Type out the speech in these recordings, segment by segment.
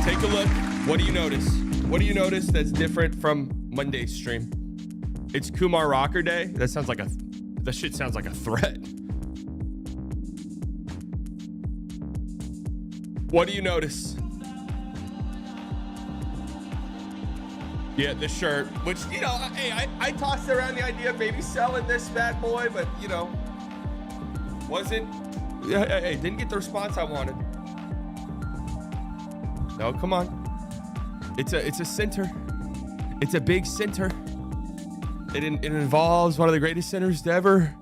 Take a look. What do you notice? What do you notice that's different from Monday's stream? It's Kumar Rocker Day. That shit sounds like a threat. What do you notice? Yeah, the shirt, which, you know, hey, I tossed around the idea of maybe selling this bad boy, but, you know, didn't get the response I wanted. No, come on. It's a center. It's a big center. It involves one of the greatest centers to ever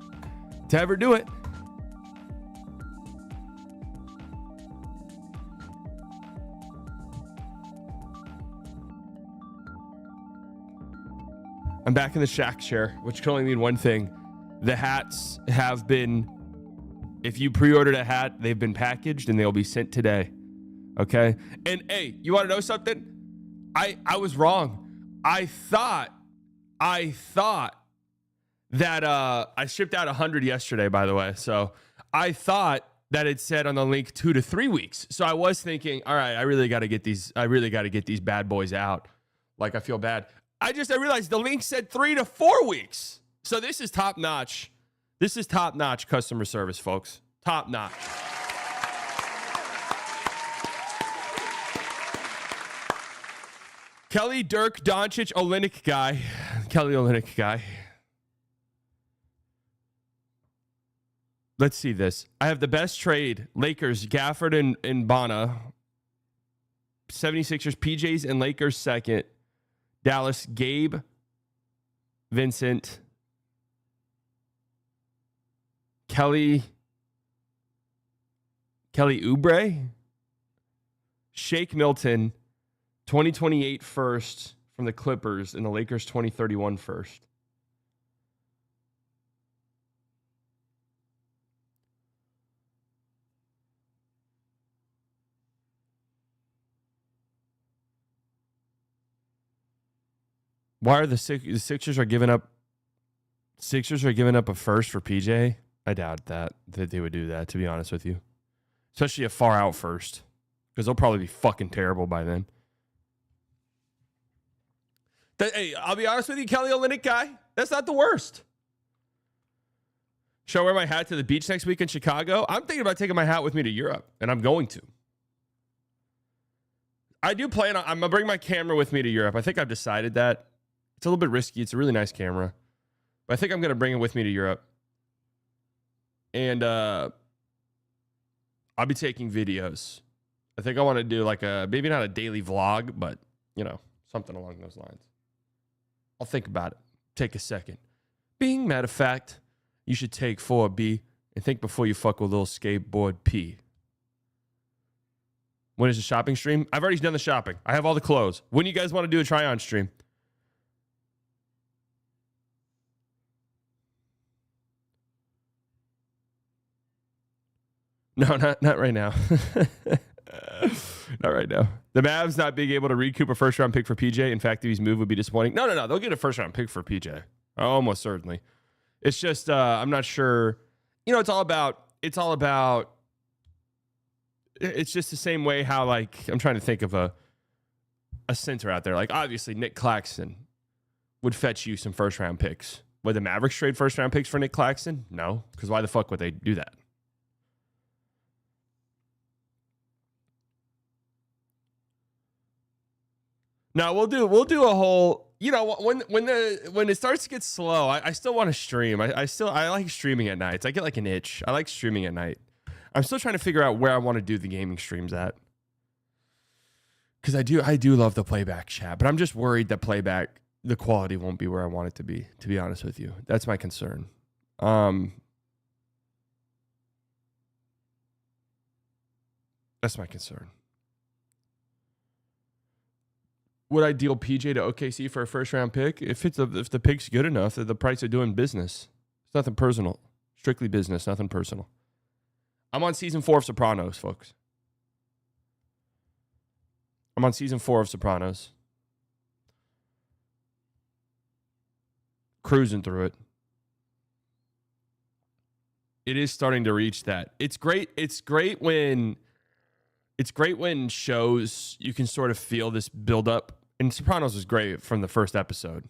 do it. I'm back in the Shaq chair, which can only mean one thing. The hats have been, if you pre-ordered a hat, they've been packaged and they'll be sent today. Okay? And hey, you want to know something? I was wrong. I thought that I shipped out 100 yesterday, by the way. So I thought that it said on the link 2 to 3 weeks. So I was thinking, all right, I really got to get these bad boys out. Like, I feel bad. I realized the link said 3 to 4 weeks. So this is top notch. This is top notch customer service, folks. Top notch. Kelly, Dirk, Doncic, Olynyk guy. Kelly Olynyk guy. Let's see this. I have the best trade. Lakers, Gafford and Bana. 76ers, PJs and Lakers second. Dallas, Gabe, Vincent, Kelly Oubre, Shake Milton, 2028 first from the Clippers, and the Lakers 2031 first. Why are the Sixers are giving up? Sixers are giving up a first for PJ. I doubt that they would do that, to be honest with you, especially a far out first, because they'll probably be fucking terrible by then. Hey, I'll be honest with you, Kelly Olynyk guy, that's not the worst. Should I wear my hat to the beach next week in Chicago? I'm thinking about taking my hat with me to Europe, and I'm going to. I do plan on. I'm gonna bring my camera with me to Europe. I think I've decided that. It's a little bit risky. It's a really nice camera. But I think I'm going to bring it with me to Europe. And I'll be taking videos. I think I want to do like maybe not a daily vlog, but, you know, something along those lines. I'll think about it. Take a second. Bing, matter of fact, you should take 4B and think before you fuck with little skateboard P. When is the shopping stream? I've already done the shopping. I have all the clothes. When do you guys want to do a try-on stream? No, not right now. Not right now. The Mavs not being able to recoup a first-round pick for PJ. In fact, if his move would be disappointing. No. They'll get a first-round pick for PJ. Almost certainly. It's just I'm not sure. You know, it's just the same way how, like, I'm trying to think of a center out there. Like, obviously, Nick Claxton would fetch you some first-round picks. Would the Mavericks trade first-round picks for Nick Claxton? No, because why the fuck would they do that? No, we'll do a whole, you know, when it starts to get slow, I still want to stream. I like streaming at nights. I get like an itch. I like streaming at night. I'm still trying to figure out where I want to do the gaming streams at. Because I do love the playback chat, but I'm just worried that playback, the quality won't be where I want it to be honest with you. That's my concern. That's my concern. Would I deal PJ to OKC for a first-round pick? If the pick's good enough, at the price of doing business. It's nothing personal. Strictly business, nothing personal. I'm on season 4 of Sopranos, folks. I'm on season 4 of Sopranos. Cruising through it. It is starting to reach that. It's great when it's great when shows you can sort of feel this buildup. And Sopranos was great from the first episode.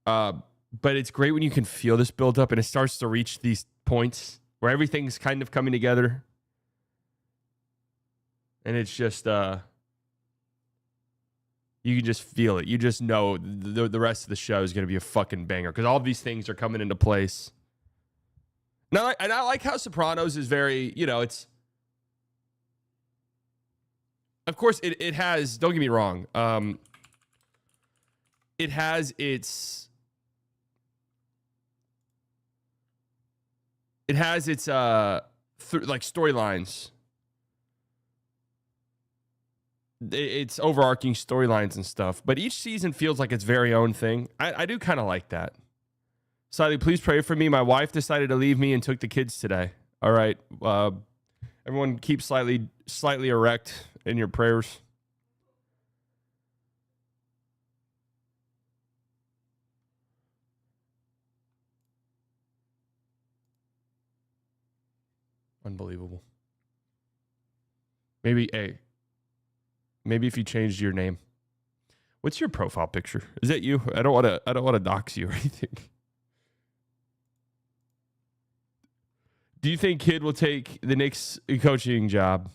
But it's great when you can feel this buildup and it starts to reach these points where everything's kind of coming together. And it's just, you can just feel it. You just know the rest of the show is going to be a fucking banger because all of these things are coming into place. Now, and I like how Sopranos is very, it's, of course, it has, don't get me wrong, it has its like storylines. It's overarching storylines and stuff, but each season feels like its very own thing. I do kind of like that. Slightly, please pray for me. My wife decided to leave me and took the kids today. All right. Everyone keep slightly erect in your prayers. Unbelievable. Maybe if you changed your name. What's your profile picture? Is that you? I don't want to dox you or anything. Do you think Kid will take the Knicks coaching job?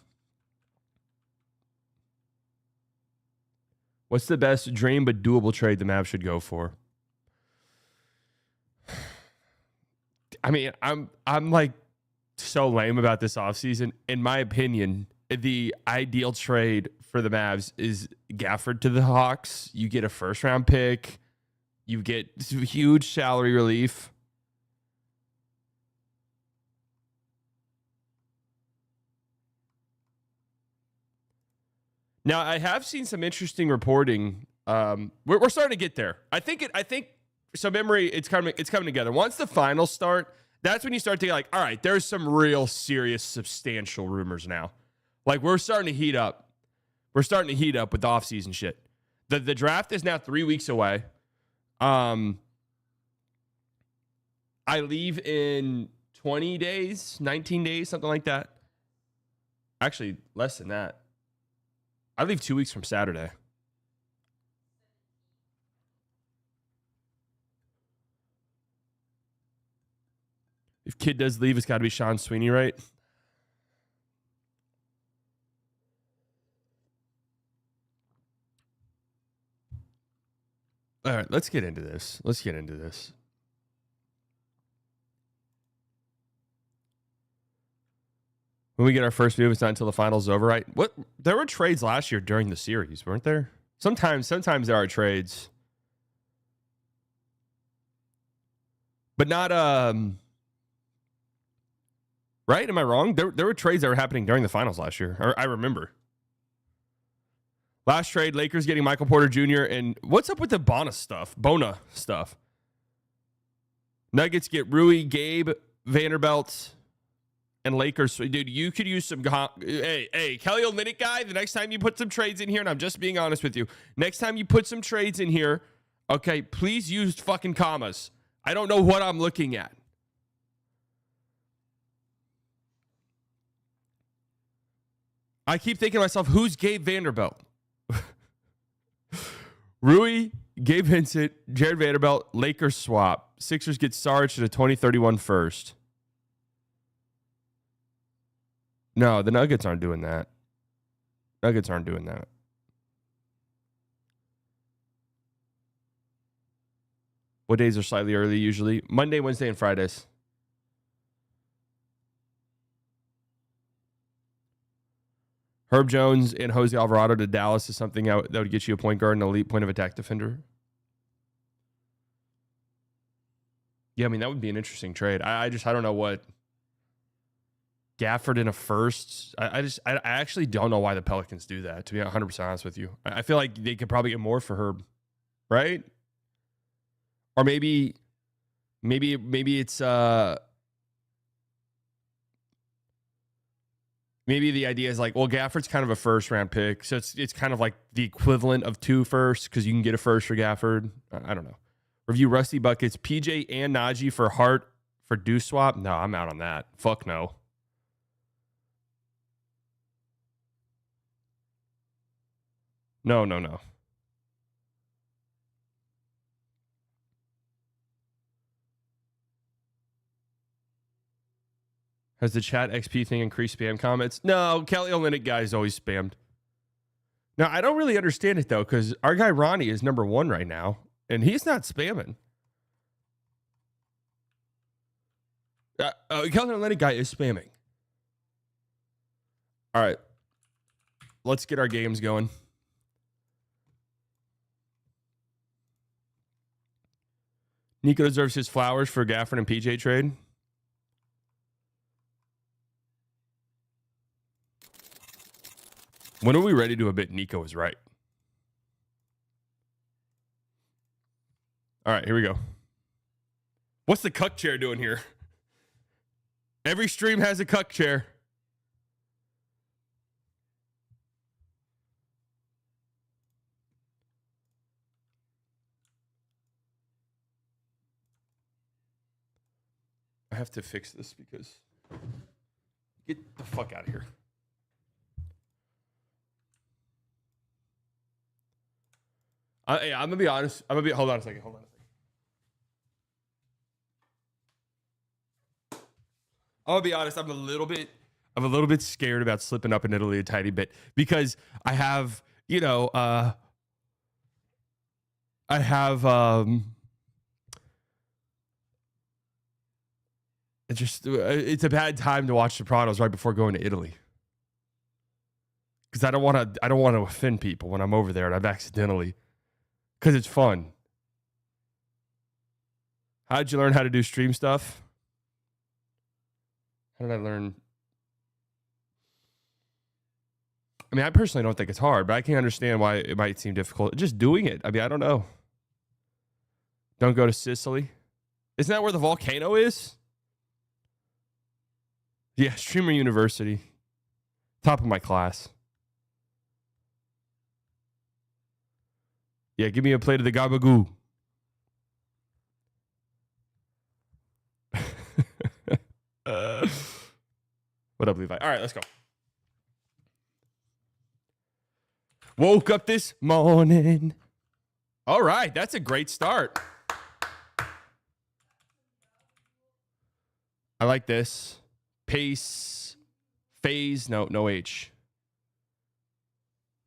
What's the best dream but doable trade the Mavs should go for? I mean, I'm like so lame about this offseason. In my opinion, the ideal trade for the Mavs is Gafford to the Hawks. You get a first-round pick. You get huge salary relief. Now, I have seen some interesting reporting. We're starting to get there. I think so. Memory, it's coming together. Once the finals start, that's when you start to get like, all right, there's some real serious, substantial rumors now. Like we're starting to heat up. We're starting to heat up with the offseason shit. The draft is now 3 weeks away. I leave in 20 days, 19 days, something like that. Actually, less than that. I leave 2 weeks from Saturday. If Kid does leave, it's got to be Sean Sweeney, right? All right, let's get into this. When we get our first move, it's not until the finals over, right? What? There were trades last year during the series, weren't there? Sometimes there are trades, but not right? Am I wrong? There were trades that were happening during the finals last year. I remember. Last trade, Lakers getting Michael Porter Jr. And what's up with the Bona stuff? Nuggets get Rui, Gabe, Vanderbilt, and Lakers. Dude, you could use some... Hey, Kelly Olynyk guy, the next time you put some trades in here, and I'm just being honest with you, next time you put some trades in here, okay, please use fucking commas. I don't know what I'm looking at. I keep thinking to myself, who's Gabe Vanderbilt? Rui, Gabe Vincent, Jared Vanderbilt, Lakers swap. Sixers get Sarge to the 2031 first. No, the Nuggets aren't doing that. What days are slightly early usually? Monday, Wednesday, and Fridays. Herb Jones and Jose Alvarado to Dallas is something that would get you a point guard and elite point of attack defender. Yeah, I mean, that would be an interesting trade. I don't know what. Gafford in a first. I actually don't know why the Pelicans do that, to be 100% honest with you. I feel like they could probably get more for Herb, right? Or maybe it's maybe the idea is like, well, Gafford's kind of a first round pick, so it's kind of like the equivalent of 2 firsts because you can get a first for Gafford. I don't know. Review Rusty Buckets, PJ and Najee for Hart for Deuce swap. No, I'm out on that. Fuck no. No, no, no. Has the chat XP thing increased spam comments? No, Kelly Olynyk guy is always spammed. Now, I don't really understand it, though, because our guy Ronnie is number 1 right now, and he's not spamming. Kelly Olynyk guy is spamming. All right. Let's get our games going. Nico deserves his flowers for Gafford and PJ trade. When are we ready to admit Nico is right? All right, here we go. What's the cuck chair doing here? Every stream has a cuck chair. I have to fix this because get the fuck out of here. I'm gonna be honest. Hold on a second. I'm gonna be honest. I'm a little bit scared about slipping up in Italy a tiny bit because I have, it's a bad time to watch Sopranos right before going to Italy. Because I don't want to offend people when I'm over there and I've accidentally, because it's fun. How did you learn how to do stream stuff? How did I learn? I mean, I personally don't think it's hard, but I can understand why it might seem difficult. Just doing it. I mean, I don't know. Don't go to Sicily. Isn't that where the volcano is? Yeah, Streamer University. Top of my class. Yeah, give me a plate of the gabagoo. What up, Levi? All right, let's go. Woke up this morning. All right, that's a great start. I like this. Pace. Phase. No H.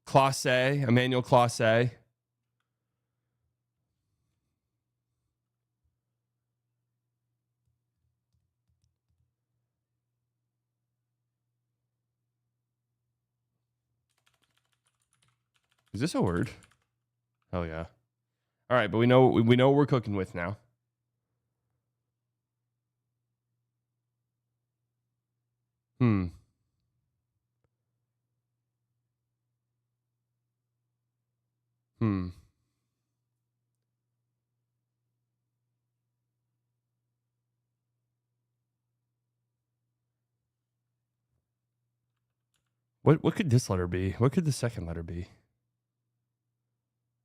Classe. Emmanuel Classe. Is this a word? Hell yeah. All right, but we know what we're cooking with now. What could this letter be? What could the second letter be?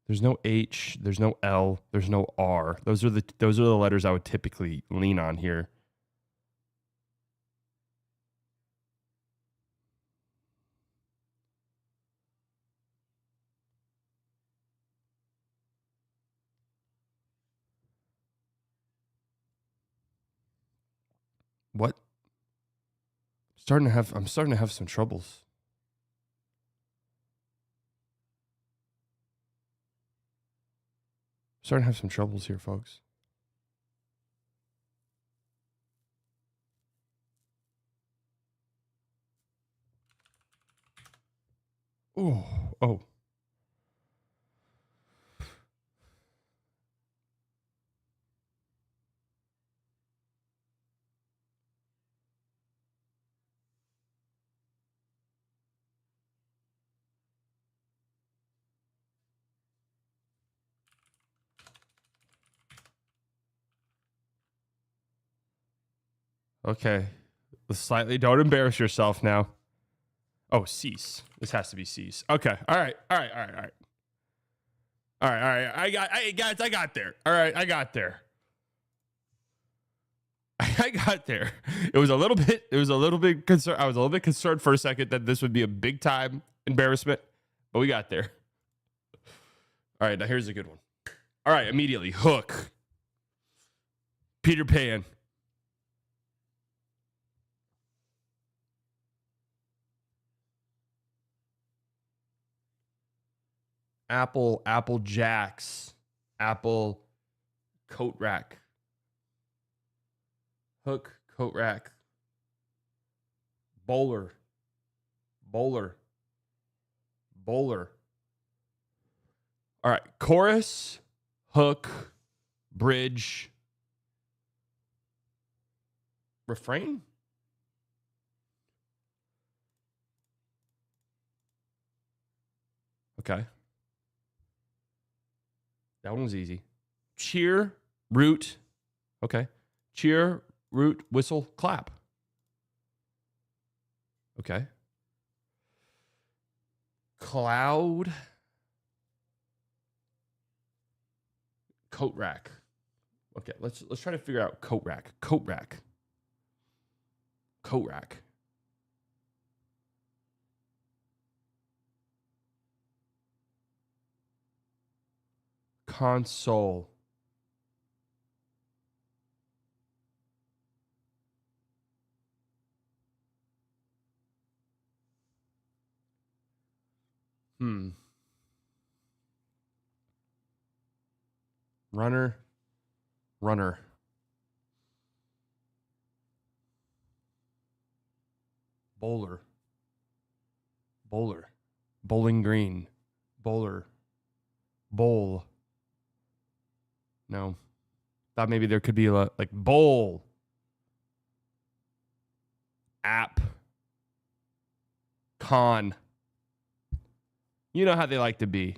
There's no H, there's no L, there's no R. Those are the letters I would typically lean on here. What? I'm starting to have some troubles. Starting to have some troubles here, folks. Oh. Okay. Slightly. Don't embarrass yourself now. Oh, cease. This has to be cease. Okay. All right. Guys, I got there. All right. I got there. It was a little bit concerned. I was a little bit concerned for a second that this would be a big time embarrassment, but we got there. All right, now here's a good one. All right, immediately. Hook. Peter Pan. Apple Jacks. Apple coat rack. Hook, coat rack. Bowler. All right, chorus, hook, bridge, refrain. Okay. That one was easy. Cheer, root. Okay. Cheer, root, whistle, clap. Okay. Cloud, coat rack. Okay, let's try to figure out coat rack. Coat rack. Console. Runner. Bowler. Bowling green. Bowler. Bowl. No. Thought maybe there could be a like bowl. App. Con. You know how they like to be.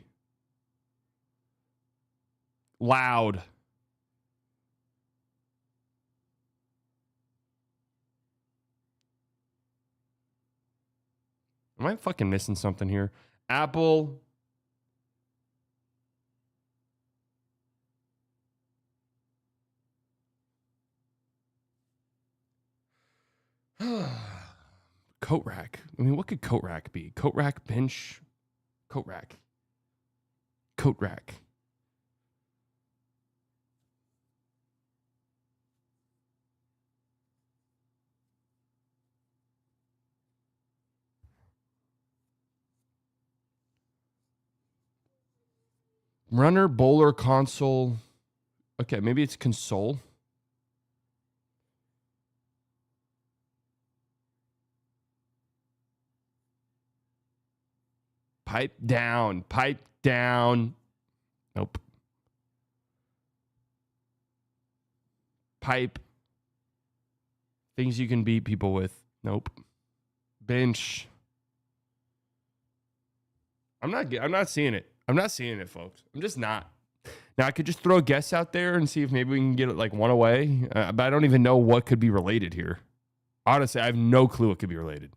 Loud. Am I fucking missing something here? Apple. Coat rack. I mean, what could coat rack be? Coat rack, bench, coat rack. Runner, bowler, console. Okay, maybe it's console. Pipe down. Nope. Pipe. Things you can beat people with. Nope. Bench. I'm not seeing it. I'm not seeing it, folks. I'm just not. Now, I could just throw a guess out there and see if maybe we can get it like one away. But I don't even know what could be related here. Honestly, I have no clue what could be related.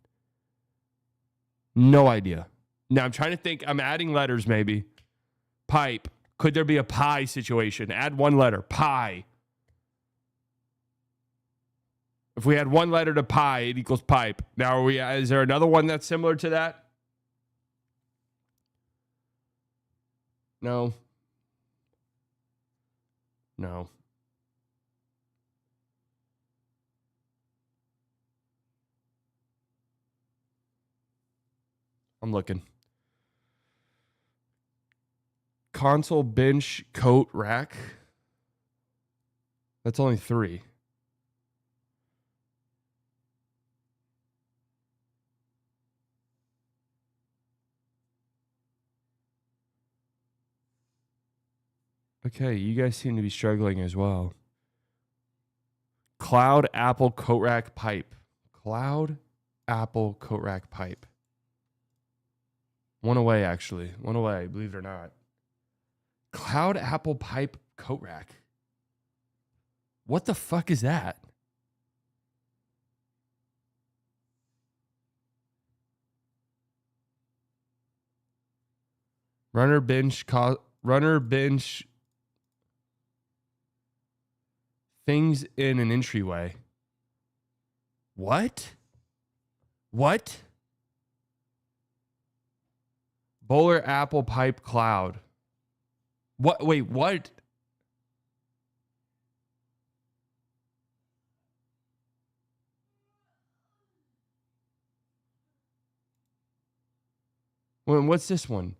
No idea. Now, I'm trying to think. I'm adding letters maybe. Pipe. Could there be a pie situation? Add one letter. Pie. If we add one letter to pie, it equals pipe. Now, is there another one that's similar to that? No. I'm looking. Console, bench, coat, rack. That's only 3. Okay, you guys seem to be struggling as well. Cloud, apple, coat rack, pipe. Cloud, apple, coat rack, pipe. One away, actually. One away, believe it or not. Cloud, apple, pipe, coat rack. What the fuck is that? Runner, bench, things in an entryway. What? Bowler, apple, pipe, cloud. What? Wait, what? What's this one?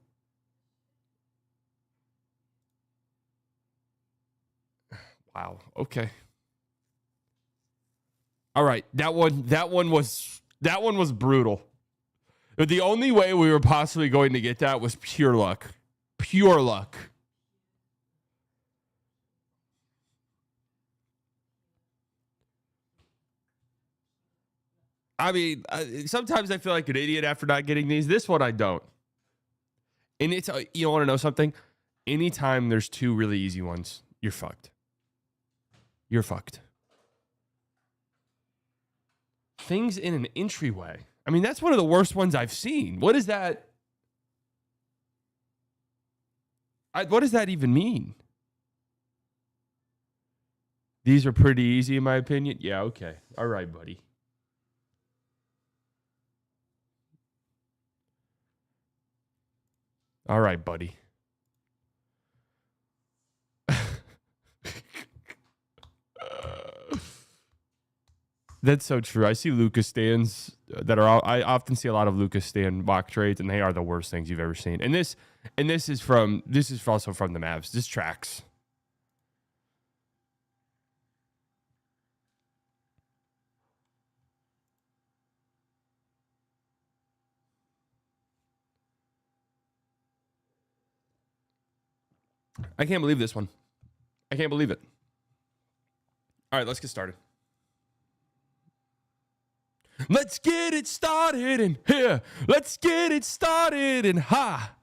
Wow. Okay. All right. That one was brutal. The only way we were possibly going to get that was pure luck. Pure luck. I mean, sometimes I feel like an idiot after not getting these. This one I don't. And it's you want to know something? Anytime there's two really easy ones, you're fucked. You're fucked. Things in an entryway. I mean, that's one of the worst ones I've seen. What is that? What does that even mean? These are pretty easy in my opinion. Yeah, okay. All right, buddy. All right, buddy. That's so true. I see Luca stands that are. I often see a lot of Luca stand mock trades, and they are the worst things you've ever seen. And this is also from the Mavs. This tracks. I can't believe this one. I can't believe it. All right, let's get started. Let's get it started in here. Let's get it started in ha.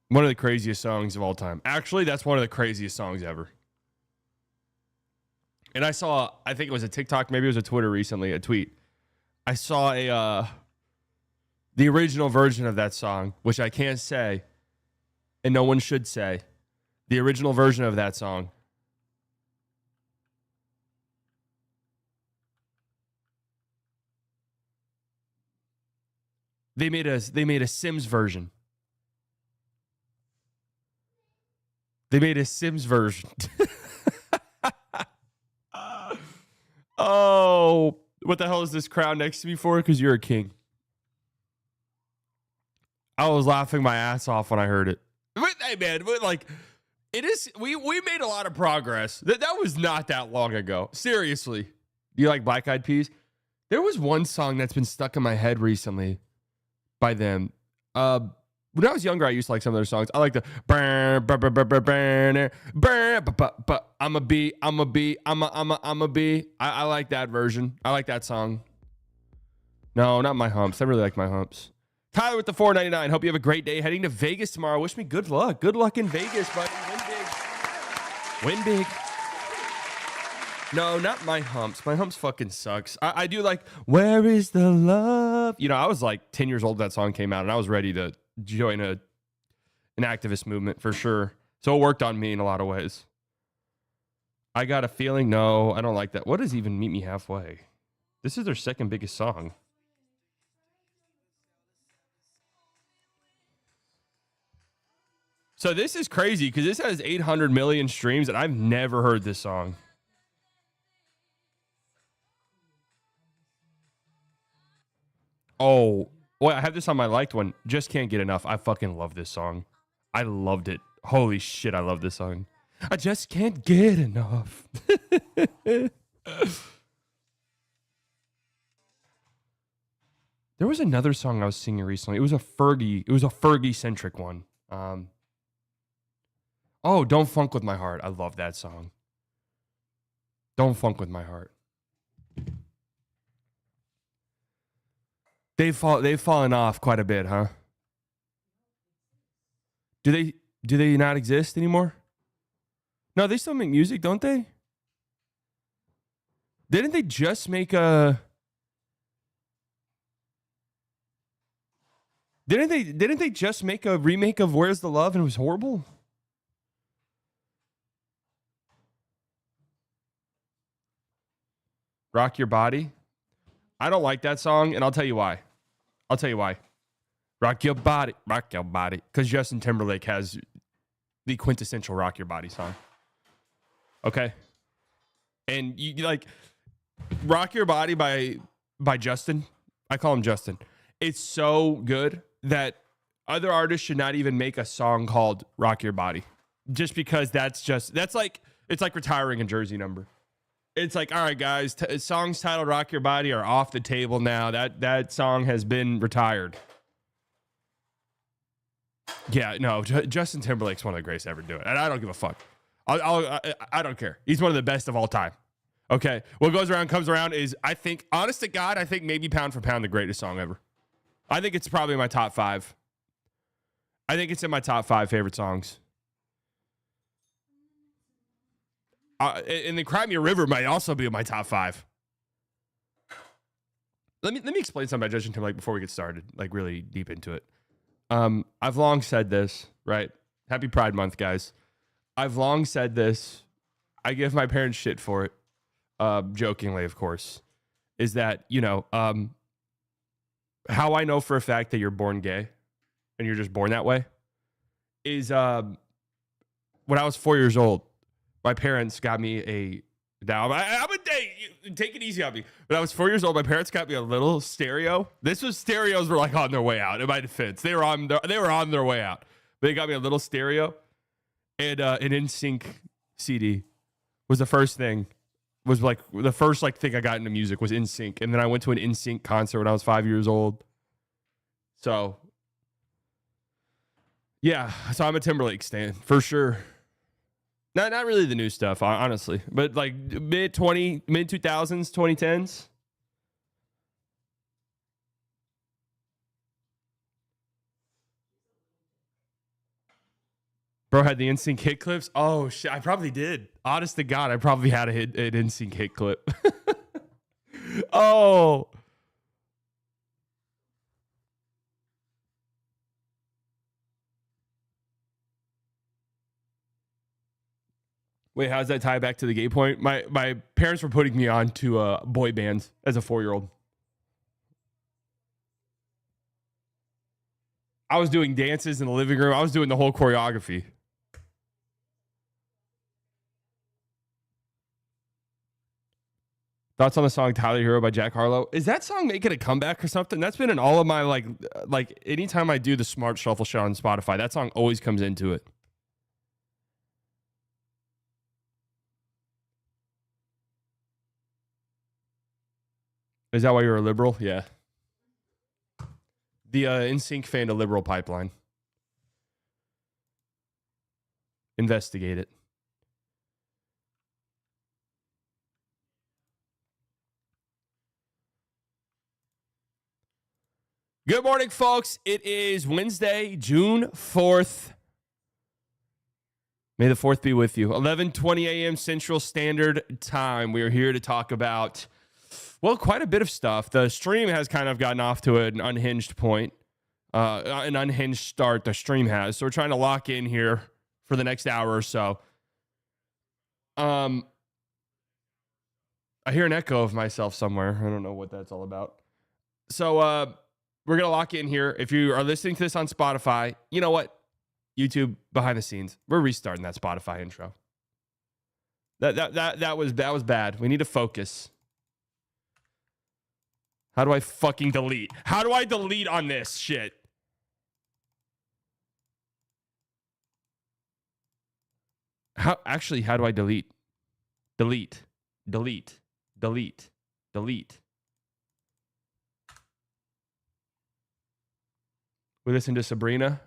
One of the craziest songs of all time. Actually, that's one of the craziest songs ever. And I think it was a TikTok, maybe it was a Twitter recently, a tweet. I saw the original version of that song, which I can't say, and no one should say. The original version of that song. They made a Sims version. They made a Sims version. Oh, what the hell is this crowd next to me for? Because you're a king. I was laughing my ass off when I heard it. But, hey, man, like, it is. We made a lot of progress. That was not that long ago. Seriously. Do you like Black Eyed Peas? There was one song that's been stuck in my head recently by them. When I was younger, I used to like some of their songs. I like the I'm a bee. I like that version. I like that song. No, not my humps. I really like my humps. Tyler with the $4.99. Hope you have a great day heading to Vegas tomorrow. Wish me good luck. Good luck in Vegas, buddy. Win big. Win big. No, not my humps. My humps fucking sucks. I do like, where is the love? You know, I was like 10 years old when that song came out, and I was ready to join an activist movement for sure. So it worked on me in a lot of ways. I got a feeling. No, I don't like that. What is even Meet Me Halfway? This is their second biggest song. So this is crazy because this has 800 million streams, and I've never heard this song. Oh, well, I have this on my liked one. Just Can't Get Enough. I fucking love this song. I loved it. Holy shit, I love this song. I just can't get enough. There was another song I was singing recently. It was a Fergie-centric one. Don't Funk With My Heart. I love that song. Don't Funk With My Heart. They've fallen off quite a bit, huh? Do they not exist anymore? No, they still make music, don't they? Didn't they just make a Didn't they just make a remake of Where's the Love and it was horrible? Rock Your Body. I don't like that song, and I'll tell you why. Rock your body, rock your body. Because Justin Timberlake has the quintessential rock your body song. Okay? And you like Rock Your Body by Justin. I call him Justin. It's so good that other artists should not even make a song called Rock Your Body. Just because that's like, it's like retiring a jersey number. It's like, all right, guys, songs titled Rock Your Body are off the table now. That song has been retired. Yeah, no, Justin Timberlake's one of the greatest to ever do it. And I don't give a fuck. I don't care. He's one of the best of all time. Okay. What goes around comes around is, I think, honest to God, I think maybe pound for pound the greatest song ever. I think it's probably in my top 5. I think it's in my top 5 favorite songs. And the Cry Me a River might also be in my top 5. Let me explain something about Justin Timberlake before we get started, like really deep into it. I've long said this, right? Happy Pride Month, guys. I've long said this. I give my parents shit for it, jokingly, of course, is that, how I know for a fact that you're born gay and you're just born that way is when I was 4 years old, my parents got me I'm a take it easy on me. When I was 4 years old, my parents got me a little stereo. Stereos were like on their way out. In my defense, they were on their way out. But they got me a little stereo, and an Nsync CD was the first thing. Was like the first thing I got into music was Nsync, and then I went to an Nsync concert when I was 5 years old. So yeah, so I'm a Timberlake stan for sure. Not really the new stuff, honestly, but like mid 2000s, 2010s. Bro had the Nsync hit clips. Oh shit, I probably did. Honest to God, I probably had an Nsync hit clip. Oh. Wait, how does that tie back to the gay point? My parents were putting me on to boy bands as a 4-year-old. I was doing dances in the living room. I was doing the whole choreography. Thoughts on the song Tyler Hero by Jack Harlow? Is that song making a comeback or something? That's been in all of my like anytime I do the smart shuffle shit on Spotify, that song always comes into it. Is that why you're a liberal? Yeah. The Nsync fan to liberal pipeline. Investigate it. Good morning, folks. It is Wednesday, June 4th. May the 4th be with you. 11:20 a.m. Central Standard Time. We are here to talk about, well, quite a bit of stuff. The stream has kind of gotten off to an unhinged point, an unhinged start the stream has. So we're trying to lock in here for the next hour or so. I hear an echo of myself somewhere. I don't know what that's all about. So we're going to lock in here. If you are listening to this on Spotify, you know what? YouTube behind the scenes. We're restarting that Spotify intro. That was bad. We need to focus. How do I fucking delete? How do I delete on this shit? How do I delete? Delete. We listen to Sabrina.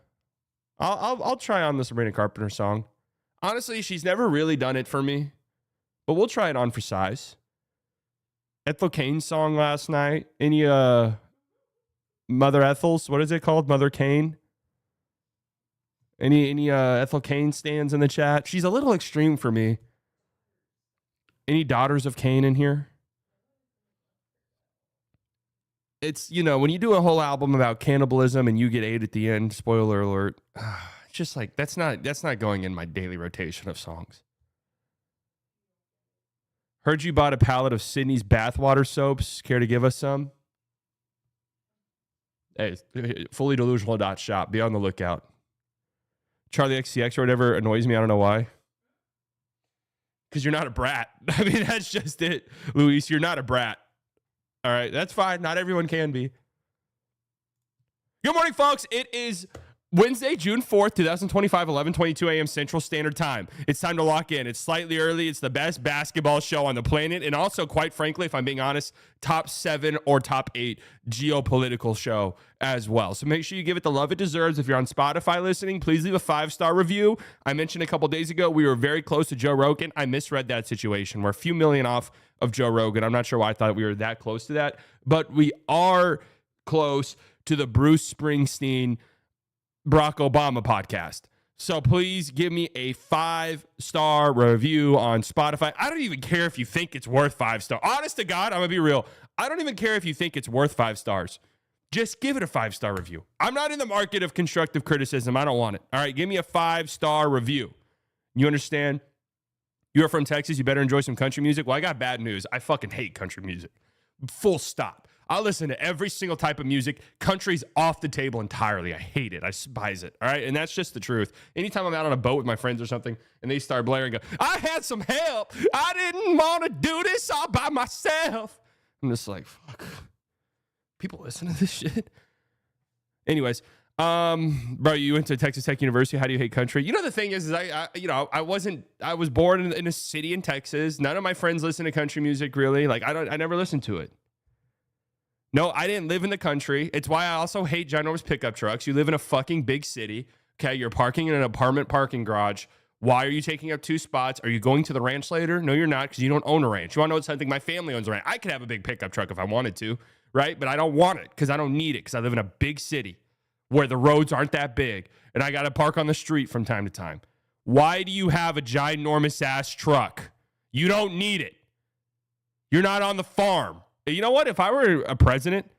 I'll try on the Sabrina Carpenter song. Honestly, she's never really done it for me, but we'll try it on for size. Ethel Cain's song last night. Any Mother Ethel's? What is it called? Mother Cain? Any Ethel Cain stands in the chat? She's a little extreme for me. Any daughters of Cain in here? It's, when you do a whole album about cannibalism and you get 8 at the end, spoiler alert, it's just like, that's not going in my daily rotation of songs. Heard you bought a pallet of Sydney's bathwater soaps. Care to give us some? Hey, fully delusional.shop. Be on the lookout. Charlie XCX or whatever annoys me. I don't know why. Because you're not a brat. I mean, that's just it, Luis. You're not a brat. All right, that's fine. Not everyone can be. Good morning, folks. It is Wednesday, June 4th, 2025, 11:22 a.m. Central Standard Time. It's time to lock in. It's slightly early. It's the best basketball show on the planet. And also, quite frankly, if I'm being honest, top 7 or top 8 geopolitical show as well. So make sure you give it the love it deserves. If you're on Spotify listening, please leave a 5-star review. I mentioned a couple days ago we were very close to Joe Rogan. I misread that situation. We're a few million off of Joe Rogan. I'm not sure why I thought we were that close to that, but we are close to the Bruce Springsteen Barack Obama podcast. So please give me a 5-star review on Spotify. I don't even care if you think it's worth 5 stars. Honest to God, I'm going to be real. I don't even care if you think it's worth 5 stars. Just give it a 5-star review. I'm not in the market of constructive criticism. I don't want it. All right, give me a 5-star review. You understand? You're from Texas. You better enjoy some country music. Well, I got bad news. I fucking hate country music. Full stop. I listen to every single type of music. Country's off the table entirely. I hate it. I despise it. All right. And that's just the truth. Anytime I'm out on a boat with my friends or something and they start blaring, I had some help. I didn't want to do this all by myself. I'm just like, fuck. People listen to this shit. Anyways, bro, you went to Texas Tech University. How do you hate country? You know, the thing is I was born in a city in Texas. None of my friends listen to country music really. Like I never listened to it. No, I didn't live in the country. It's why I also hate ginormous pickup trucks. You live in a fucking big city. Okay, you're parking in an apartment parking garage. Why are you taking up 2 spots? Are you going to the ranch later? No, you're not, because you don't own a ranch. You want to know something? My family owns a ranch. I could have a big pickup truck if I wanted to, right? But I don't want it because I don't need it because I live in a big city where the roads aren't that big and I got to park on the street from time to time. Why do you have a ginormous ass truck? You don't need it. You're not on the farm. You know what? If I were a president,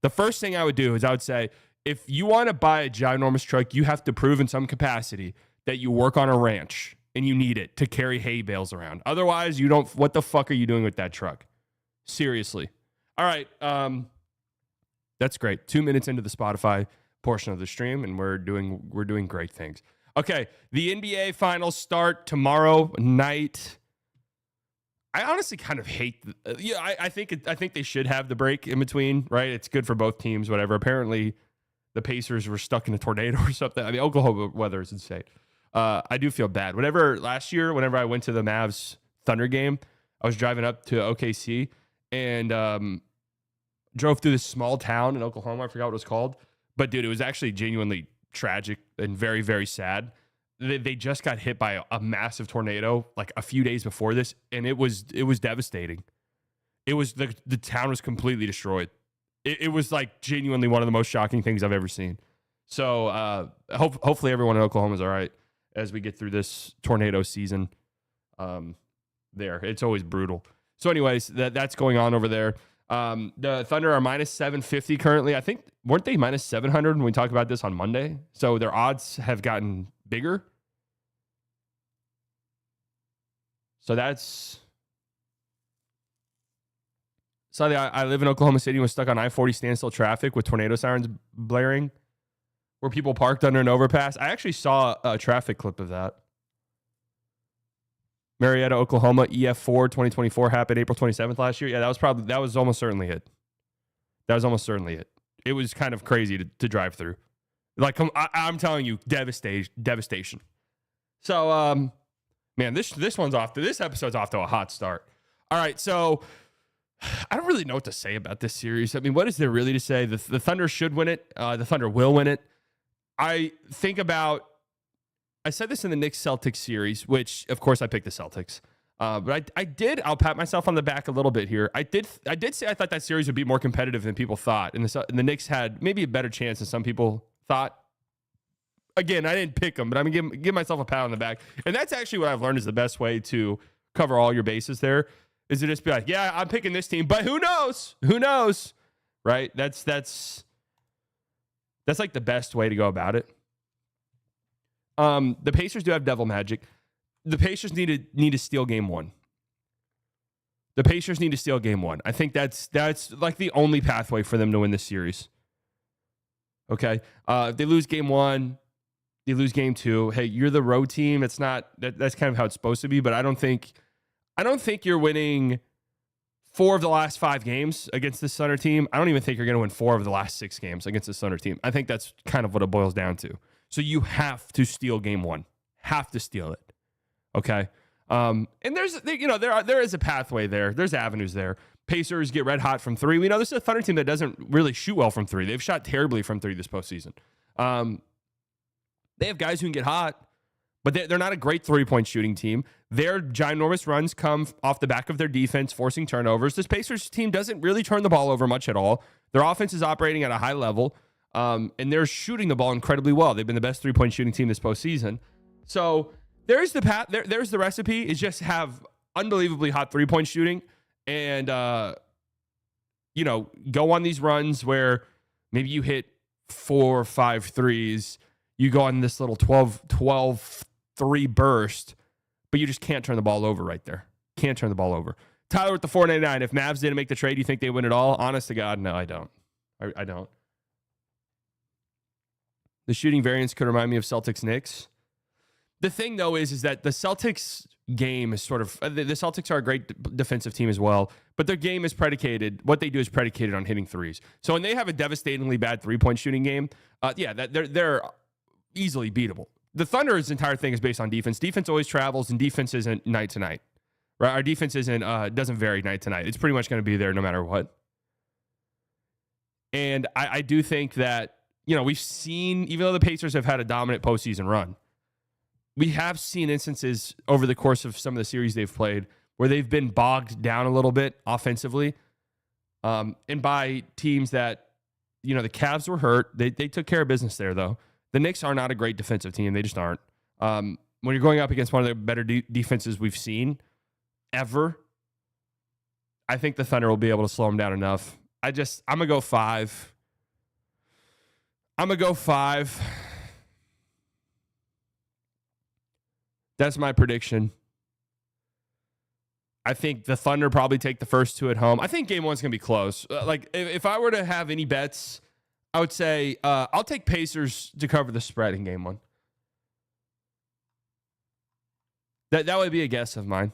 the first thing I would do is I would say, if you want to buy a ginormous truck, you have to prove in some capacity that you work on a ranch and you need it to carry hay bales around. Otherwise, you don't. What the fuck are you doing with that truck? Seriously. All right. That's great. 2 minutes into the Spotify portion of the stream, and we're doing great things. Okay. The NBA finals start tomorrow night. I honestly kind of hate. I think they should have the break in between, right? It's good for both teams, whatever. Apparently, the Pacers were stuck in a tornado or something. I mean, Oklahoma weather is insane. I do feel bad. Last year, whenever I went to the Mavs Thunder game, I was driving up to OKC and drove through this small town in Oklahoma. I forgot what it was called, but dude, it was actually genuinely tragic and very, very sad. They just got hit by a massive tornado like a few days before this, and it was devastating. It was the town was completely destroyed. It was like genuinely one of the most shocking things I've ever seen. So hopefully everyone in Oklahoma is all right as we get through this tornado season. It's always brutal. So anyways, that's going on over there. The Thunder are minus 750 currently. I think, weren't they minus 700 when we talked about this on Monday? So their odds have gotten bigger. So I live in Oklahoma City and was stuck on I-40 standstill traffic with tornado sirens blaring where people parked under an overpass. I actually saw a traffic clip of that. Marietta, Oklahoma, EF4 2024 happened April 27th last year. Yeah, that was almost certainly it. That was almost certainly it. It was kind of crazy to drive through. Like, I'm telling you, devastation. So, man, this episode's off to a hot start. All right, so I don't really know what to say about this series. I mean, what is there really to say? The Thunder should win it. The Thunder will win it. I said this in the Knicks-Celtics series, which, of course, I picked the Celtics. But I'll pat myself on the back a little bit here. I did say I thought that series would be more competitive than people thought. And the Knicks had maybe a better chance than some people thought. Again, I didn't pick them, but I'm going to give myself a pat on the back. And that's actually what I've learned is the best way to cover all your bases there, is to just be like, yeah, I'm picking this team, but who knows? Who knows? Right? That's like the best way to go about it. The Pacers do have devil magic. The Pacers need to steal game one. The Pacers need to steal game one. I think that's like the only pathway for them to win this series. Okay. If they lose game 1, they lose game 2. Hey, you're the road team. It's not that's kind of how it's supposed to be, but I don't think you're winning 4 of the last 5 games against this Thunder team. I don't even think you're going to win 4 of the last 6 games against this Thunder team. I think that's kind of what it boils down to. So you have to steal game 1. Have to steal it. Okay. And there is a pathway there. There's avenues there. Pacers get red hot from 3. We know this is a Thunder team that doesn't really shoot well from 3. They've shot terribly from 3 this postseason. They have guys who can get hot, but they're not a great 3-point shooting team. Their ginormous runs come off the back of their defense, forcing turnovers. This Pacers team doesn't really turn the ball over much at all. Their offense is operating at a high level, and they're shooting the ball incredibly well. They've been the best 3-point shooting team this postseason. So there's the path. There's the recipe. Is just have unbelievably hot 3-point shooting, and go on these runs where maybe you hit 4 or 5 threes. You go on this little 12-3 burst, but you just can't turn the ball over right there. Can't turn the ball over. Tyler with the 499. If Mavs didn't make the trade, you think they win it all? Honest to God, no, I don't. I don't. The shooting variance could remind me of Celtics Knicks. The thing, though, is that the Celtics game is sort of... The Celtics are a great defensive team as well, but their game is predicated... What they do is predicated on hitting threes. So when they have a devastatingly bad 3-point shooting game, they're easily beatable. The Thunder's entire thing is based on defense. Defense always travels, and defense isn't night to night. Right? Our defense doesn't vary night to night. It's pretty much going to be there no matter what. And I do think that, we've seen, even though the Pacers have had a dominant postseason run, we have seen instances over the course of some of the series they've played where they've been bogged down a little bit offensively. And by teams that, the Cavs were hurt. They took care of business there, though. The Knicks are not a great defensive team. They just aren't. When you're going up against one of the better defenses we've seen ever, I think the Thunder will be able to slow them down enough. I'm going to go 5. That's my prediction. I think the Thunder probably take the first 2 at home. I think game 1's going to be close. If I were to have any bets, I would say I'll take Pacers to cover the spread in game 1. That would be a guess of mine.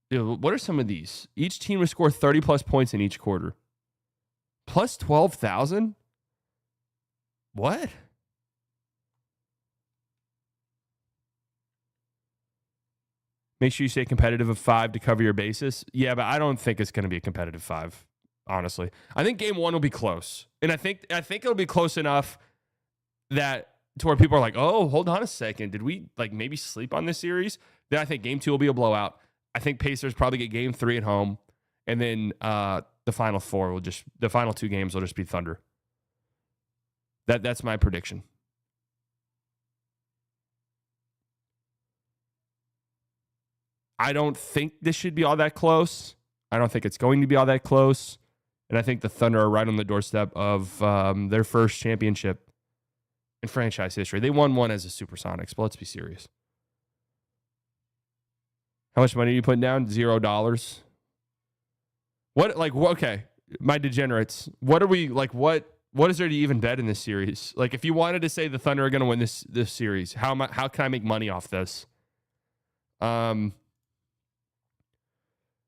Dude, what are some of these? Each team will score 30-plus points in each quarter. Plus 12,000? What? Make sure you stay competitive of 5 to cover your bases. Yeah, but I don't think it's going to be a competitive 5, honestly. I think game 1 will be close. And I think it'll be close enough that to where people are like, oh, hold on a second. Did we maybe sleep on this series? Then I think game 2 will be a blowout. I think Pacers probably get game 3 at home. And then the final 2 games will just be Thunder. That's my prediction. I don't think this should be all that close. I don't think it's going to be all that close. And I think the Thunder are right on the doorstep of their first championship in franchise history. They won one as a Supersonics, but let's be serious. How much money are you putting down? $0. Okay, my degenerates. What are we, what is there to even bet in this series? If you wanted to say the Thunder are going to win this series, how can I make money off this?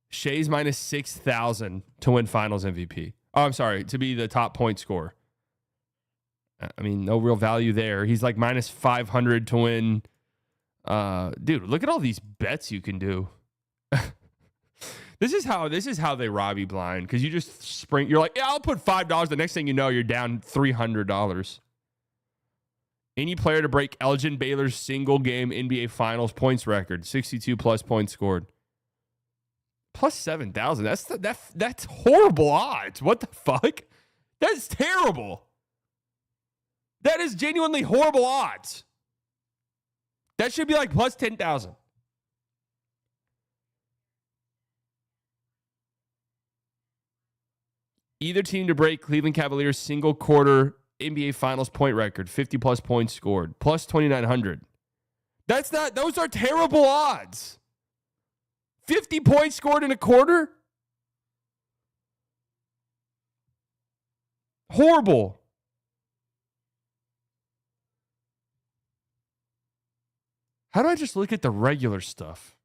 Shea's minus 6,000 to win Finals MVP. Oh, I'm sorry, to be the top point scorer. I mean, no real value there. He's minus 500 to win. Dude, look at all these bets you can do. This is how they rob you blind, because you just spring. You're like, yeah, I'll put $5. The next thing you know, you're down $300. Any player to break Elgin Baylor's single game NBA Finals points record, 62 plus points scored. Plus 7,000. That's horrible odds. What the fuck? That's terrible. That is genuinely horrible odds. That should be plus 10,000. Either team to break Cleveland Cavaliers single quarter NBA Finals point record, 50 plus points scored, plus 2,900. Those are terrible odds. 50 points scored in a quarter? Horrible. How do I just look at the regular stuff?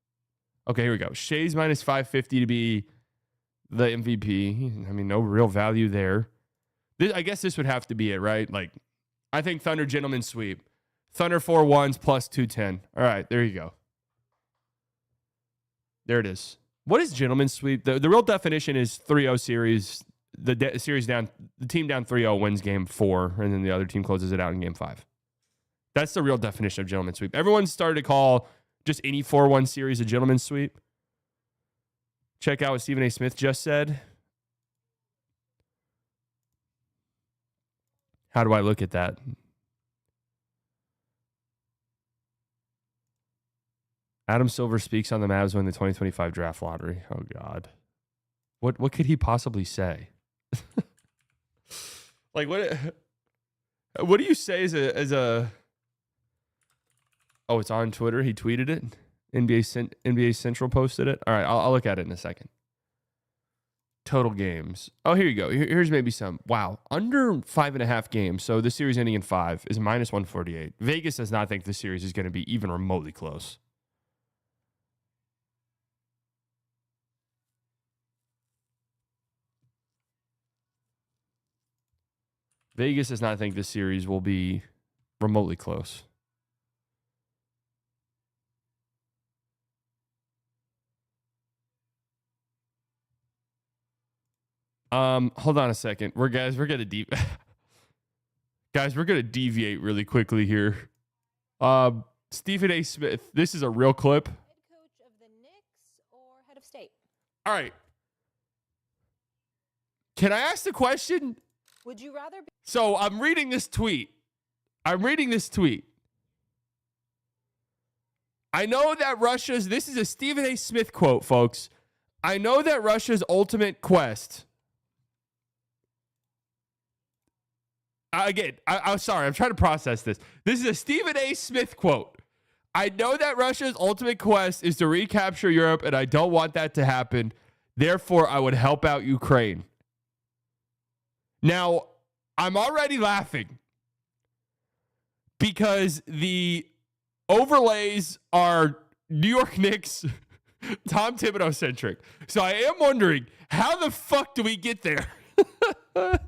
Okay, here we go. Shea's minus 550 to be the MVP. I mean, no real value there. I guess this would have to be it, right? Like, I think Thunder gentleman sweep. Thunder 4-1s plus 210. All right, there you go. There it is. What is gentleman sweep? The real definition is 3-0 series. The series down, the team down 3-0 wins game 4, and then the other team closes it out in game 5. That's the real definition of gentleman sweep. Everyone started to call just any 4-1 series a gentleman sweep. Check out what Stephen A. Smith just said. How do I look at that? Adam Silver speaks on the Mavs winning the 2025 draft lottery. Oh, God. What could he possibly say? Like, what do you say as a oh, it's on Twitter. He tweeted it. NBA Central posted it. All right, I'll look at it in a second. Total games. Oh, here you go. Here's maybe some. Wow, under 5.5 games. So the series ending in 5 is minus 148. Vegas does not think this series is going to be even remotely close. Vegas does not think this series will be remotely close. Hold on a second. We're gonna guys, we're gonna deviate really quickly here. Stephen A. Smith, this is a real clip. Head coach of the Knicks or head of state? All right. Can I ask the question? Would you rather be? So I'm reading this tweet. I know that this is a Stephen A. Smith quote, folks. I know that Russia's ultimate quest. I'm sorry. I'm trying to process this. This is a Stephen A. Smith quote. I know that Russia's ultimate quest is to recapture Europe, and I don't want that to happen. Therefore, I would help out Ukraine. Now, I'm already laughing because the overlays are New York Knicks, Tom Thibodeau centric. So I am wondering, how the fuck do we get there? I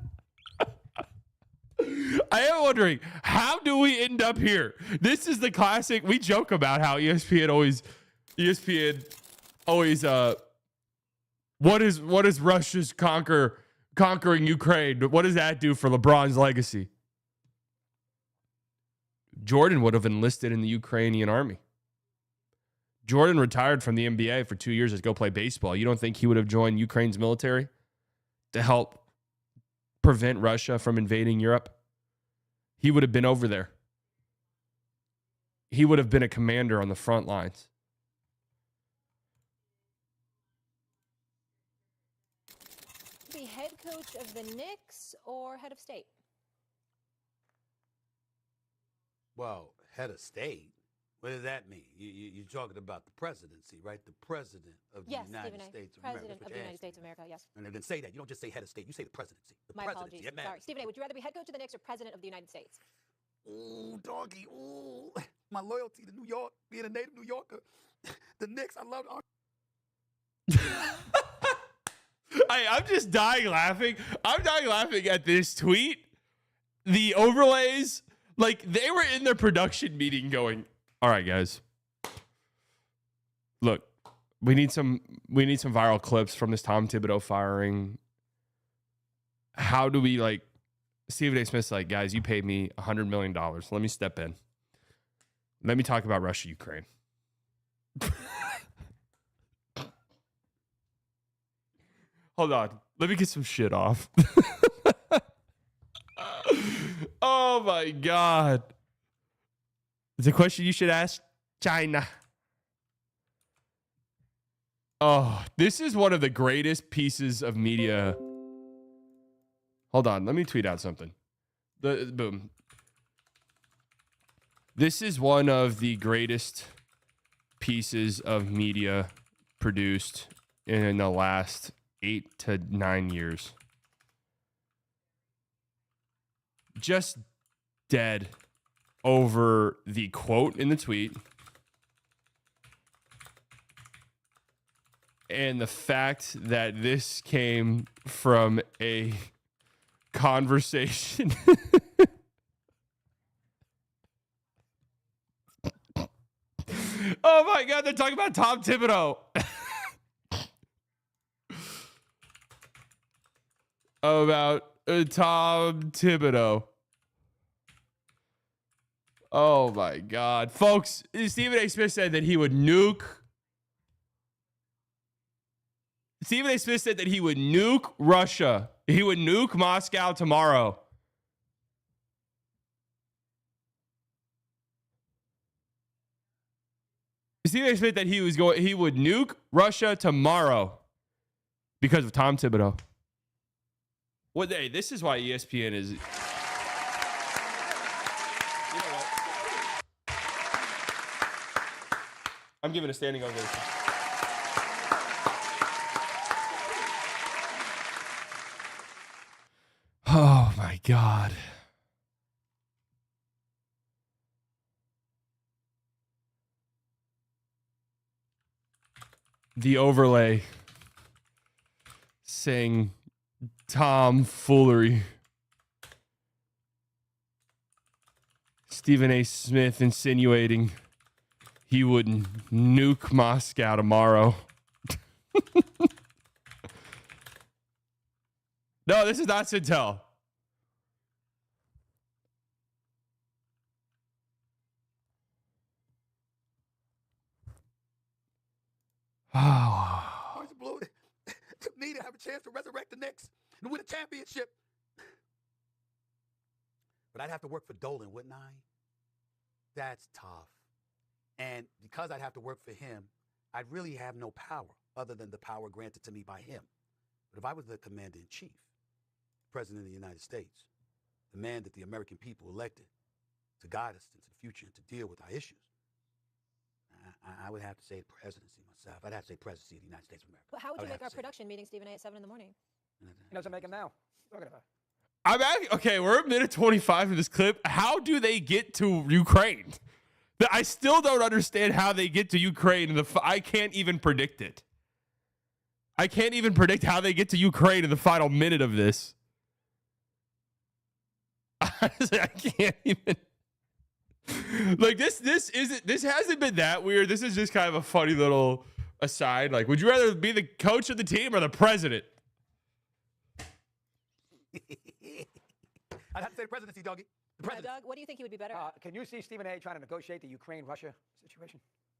am wondering, how do we end up here? This is the classic. We joke about how ESPN always what is Russia's conquering Ukraine? What does that do for LeBron's legacy? Jordan would have enlisted in the Ukrainian army. Jordan retired from the NBA for 2 years to go play baseball. You don't think he would have joined Ukraine's military to help prevent Russia from invading Europe? He would have been over there. He would have been a commander on the front lines. Be head coach of the Knicks or head of state? Well, head of state? What does that mean? You're talking about the presidency, right? The president of the United States of America. President of the United States of America, yes. And then say that. You don't just say head of state. You say the presidency. My apologies. Sorry. Stephen A., would you rather be head coach of the Knicks or president of the United States? Ooh, doggy. Ooh. My loyalty to New York, being a native New Yorker. The Knicks, I love I'm just dying laughing. I'm dying laughing at this tweet. The overlays, like they were in their production meeting going, all right, guys. Look, we need some viral clips from this Tom Thibodeau firing. How do we Stephen A. Smith's like, guys, you paid me $100 million. Let me step in. Let me talk about Russia, Ukraine. Hold on. Let me get some shit off. Oh my God. It's a question you should ask China. Oh, this is one of the greatest pieces of media. Hold on, let me tweet out something. Boom. This is one of the greatest pieces of media produced in the last 8 to 9 years. just dead over the quote in the tweet and the fact that this came from a conversation. Oh my God, they're talking about Tom Thibodeau. About Tom Thibodeau. Oh my God. Folks, Stephen A. Smith said that he would nuke. Stephen A. Smith said that he would nuke Russia. He would nuke Moscow tomorrow. Stephen A. Smith that he would nuke Russia tomorrow because of Tom Thibodeau. Well, hey, this is why ESPN is. You know what? I'm giving a standing ovation. Oh my God. The overlay saying tomfoolery. Stephen A. Smith insinuating he would nuke Moscow tomorrow. No, this is not Sintel. Oh. To me, to have a chance to resurrect the Knicks and win a championship. But I'd have to work for Dolan, wouldn't I? That's tough. And because I'd have to work for him, I'd really have no power other than the power granted to me by him. But if I was the commander-in-chief, President of the United States, the man that the American people elected to guide us into the future and to deal with our issues, I would have to say presidency myself. I'd have to say presidency of the United States of America. Well, how would you make our production meeting, Stephen A., at 7 in the morning? He doesn't make them now. Talking about. Okay, we're a minute 25 in this clip. How do they get to Ukraine? I still don't understand how they get to Ukraine. I can't even predict it. I can't even predict how they get to Ukraine in the final minute of this. Honestly, I can't even. Like this hasn't been that weird. This is just kind of a funny little aside. Like, would you rather be the coach of the team or the president? I'd have to say the presidency, Dougie. The president. Doug, what do you think he would be better? Can you see Stephen A. trying to negotiate the Ukraine-Russia situation?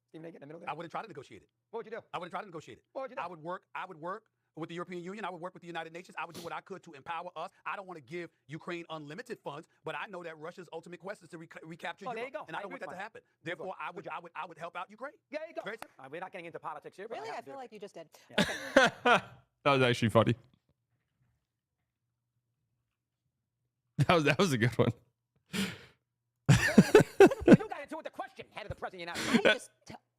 Stephen A. get in the middle there? I wouldn't try to negotiate it. What would you do? I wouldn't try to negotiate it. What would you do? I would work with the European Union. I would work with the United Nations. I would do what I could to empower us. I don't want to give Ukraine unlimited funds, but I know that Russia's ultimate quest is to recapture Europe. There you go. And I don't want that to happen. Therefore, I would help out Ukraine. There you go. Very simple. We're not getting into politics here. But Really? I feel like you just did. Yeah. Okay. That was actually funny. That was a good one. You got into it. The question, head of the president of the United States.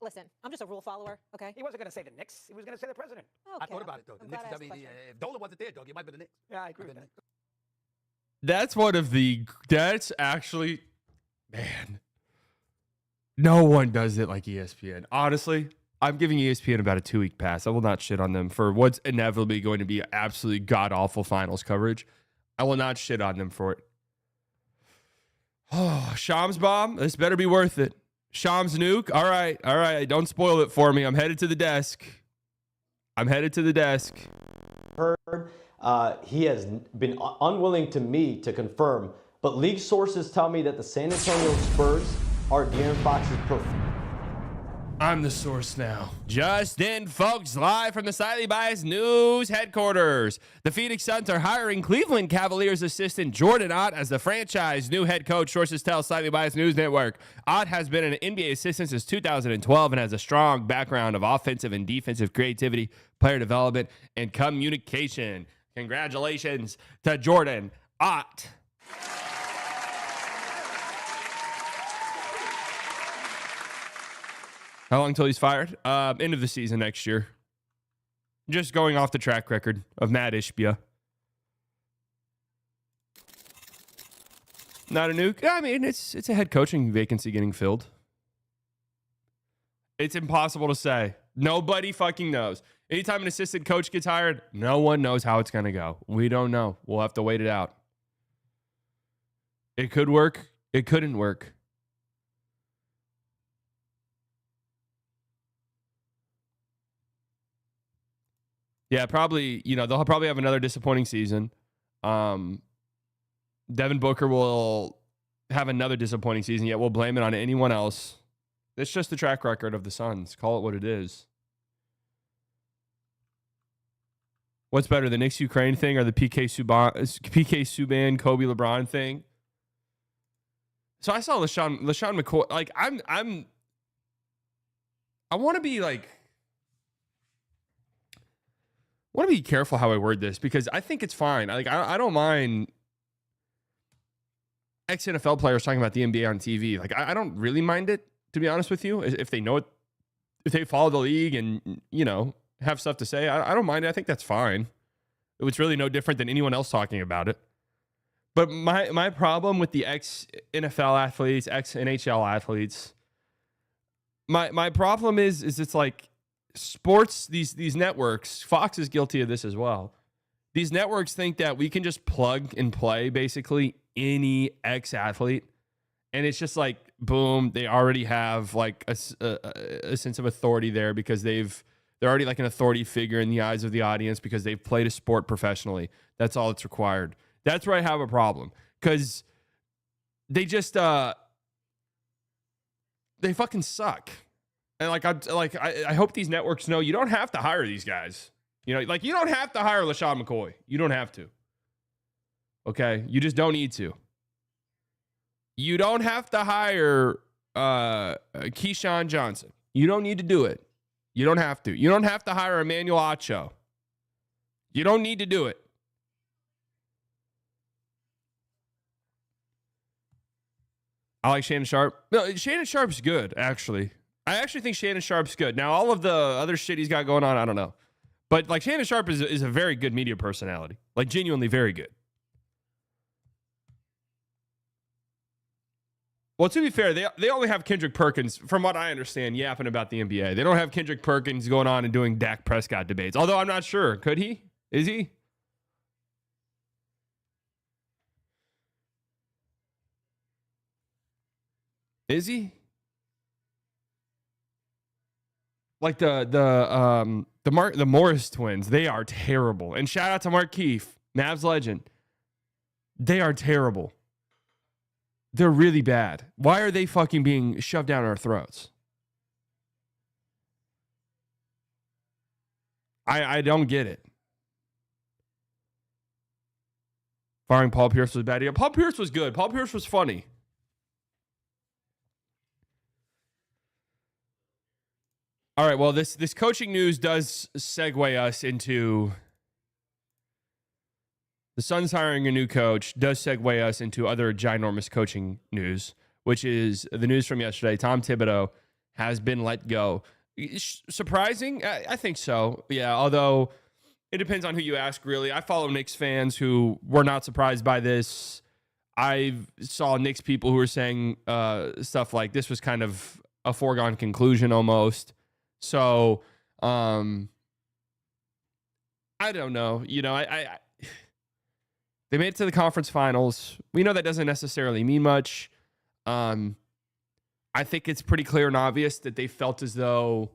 Listen, I'm just a rule follower, okay? He wasn't going to say the Knicks. He was going to say the president. Okay. I thought about it, though. The I'm Knicks, glad I asked the question. if Dolan wasn't there, Dougie, it might have been the Knicks. Yeah, I agree with that. That's actually, man, no one does it like ESPN. Honestly, I'm giving ESPN about a 2-week pass. I will not shit on them for what's inevitably going to be absolutely god-awful finals coverage. I will not shit on them for it. Oh, Shams bomb. This better be worth it. Shams nuke. All right. Don't spoil it for me. I'm headed to the desk. Heard. He has been unwilling to me to confirm, but league sources tell me that the San Antonio Spurs are De'Aaron Fox's I'm the source now. Just in, folks, live from the Slightly Biased News headquarters. The Phoenix Suns are hiring Cleveland Cavaliers assistant Jordan Ott as the franchise new head coach, sources tell Slightly Biased News Network. Ott has been an NBA assistant since 2012 and has a strong background of offensive and defensive creativity, player development, and communication. Congratulations to Jordan Ott. How long till he's fired? End of the season next year. Just going off the track record of Matt Ishbia. Not a nuke. I mean, it's a head coaching vacancy getting filled. It's impossible to say. Nobody fucking knows. Anytime an assistant coach gets hired, no one knows how it's going to go. We don't know. We'll have to wait it out. It could work. It couldn't work. Yeah, probably, they'll probably have another disappointing season. Devin Booker will have another disappointing season, yet we'll blame it on anyone else. It's just the track record of the Suns. Call it what it is. What's better, the Knicks Ukraine thing or the PK Subban, Kobe LeBron thing? So I saw LaShawn McCoy. Like I want to be like, I want to be careful how I word this because I think it's fine. Like I don't mind ex-NFL players talking about the NBA on TV. Like I don't really mind it, to be honest with you. If they know it, if they follow the league and have stuff to say, I don't mind it. I think that's fine. It's really no different than anyone else talking about it. But my problem with the ex-NFL athletes, ex-NHL athletes, my problem is it's like sports, these networks, Fox is guilty of this as well. These networks think that we can just plug and play basically any ex-athlete. And it's just like, boom, they already have like a sense of authority there because they're already like an authority figure in the eyes of the audience because they've played a sport professionally. That's all that's required. That's where I have a problem because they just they fucking suck. And I hope these networks know you don't have to hire these guys. You don't have to hire LaShawn McCoy. You don't have to. Okay, you just don't need to. You don't have to hire Keyshawn Johnson. You don't need to do it. You don't have to. You don't have to hire Emmanuel Acho. You don't need to do it. I like Shannon Sharp. No, Shannon Sharp's good, actually. I actually think Shannon Sharp's good. Now, all of the other shit he's got going on, I don't know. But, like, Shannon Sharp is a very good media personality. Like, genuinely very good. Well, to be fair, they only have Kendrick Perkins, from what I understand, yapping about the NBA. They don't have Kendrick Perkins going on and doing Dak Prescott debates. Although I'm not sure. Could he? Is he? Is he? Like the Morris twins, they are terrible. And shout out to Mark Keefe, Mavs legend. They are terrible. They're really bad. Why are they fucking being shoved down our throats? I don't get it. Firing Paul Pierce was bad. Yeah, Paul Pierce was good. Paul Pierce was funny. All right, well, this coaching news does segue us into the Suns hiring a new coach, does segue us into other ginormous coaching news, which is the news from yesterday. Tom Thibodeau has been let go. Surprising? I think so. Yeah, although it depends on who you ask, really. I follow Knicks fans who were not surprised by this. I saw Knicks people who were saying stuff like this was kind of a foregone conclusion almost. So, I don't know. They made it to the conference finals. We know that doesn't necessarily mean much. I think it's pretty clear and obvious that they felt as though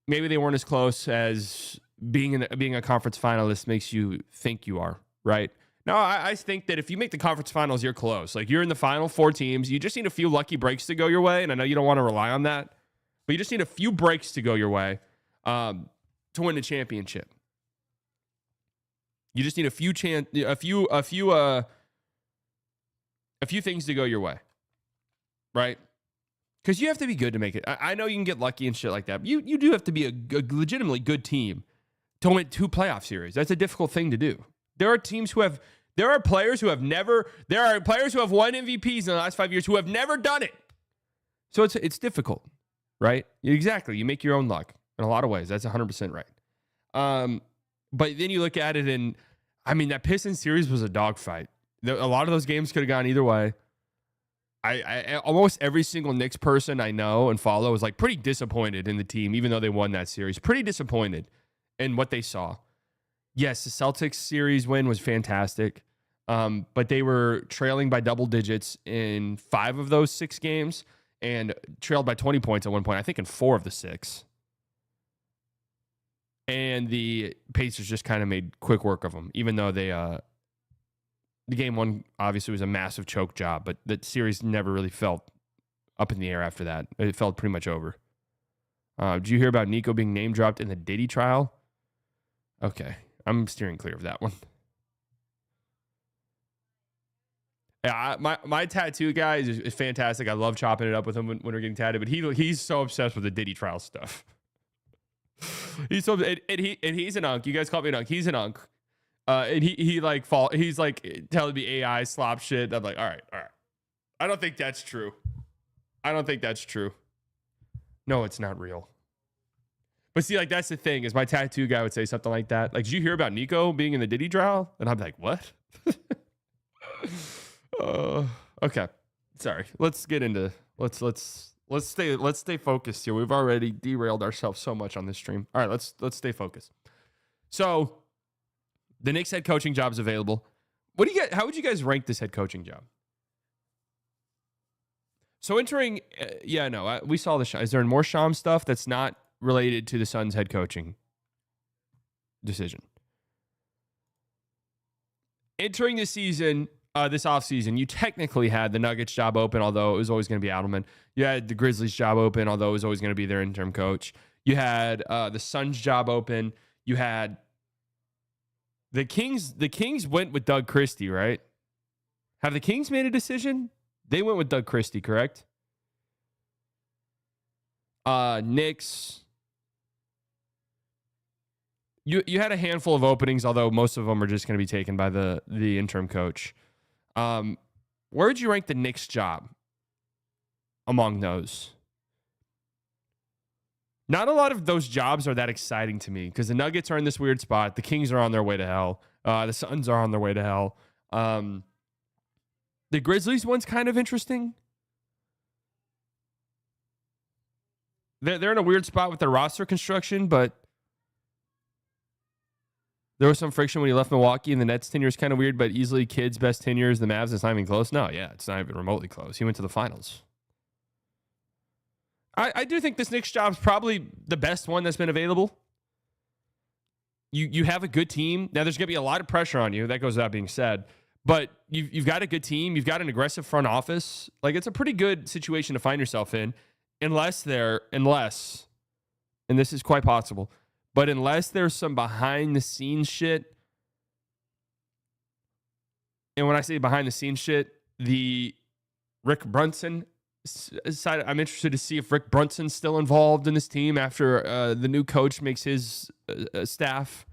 maybe they weren't as close as being a conference finalist makes you think you are, right? No, I think that if you make the conference finals, you're close. Like, you're in the final four teams. You just need a few lucky breaks to go your way, and I know you don't want to rely on that. But you just need a few breaks to go your way to win the championship. You just need a few things to go your way, right? Because you have to be good to make it. I know you can get lucky and shit like that. But you do have to be a legitimately good team to win 2 playoff series. That's a difficult thing to do. There are players who have won MVPs in the last 5 years who have never done it. So it's difficult. Right? Exactly. You make your own luck in a lot of ways. That's 100% right. But then you look at it and, I mean, that Pistons series was a dogfight. A lot of those games could have gone either way. I almost every single Knicks person I know and follow is like pretty disappointed in the team, even though they won that series. Pretty disappointed in what they saw. Yes, the Celtics series win was fantastic, but they were trailing by double digits in 5 of those 6 games and trailed by 20 points at one point, I think in 4 of the 6. And the Pacers just kind of made quick work of them, even though they the game 1 obviously was a massive choke job, but the series never really felt up in the air after that. It felt pretty much over. Did you hear about Nico being name dropped in the Diddy trial? Okay, I'm steering clear of that one. Yeah, my tattoo guy is fantastic. I love chopping it up with him when we're getting tatted, but he's so obsessed with the Diddy trial stuff. He's so and he's an unk. You guys call me an unk. He's an unk. And he's like telling me AI slop shit. I'm like, all right. I don't think that's true. No, it's not real. But see, like, that's the thing is my tattoo guy would say something like that. Like, did you hear about Nico being in the Diddy trial? And I'm like, what? Okay. Sorry. Let's get into let's stay focused here. We've already derailed ourselves so much on this stream. All right, let's stay focused. So the Knicks head coaching job's available. How would you guys rank this head coaching job? So entering, we saw the. Is there more Sham stuff that's not related to the Suns head coaching decision? Entering the season, this offseason, you technically had the Nuggets job open, although it was always going to be Adelman. You had the Grizzlies job open, although it was always going to be their interim coach. You had the Suns job open. You had the Kings. The Kings went with Doug Christie, right? Have the Kings made a decision? They went with Doug Christie, correct? Knicks. You had a handful of openings, although most of them are just going to be taken by the interim coach. Where would you rank the Knicks job among those? Not a lot of those jobs are that exciting to me because the Nuggets are in this weird spot. The Kings are on their way to hell. The Suns are on their way to hell. The Grizzlies one's kind of interesting. They're in a weird spot with their roster construction, but there was some friction when he left Milwaukee, and the Nets tenure is kind of weird, but easily Kid's best tenure is the Mavs. It's not even close. No, yeah, it's not even remotely close. He went to the finals. I do think this Knicks job's probably the best one that's been available. You have a good team. Now, there's going to be a lot of pressure on you. That goes without being said. But you've got a good team. You've got an aggressive front office. Like, it's a pretty good situation to find yourself in. Unless, and this is quite possible, but unless there's some behind-the-scenes shit, and when I say behind-the-scenes shit, the Rick Brunson side, I'm interested to see if Rick Brunson's still involved in this team after the new coach makes his staff.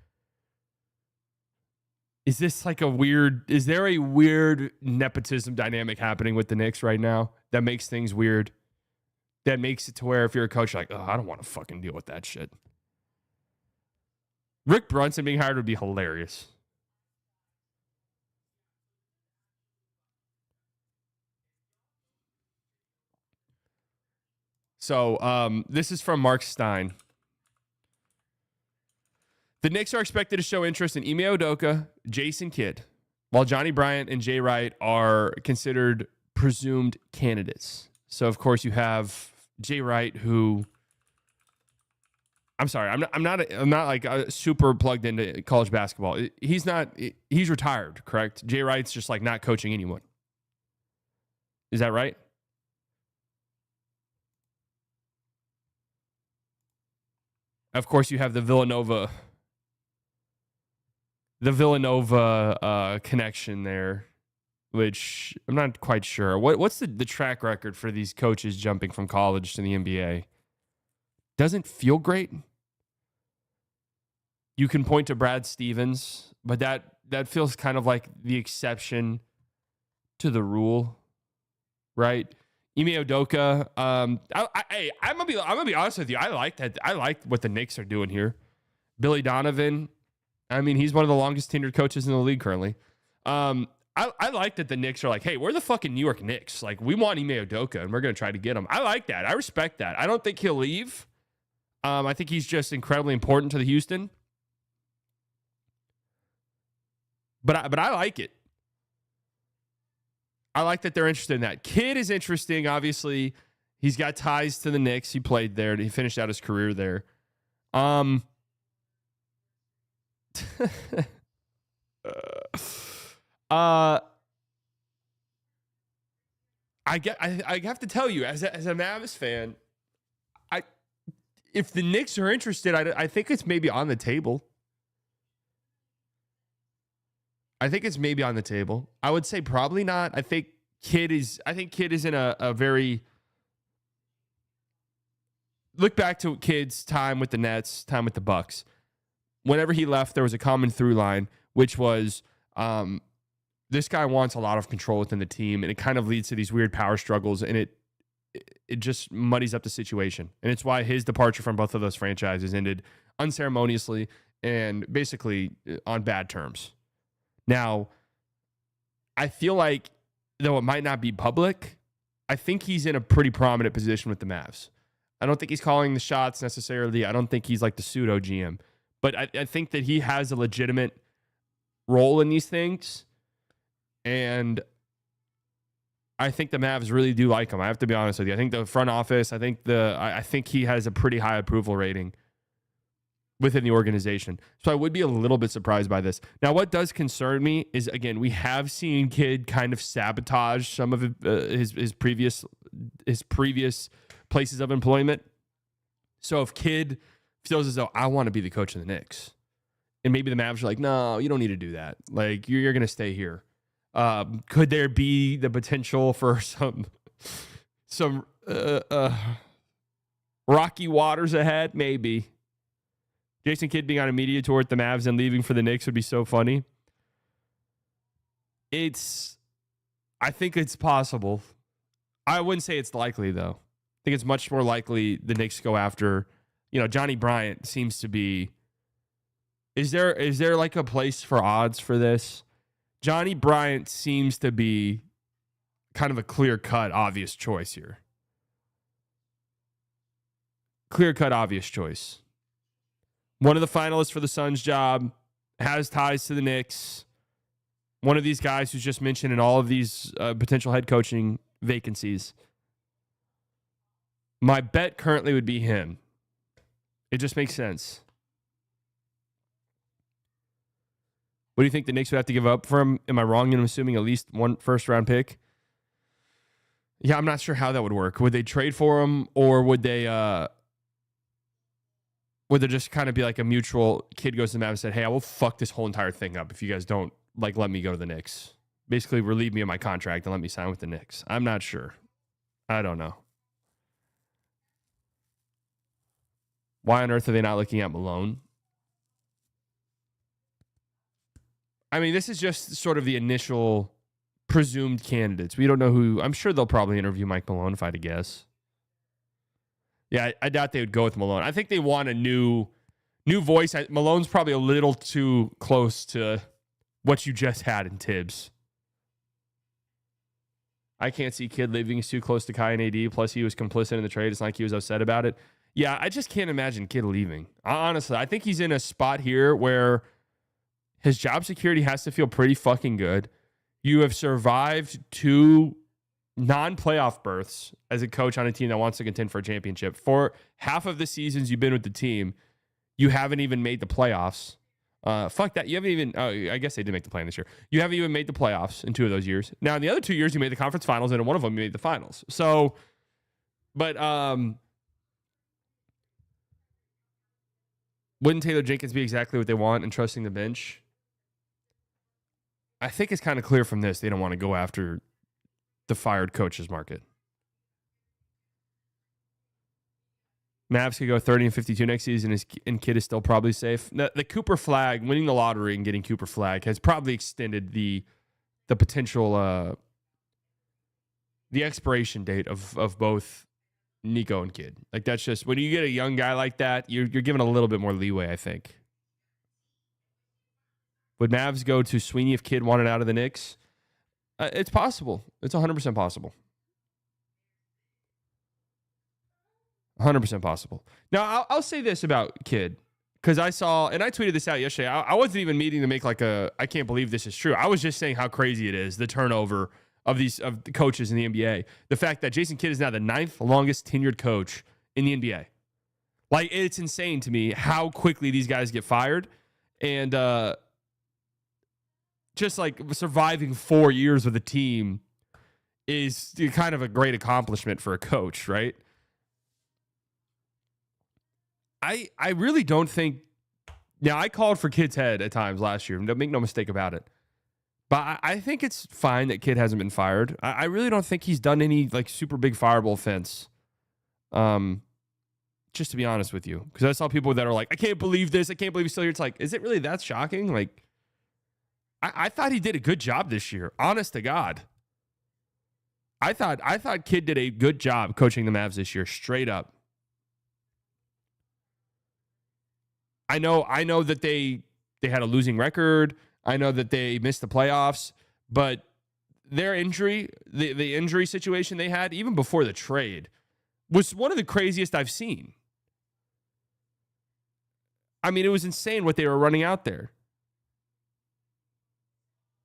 Is there a weird nepotism dynamic happening with the Knicks right now that makes things weird? That makes it to where if you're a coach, you're like, oh, I don't want to fucking deal with that shit. Rick Brunson being hired would be hilarious. So this is from Mark Stein. The Knicks are expected to show interest in Ime Udoka, Jason Kidd, while Johnny Bryant and Jay Wright are considered presumed candidates. So, of course, you have Jay Wright, who I'm sorry, I'm not like super plugged into college basketball. He's retired, correct? Jay Wright's just like not coaching anyone. Is that right? Of course, you have the Villanova connection there, which I'm not quite sure. What's the track record for these coaches jumping from college to the NBA? Doesn't feel great. You can point to Brad Stevens, but that feels kind of like the exception to the rule, right? Ime Udoka. I'm gonna be honest with you. I like what the Knicks are doing here. Billy Donovan. I mean, he's one of the longest tenured coaches in the league currently. I like that the Knicks are like, hey, we're the fucking New York Knicks. Like, we want Ime Udoka, and we're going to try to get him. I like that. I respect that. I don't think he'll leave. I think he's just incredibly important to the Houston. But I like it. I like that they're interested in that. Kid is interesting, obviously. He's got ties to the Knicks. He played there. He finished out his career there. I have to tell you, as a Mavs fan, if the Knicks are interested, I think it's maybe on the table. I think it's maybe on the table. I would say probably not. I think Kid is in a very, look back to Kid's time with the Nets, time with the Bucks. Whenever he left, there was a common through line, which was this guy wants a lot of control within the team, and it kind of leads to these weird power struggles, and it just muddies up the situation. And it's why his departure from both of those franchises ended unceremoniously and basically on bad terms. Now, I feel like, though it might not be public, I think he's in a pretty prominent position with the Mavs. I don't think he's calling the shots necessarily. I don't think he's like the pseudo GM. But I think that he has a legitimate role in these things. And I think the Mavs really do like him. I have to be honest with you. I think the front office, I think he has a pretty high approval rating within the organization. So I would be a little bit surprised by this. Now, what does concern me is, again, we have seen Kid kind of sabotage some of his previous places of employment. So if Kid feels as though, I want to be the coach of the Knicks, and maybe the Mavs are like, no, you don't need to do that. Like, you're going to stay here. Could there be the potential for some rocky waters ahead? Maybe. Jason Kidd being on a media tour at the Mavs and leaving for the Knicks would be so funny. I think it's possible. I wouldn't say it's likely, though. I think it's much more likely the Knicks go after, Johnny Bryant seems to be. Is there like a place for odds for this? Johnny Bryant seems to be kind of a clear-cut, obvious choice here. Clear-cut, obvious choice. One of the finalists for the Suns job, has ties to the Knicks. One of these guys who's just mentioned in all of these potential head coaching vacancies. My bet currently would be him. It just makes sense. What do you think the Knicks would have to give up for him? Am I wrong in assuming at least one first-round pick? Yeah, I'm not sure how that would work. Would they trade for him, or would they just kind of be like a mutual, Kid goes to the Mavs and said, hey, I will fuck this whole entire thing up if you guys don't let me go to the Knicks. Basically, relieve me of my contract and let me sign with the Knicks. I'm not sure. I don't know. Why on earth are they not looking at Malone? I mean, this is just sort of the initial presumed candidates. We don't know who. I'm sure they'll probably interview Mike Malone, if I had to guess. Yeah, I doubt they would go with Malone. I think they want a new voice. Malone's probably a little too close to what you just had in Tibbs. I can't see Kid leaving. He's too close to Kai and AD. Plus, he was complicit in the trade. It's not like he was upset about it. Yeah, I just can't imagine Kid leaving. Honestly, I think he's in a spot here where his job security has to feel pretty fucking good. You have survived 2 non-playoff berths as a coach on a team that wants to contend for a championship. For half of the seasons you've been with the team, you haven't even made the playoffs. Fuck that. You haven't even, I guess they did make the play-in this year. You haven't even made the playoffs in 2 of those years. Now, in the other 2 years, you made the conference finals, and in one of them, you made the finals. So, but wouldn't Taylor Jenkins be exactly what they want and trusting the bench? I think it's kind of clear from this they don't want to go after the fired coaches market. Mavs could go 30-52 next season, and Kid is still probably safe. Now, the Cooper flag, winning the lottery and getting Cooper flag, has probably extended the potential, the expiration date of both Nico and Kid. Like, that's just, when you get a young guy like that, you're given a little bit more leeway, I think. Would Mavs go to Sweeney if Kid wanted out of the Knicks? It's possible. It's 100% possible. 100% possible. Now, I'll say this about Kid, because I saw, and I tweeted this out yesterday. I wasn't even meaning to make like I can't believe this is true. I was just saying how crazy it is, the turnover of the coaches in the NBA. The fact that Jason Kidd is now the 9th longest tenured coach in the NBA. Like, it's insane to me how quickly these guys get fired. And just like surviving 4 years with a team is kind of a great accomplishment for a coach, right? I really don't think. Now, I called for Kid's head at times last year. Make no mistake about it. But I think it's fine that Kid hasn't been fired. I really don't think he's done any like super big fireable offense. Just to be honest with you, because I saw people that are like, I can't believe this. I can't believe he's still here. It's like, is it really that shocking? Like, I thought he did a good job this year. Honest to God. I thought Kid did a good job coaching the Mavs this year, straight up. I know that they had a losing record. I know that they missed the playoffs, but their injury, the injury situation they had, even before the trade, was one of the craziest I've seen. I mean, it was insane what they were running out there.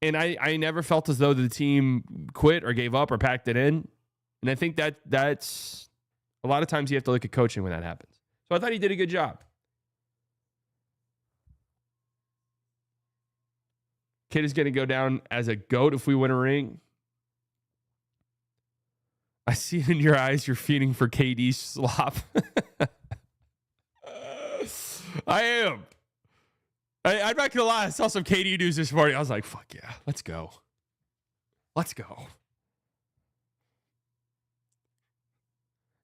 And I never felt as though the team quit or gave up or packed it in. And I think that's a lot of times you have to look at coaching when that happens. So I thought he did a good job. Kid is going to go down as a GOAT if we win a ring. I see it in your eyes. You're feeding for KD's slop. I am. I'm not going to lie. I saw some KD news this morning. I was like, fuck yeah. Let's go. Let's go.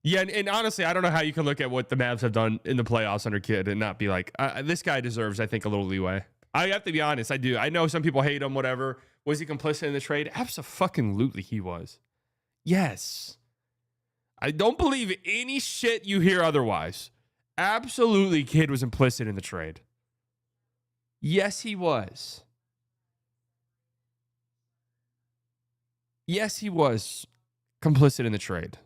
Yeah, and honestly, I don't know how you can look at what the Mavs have done in the playoffs under Kid and not be like, this guy deserves, I think, a little leeway. I have to be honest. I do. I know some people hate him, whatever. Was he complicit in the trade? Abso-fucking-lutely he was. Yes. I don't believe any shit you hear otherwise. Absolutely, Kid was implicit in the trade. Yes, he was. Yes, he was complicit in the trade.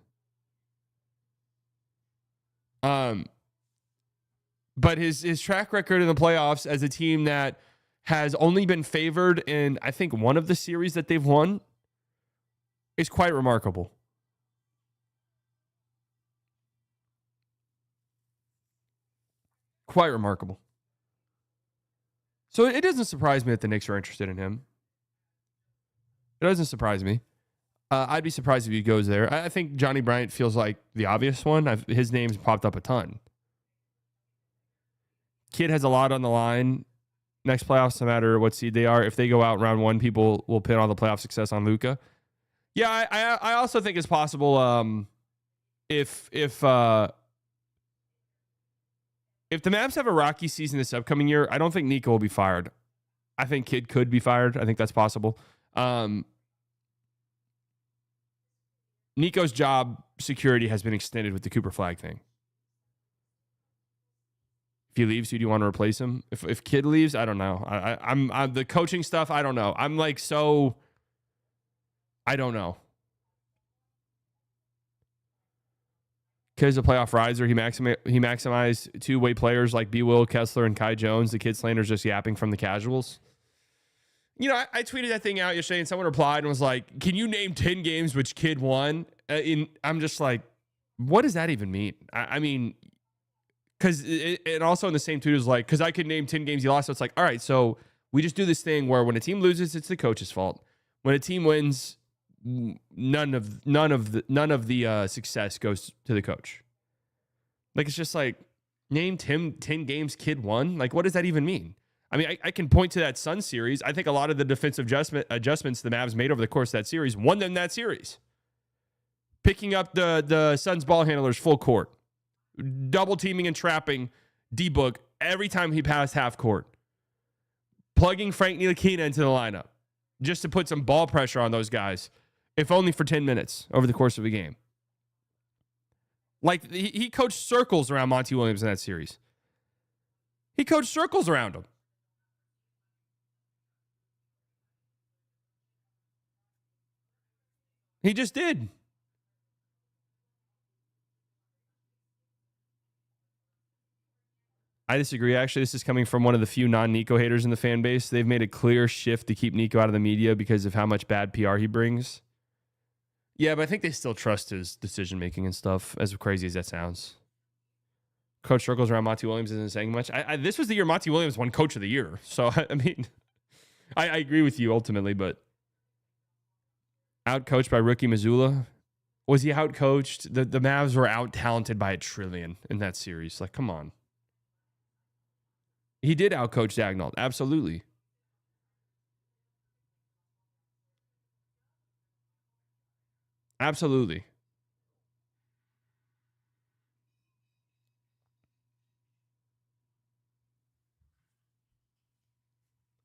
But his track record in the playoffs as a team that has only been favored in, I think, one of the series that they've won is quite remarkable. Quite remarkable. So it doesn't surprise me that the Knicks are interested in him. It doesn't surprise me. I'd be surprised if he goes there. I think Johnny Bryant feels like the obvious one. His name's popped up a ton. Kid has a lot on the line. Next playoffs, no matter what seed they are. If they go out round one, people will pin all the playoff success on Luca. Yeah, I also think it's possible if the Mavs have a rocky season this upcoming year, I don't think Nico will be fired. I think Kid could be fired. I think that's possible. Nico's job security has been extended with the Cooper Flag thing. If he leaves, who do you want to replace him? If Kid leaves, I don't know. I'm the coaching stuff. I don't know. I'm like I don't know. Kid's a playoff riser. He maximized two-way players like B. Will, Kessler, and Kai Jones. The Kid slander's just yapping from the casuals. You know, I tweeted that thing out yesterday, and someone replied and was like, can you name 10 games which Kid won? I'm just like, what does that even mean? I mean, because it also in the same tweet was like, because I could name 10 games he lost. So it's like, all right, so we just do this thing where when a team loses, it's the coach's fault. When a team wins, none of the success goes to the coach. Like, it's just like, name 10 games Kid won. Like, what does that even mean? I mean, I can point to that Suns series. I think a lot of the defensive adjustments the Mavs made over the course of that series won them that series. Picking up the Suns ball handlers full court. Double teaming and trapping D-Book every time he passed half court. Plugging Frank Ntilikina into the lineup just to put some ball pressure on those guys, if only for 10 minutes over the course of a game. Like, he coached circles around Monty Williams in that series. He coached circles around him. He just did. I disagree. Actually, this is coming from one of the few non-Nico haters in the fan base. They've made a clear shift to keep Nico out of the media because of how much bad PR he brings. Yeah, but I think they still trust his decision-making and stuff, as crazy as that sounds. Coach circles around Monty Williams isn't saying much. This was the year Monty Williams won Coach of the Year. So, I mean, I agree with you ultimately, but out-coached by rookie Missoula? Was he out-coached? The Mavs were out-talented by 1 trillion in that series. Like, come on. He did out-coach Dagnall. Absolutely. Absolutely.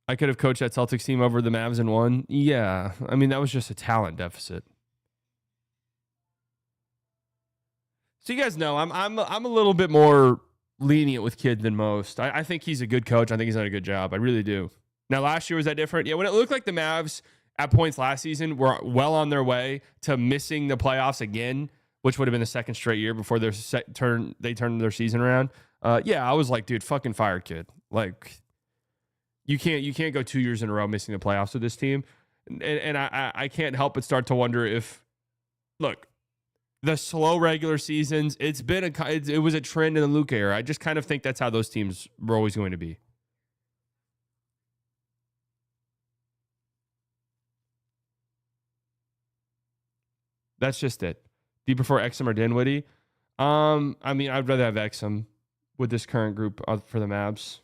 I could have coached that Celtics team over the Mavs and won. Yeah. I mean, that was just a talent deficit. So you guys know I'm a little bit more lenient with Kidd than most. I think he's a good coach. I think he's done a good job. I really do. Now, last year, was that different? Yeah, when it looked like the Mavs at points last season were well on their way to missing the playoffs again, which would have been the second straight year before they turned their season around. Yeah, I was like, dude, fucking fire Kidd. Like, you can't go 2 years in a row missing the playoffs with this team. And I can't help but start to wonder if, look, the slow regular seasons, it was a trend in the Luka era. I just kind of think that's how those teams were always going to be. That's just it. Do you prefer Exum or Dinwiddie? I mean, I'd rather have Exum with this current group for the Mavs.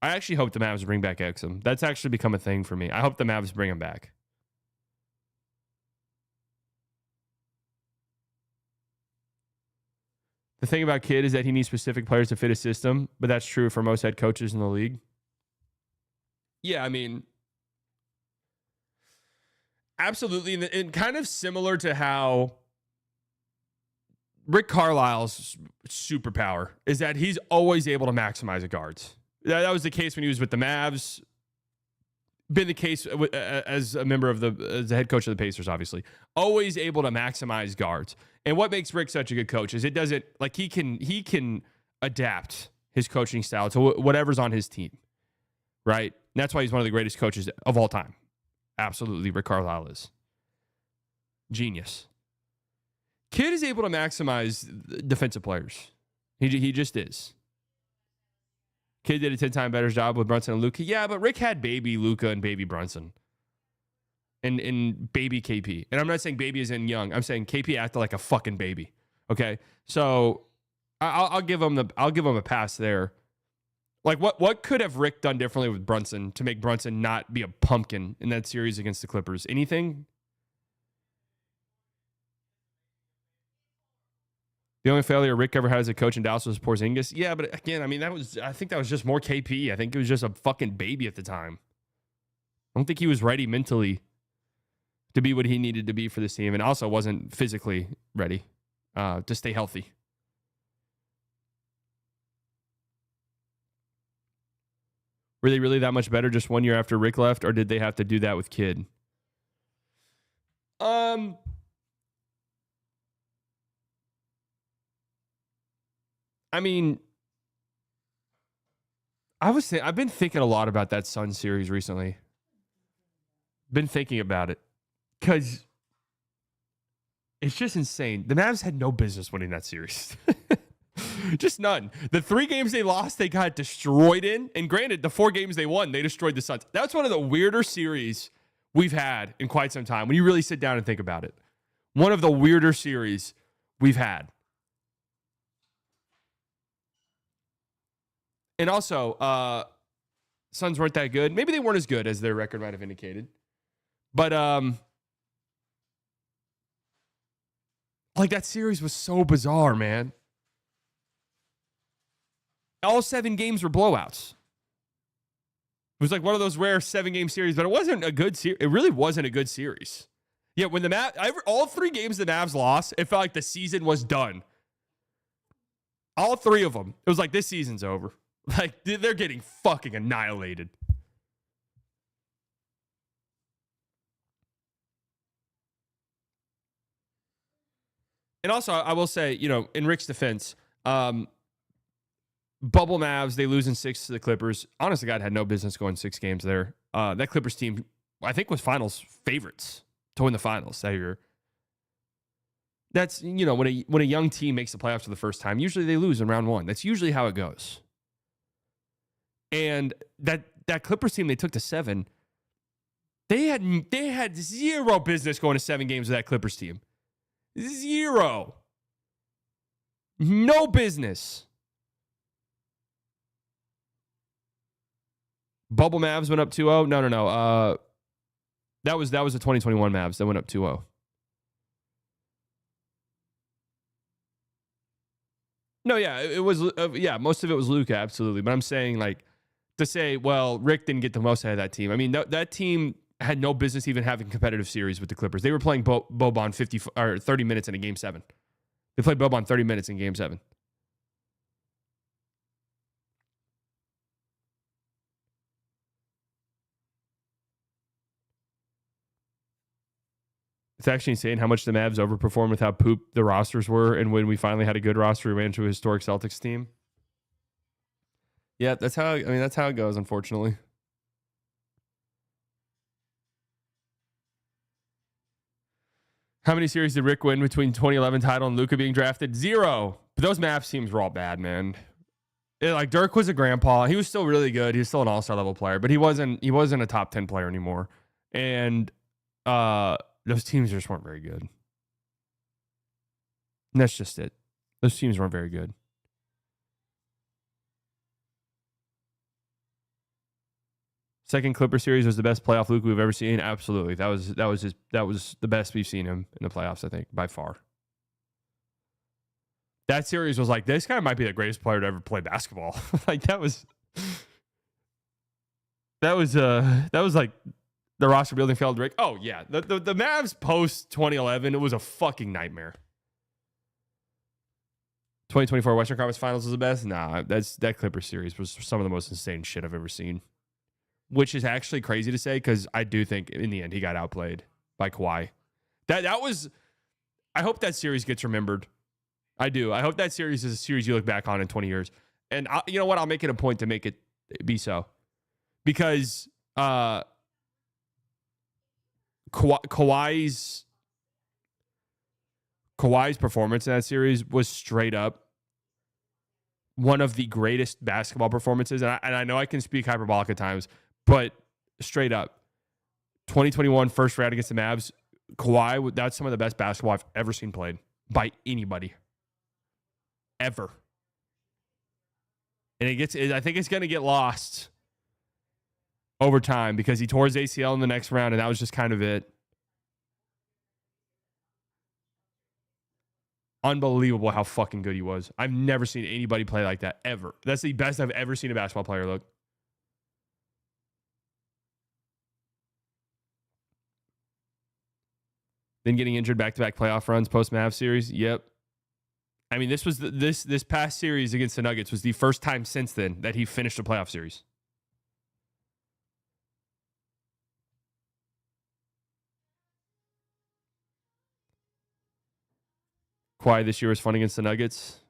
I actually hope the Mavs bring back Exum. That's actually become a thing for me. I hope the Mavs bring him back. The thing about Kidd is that he needs specific players to fit his system, but that's true for most head coaches in the league. Yeah, I mean, absolutely. And kind of similar to how Rick Carlisle's superpower is that he's always able to maximize the guards. That was the case when he was with the Mavs. Been the case as a member of as the head coach of the Pacers, obviously. Always able to maximize guards. And what makes Rick such a good coach is it doesn't, like, he can adapt his coaching style to whatever's on his team, right? And that's why he's one of the greatest coaches of all time. Absolutely, Rick Carlisle is. Genius. Kidd is able to maximize defensive players. He just is. Kidd did a 10-time better job with Brunson and Luca. Yeah, but Rick had baby Luca and baby Brunson. And baby KP. And I'm not saying baby is in young. I'm saying KP acted like a fucking baby. Okay? So I'll give him a pass there. Like, what could have Rick done differently with Brunson to make Brunson not be a pumpkin in that series against the Clippers? Anything? The only failure Rick ever had as a coach in Dallas was Porzingis. Yeah, but again, I mean, I think that was just more KP. I think it was just a fucking baby at the time. I don't think he was ready mentally to be what he needed to be for this team, and also wasn't physically ready to stay healthy. Were they really that much better just 1 year after Rick left, or did they have to do that with Kidd? I mean, I've been thinking a lot about that Suns series recently. Been thinking about it because it's just insane. The Mavs had no business winning that series. Just none. The 3 games they lost, they got destroyed in. And granted, the 4 games they won, they destroyed the Suns. That's one of the weirder series we've had in quite some time when you really sit down and think about it. One of the weirder series we've had. And also, Suns weren't that good. Maybe they weren't as good as their record might have indicated. But, like, that series was so bizarre, man. All 7 games were blowouts. It was like one of those rare 7-game series, but it wasn't a good series. It really wasn't a good series. Yeah, when the Mavs, all 3 games the Mavs lost, it felt like the season was done. All 3 of them. It was like, this season's over. Like, they're getting fucking annihilated. And also, I will say, in Rick's defense, bubble Mavs, they lose in 6 to the Clippers. Honestly, God had no business going 6 games there. That Clippers team, I think, was finals favorites to win the finals that year. That's, when a young team makes the playoffs for the first time, usually they lose in round 1. That's usually how it goes. And that Clippers team they took to 7, they had zero business going to 7 games with that Clippers team. Zero. No business. Bubble Mavs went up 2-0. No. That was the 2021 Mavs that went up 2-0. No, yeah, it was. Most of it was Luka, absolutely. But I'm saying, like, to say, well, Rick didn't get the most out of that team. I mean, that team had no business even having competitive series with the Clippers. They were playing Boban 30 minutes in a game 7. They played Boban 30 minutes in game 7. It's actually insane how much the Mavs overperformed with how poop the rosters were. And when we finally had a good roster, we ran into a historic Celtics team. Yeah, that's how it goes, unfortunately. How many series did Rick win between 2011 title and Luka being drafted? 0. But those Mavs teams were all bad, man. Dirk was a grandpa. He was still really good. He was still an all-star level player, but he wasn't a top 10 player anymore. And those teams just weren't very good. And that's just it. Those teams weren't very good. Second Clipper series was the best playoff Luka we've ever seen. Absolutely. That was the best we've seen him in the playoffs, I think, by far. That series was like, this guy might be the greatest player to ever play basketball. that was like the roster building failed Rick. Oh yeah. The Mavs post 2011, it was a fucking nightmare. 2024 Western Conference Finals was the best. Nah, that Clippers series was some of the most insane shit I've ever seen. Which is actually crazy to say because I do think in the end he got outplayed by Kawhi. That was. I hope that series gets remembered. I do. I hope that series is a series you look back on in 20 years. And you know what? I'll make it a point to make it be so, because Kawhi's performance in that series was straight up one of the greatest basketball performances. And I know I can speak hyperbolic at times. But straight up, 2021 first round against the Mavs, Kawhi, that's some of the best basketball I've ever seen played by anybody. Ever. And I think it's going to get lost over time because he tore his ACL in the next round, and that was just kind of it. Unbelievable how fucking good he was. I've never seen anybody play like that, ever. That's the best I've ever seen a basketball player look. Then getting injured back-to-back playoff runs post-Mavs series. Yep. I mean, this was this past series against the Nuggets was the first time since then that he finished a playoff series. Kawhi this year was fun against the Nuggets.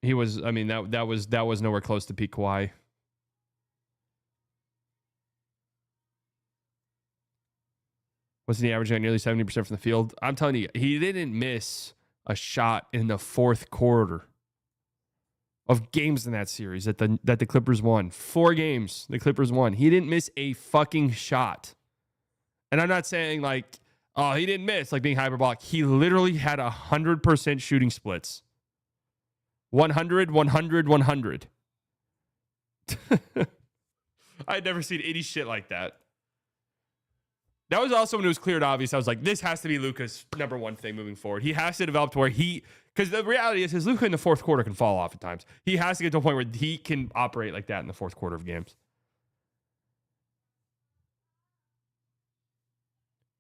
He was. I mean, that was nowhere close to peak Kawhi. Wasn't he averaging nearly 70% from the field? I'm telling you, he didn't miss a shot in the fourth quarter of games in that series that the Clippers won. 4 games the Clippers won. He didn't miss a fucking shot. And I'm not saying like, oh, he didn't miss, like being hyperbolic. He literally had 100% shooting splits. 100, 100, 100. I'd never seen any shit like that. That was also when it was clear and obvious. I was like, this has to be Luka's number one thing moving forward. He has to develop to where because the reality is Luka in the fourth quarter can fall off at times. He has to get to a point where he can operate like that in the fourth quarter of games.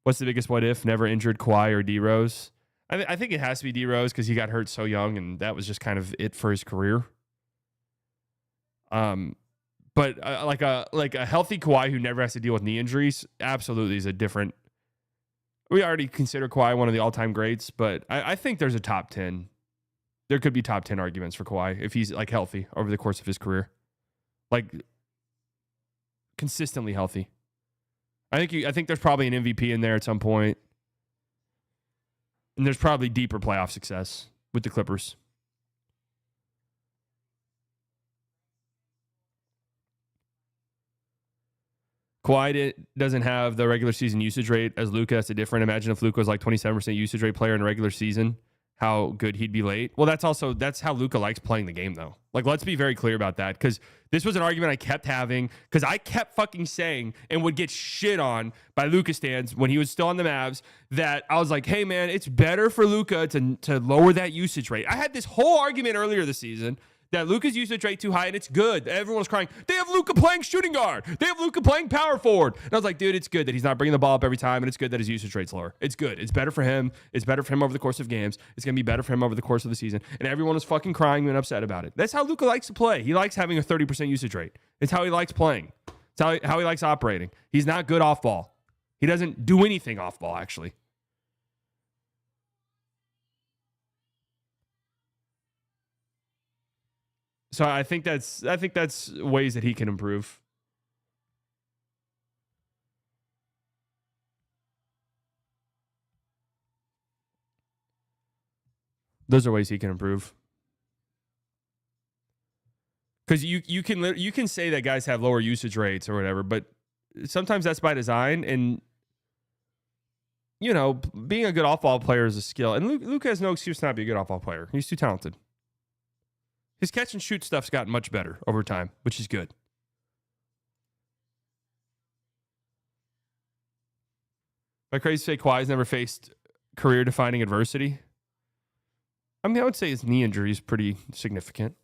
What's the biggest what if? Never injured Kawhi or D Rose? I think it has to be D Rose because he got hurt so young, and that was just kind of it for his career. But like a healthy Kawhi who never has to deal with knee injuries, absolutely is a different We already consider Kawhi one of the all-time greats, but I think there's a top 10. There could be top 10 arguments for Kawhi if he's like healthy over the course of his career. Like consistently healthy. I think there's probably an MVP in there at some point. And there's probably deeper playoff success with the Clippers. Kawhi doesn't have the regular season usage rate as Luka. That's a different. Imagine if Luka was like 27% usage rate player in the regular season, how good he'd be late. Well, that's how Luka likes playing the game, though. Like, let's be very clear about that, because this was an argument I kept having, because I kept fucking saying and would get shit on by Luka stands when he was still on the Mavs, that I was like, hey, man, it's better for Luka to lower that usage rate. I had this whole argument earlier this season that Luka's usage rate too high, and it's good. Everyone was crying, they have Luka playing shooting guard. They have Luka playing power forward. And I was like, dude, it's good that he's not bringing the ball up every time, and it's good that his usage rate's lower. It's good. It's better for him. It's better for him over the course of games. It's going to be better for him over the course of the season. And everyone was fucking crying and upset about it. That's how Luka likes to play. He likes having a 30% usage rate. It's how he likes playing. It's how he likes operating. He's not good off ball. He doesn't do anything off ball, actually. So I think that's ways that he can improve. Those are ways he can improve. Because you can say that guys have lower usage rates or whatever, but sometimes that's by design. And you know, being a good off-ball player is a skill. And Luka has no excuse to not be a good off-ball player. He's too talented. His catch and shoot stuff's gotten much better over time, which is good. Am I crazy to say Kawhi's never faced career-defining adversity? I mean, I would say his knee injury is pretty significant.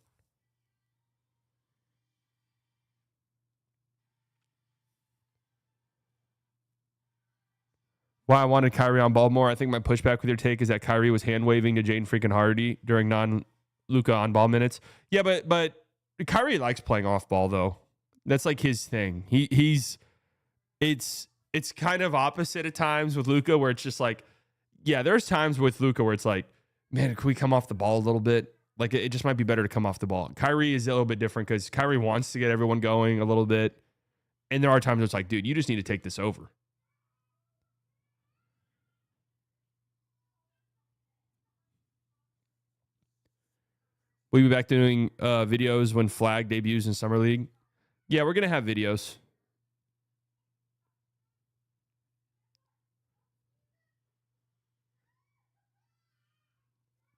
Why I wanted Kyrie on ball more, I think my pushback with your take is that Kyrie was hand-waving to Jane freaking Hardy during non-Luka on-ball minutes. Yeah, but Kyrie likes playing off-ball, though. That's like his thing. It's kind of opposite at times with Luka, where it's just like, yeah, there's times with Luka where it's like, man, can we come off the ball a little bit? Like, it just might be better to come off the ball. Kyrie is a little bit different because Kyrie wants to get everyone going a little bit. And there are times where it's like, dude, you just need to take this over. We'll be back doing videos when Flag debuts in Summer League. Yeah, we're going to have videos.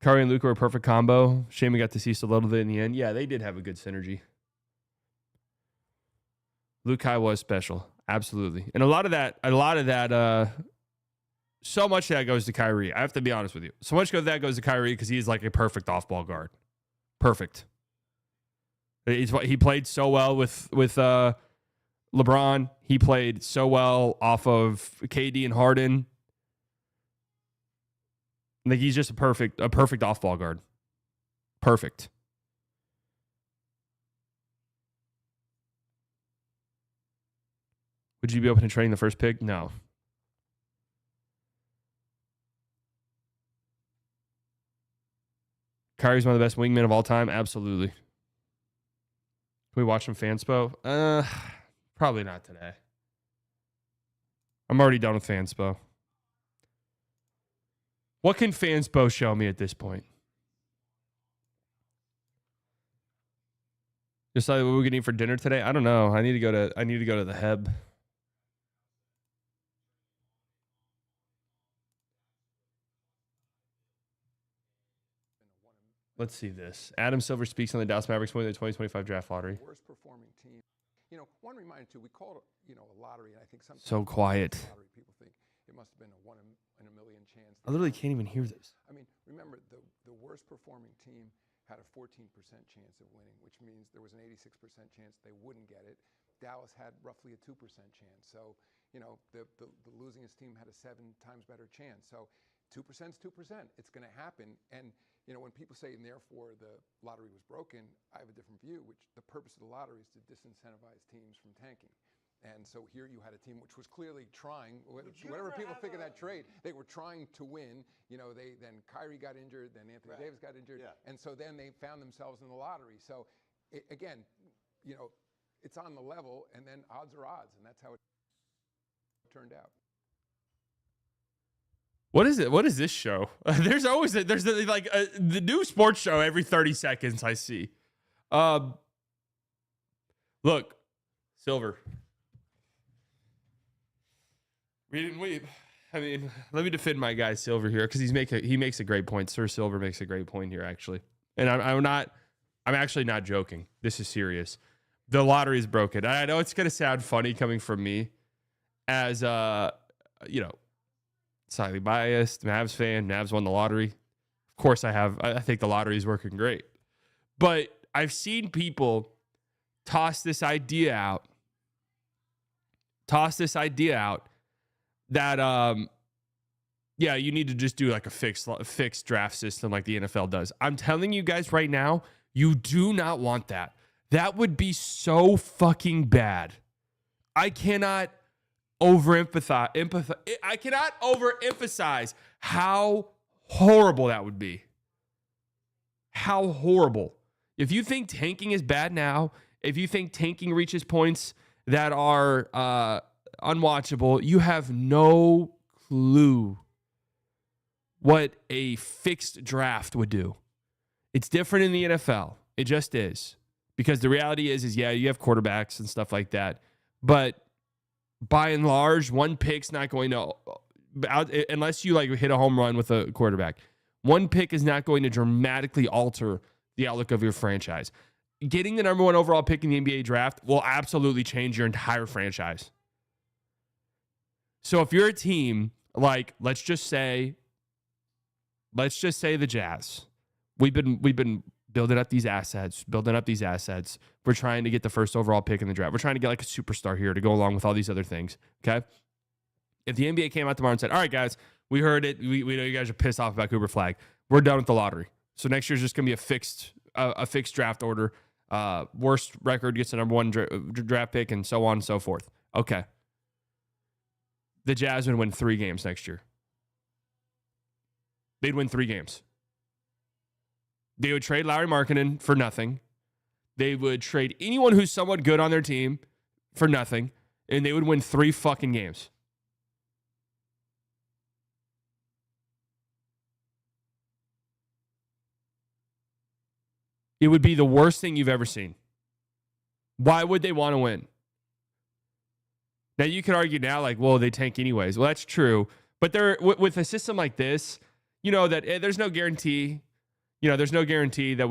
Kyrie and Luka were a perfect combo. Shame we got to see a little bit in the end. Yeah, they did have a good synergy. Luka was special. Absolutely. And a lot of that, so much of that goes to Kyrie. I have to be honest with you. So much of that goes to Kyrie because he's like a perfect off-ball guard. Perfect. He played so well with LeBron. He played so well off of KD and Harden. Like, he's just a perfect off-ball guard. Perfect. Would you be open to trading the first pick? No. Kyrie's one of the best wingmen of all time? Absolutely. Can we watch some Fanspo? Probably not today. I'm already done with Fanspo. What can Fanspo show me at this point? Decide what we're gonna eat for dinner today? I don't know. I need to go to the Heb. Let's see this. Adam Silver speaks on the Dallas Mavericks winning the 2025 draft lottery. Worst performing team. You know, one reminder too, we call it, a lottery. I think sometimes so quiet. Lottery, people think it must have been a 1 in a million chance. I literally can't even hear this. I mean, remember the worst performing team had a 14% chance of winning, which means there was an 86% chance they wouldn't get it. Dallas had roughly a 2% chance. So, the losingest team had a 7 times better chance. So 2% is 2%. It's going to happen. And when people say, and therefore the lottery was broken, I have a different view, which the purpose of the lottery is to disincentivize teams from tanking. And so here you had a team which was clearly trying, whatever people think of that trade, they were trying to win. Then Kyrie got injured, then Anthony Davis got injured, and so then they found themselves in the lottery. So again, it's on the level, and then odds are odds, and that's how it turned out. What is it? What is this show? There's always the new sports show every 30 seconds I see. Look, Silver. We didn't weep. I mean, let me defend my guy Silver here because he makes a great point. Sir Silver makes a great point here, actually. And I'm actually not joking. This is serious. The lottery is broken. I know it's gonna sound funny coming from me, as slightly biased Mavs fan. Mavs won the lottery. Of course, I think the lottery is working great, but I've seen people toss this idea out that you need to just do like a fixed draft system like the NFL does. I'm telling you guys right now, you do not want that. That would be so fucking bad. I cannot overemphasize how horrible that would be. How horrible. If you think tanking is bad now, if you think tanking reaches points that are unwatchable, you have no clue what a fixed draft would do. It's different in the NFL. It just is. Because the reality is you have quarterbacks and stuff like that. But by and large, one pick's not going to, unless you hit a home run with a quarterback, one pick is not going to dramatically alter the outlook of your franchise. Getting the number one overall pick in the NBA draft will absolutely change your entire franchise. So if you're a team let's just say the Jazz, we've been building up these assets. We're trying to get the first overall pick in the draft. We're trying to get a superstar here to go along with all these other things. Okay. If the NBA came out tomorrow and said, all right, guys, we heard it. We know you guys are pissed off about Cooper Flag. We're done with the lottery. So next year's just going to be a fixed draft order. Worst record gets the number one draft pick and so on and so forth. Okay. The Jazz would win 3 games next year. They'd win 3 games. They would trade Lauri Markkanen for nothing. They would trade anyone who's somewhat good on their team for nothing. And they would win 3 fucking games. It would be the worst thing you've ever seen. Why would they want to win? Now, you could argue now, they tank anyways. Well, that's true. But with a system like this, that there's no guarantee. There's no guarantee that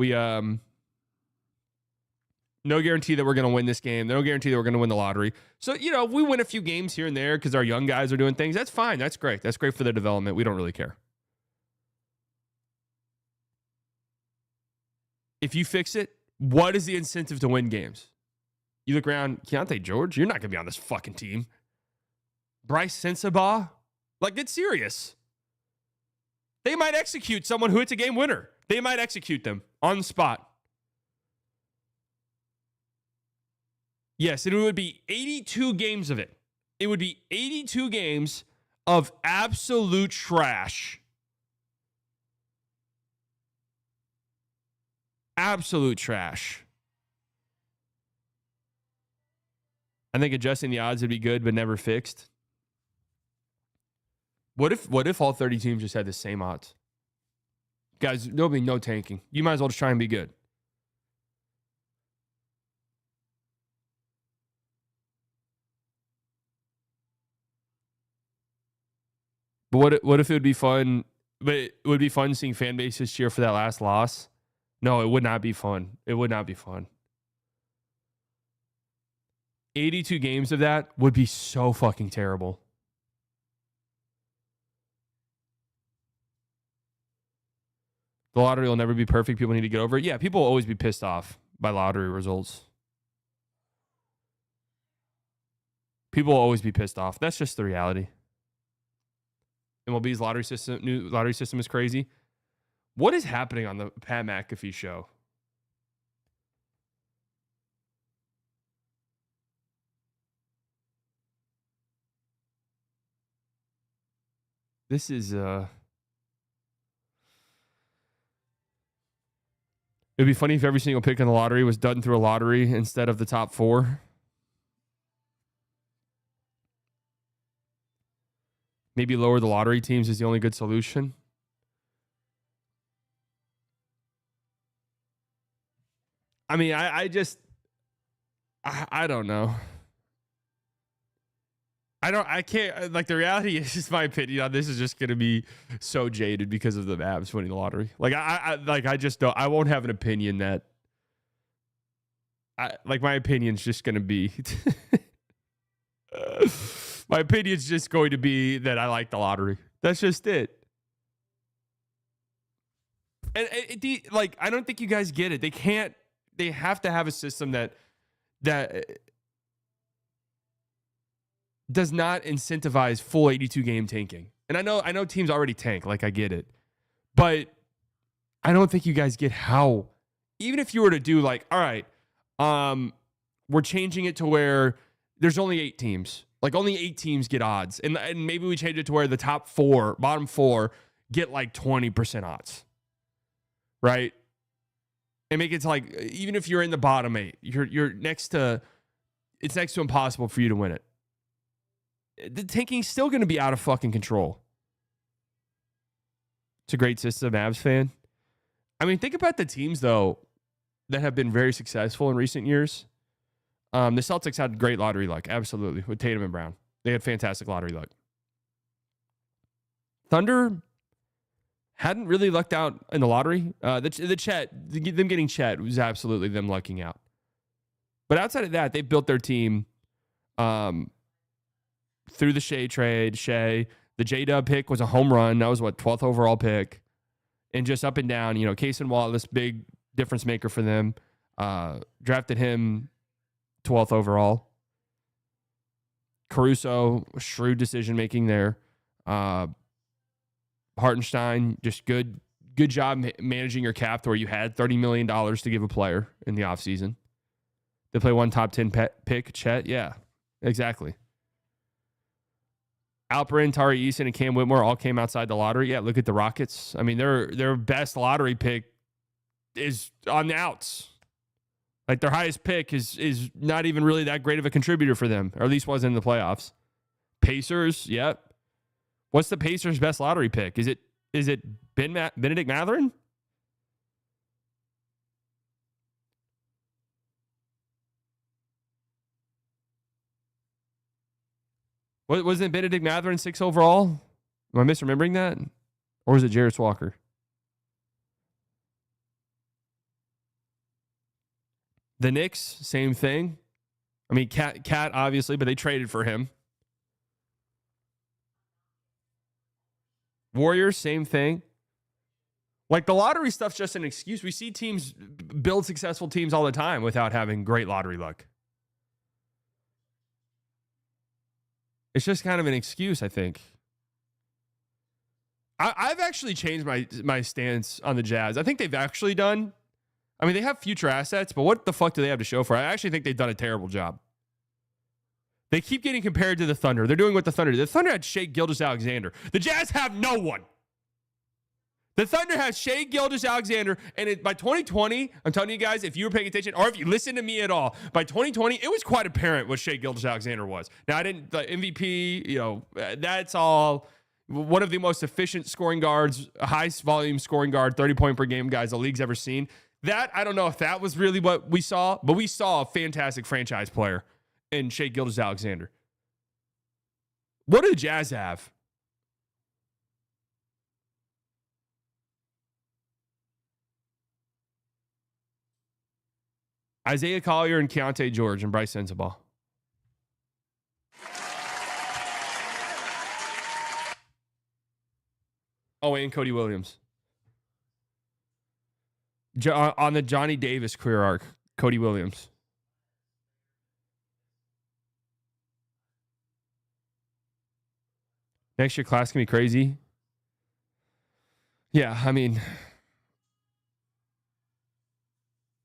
no guarantee that we're going to win this game. No guarantee that we're going to win the lottery. So, if we win a few games here and there because our young guys are doing things, that's fine. That's great. That's great for the development. We don't really care. If you fix it, what is the incentive to win games? You look around, Keontae George, you're not going to be on this fucking team. Bryce Sensabaugh, get serious. They might execute someone who hits a game winner. They might execute them on the spot. Yes, and it would be 82 games of it. It would be 82 games of absolute trash. Absolute trash. I think adjusting the odds would be good, but never fixed. What if all 30 teams just had the same odds? Guys, there'll be no tanking. You might as well just try and be good. But what if it would be fun? But it would be fun seeing fan bases cheer for that last loss. No, it would not be fun. It would not be fun. 82 games of that would be so fucking terrible. The lottery will never be perfect. People need to get over it. Yeah, people will always be pissed off by lottery results. People will always be pissed off. That's just the reality. MLB's new lottery system is crazy. What is happening on the Pat McAfee show? This is it'd be funny if every single pick in the lottery was done through a lottery instead of the top 4. Maybe lower the lottery teams is the only good solution. I mean, I don't know. I can't, like, the reality is just my opinion on this is just going to be so jaded because of the Mavs winning the lottery. Like, I just don't, I won't have an opinion that, my opinion's just going to be, my opinion's just going to be that I like the lottery. That's just it. And I don't think you guys get it. They have to have a system that does not incentivize full 82 game tanking. And I know teams already tank, like I get it. But I don't think you guys get how, even if you were to do like, all right, we're changing it to where there's only 8 teams. Like only 8 teams get odds. And maybe we change it to where the top 4, bottom 4 get like 20% odds. Right? And make it to like, even if you're in the bottom 8, you're next to, it's next to impossible for you to win it. The tanking's still going to be out of fucking control. It's a great system, Mavs fan. I mean, think about the teams, though, that have been very successful in recent years. The Celtics had great lottery luck, absolutely, with Tatum and Brown. They had fantastic lottery luck. Thunder hadn't really lucked out in the lottery. Them getting Chet was absolutely them lucking out. But outside of that, they built their team through the Shea trade. The J-Dub pick was a home run. That was 12th overall pick. And just up and down, Case and Wallace, big difference maker for them. Drafted him 12th overall. Caruso, shrewd decision making there. Hartenstein, just good job managing your cap to where you had $30 million to give a player in the offseason. They play one top 10 pick, Chet. Yeah, exactly. Alperin, Tari Eason, and Cam Whitmore all came outside the lottery. Yeah, look at the Rockets. I mean, their best lottery pick is on the outs. Like, their highest pick is not even really that great of a contributor for them, or at least wasn't in the playoffs. Pacers, yep. What's the Pacers' best lottery pick? Is it Benedict Mathurin? Wasn't Benedict Mathurin 6 overall? Am I misremembering that? Or is it Jarris Walker? The Knicks, same thing. I mean, Cat obviously, but they traded for him. Warriors, same thing. Like, the lottery stuff's just an excuse. We see teams build successful teams all the time without having great lottery luck. It's just kind of an excuse, I think. I've actually changed my stance on the Jazz. I think they've actually done. I mean, they have future assets, but what the fuck do they have to show for it? I actually think they've done a terrible job. They keep getting compared to the Thunder. They're doing what the Thunder did. The Thunder had Shai Gilgeous-Alexander. The Jazz have no one. The Thunder has Shai Gilgeous-Alexander, and by 2020, I'm telling you guys, if you were paying attention, or if you listened to me at all, by 2020, it was quite apparent what Shai Gilgeous-Alexander was. Now, I didn't, the MVP, that's all one of the most efficient scoring guards, highest volume scoring guard, 30-point per game guys the league's ever seen. That, I don't know if that was really what we saw, but we saw a fantastic franchise player in Shai Gilgeous-Alexander. What do the Jazz have? Isaiah Collier and Keontae George and Bryce Sensabaugh. Oh, and Cody Williams. On the Johnny Davis career arc, Cody Williams. Next year class can be crazy. Yeah, I mean,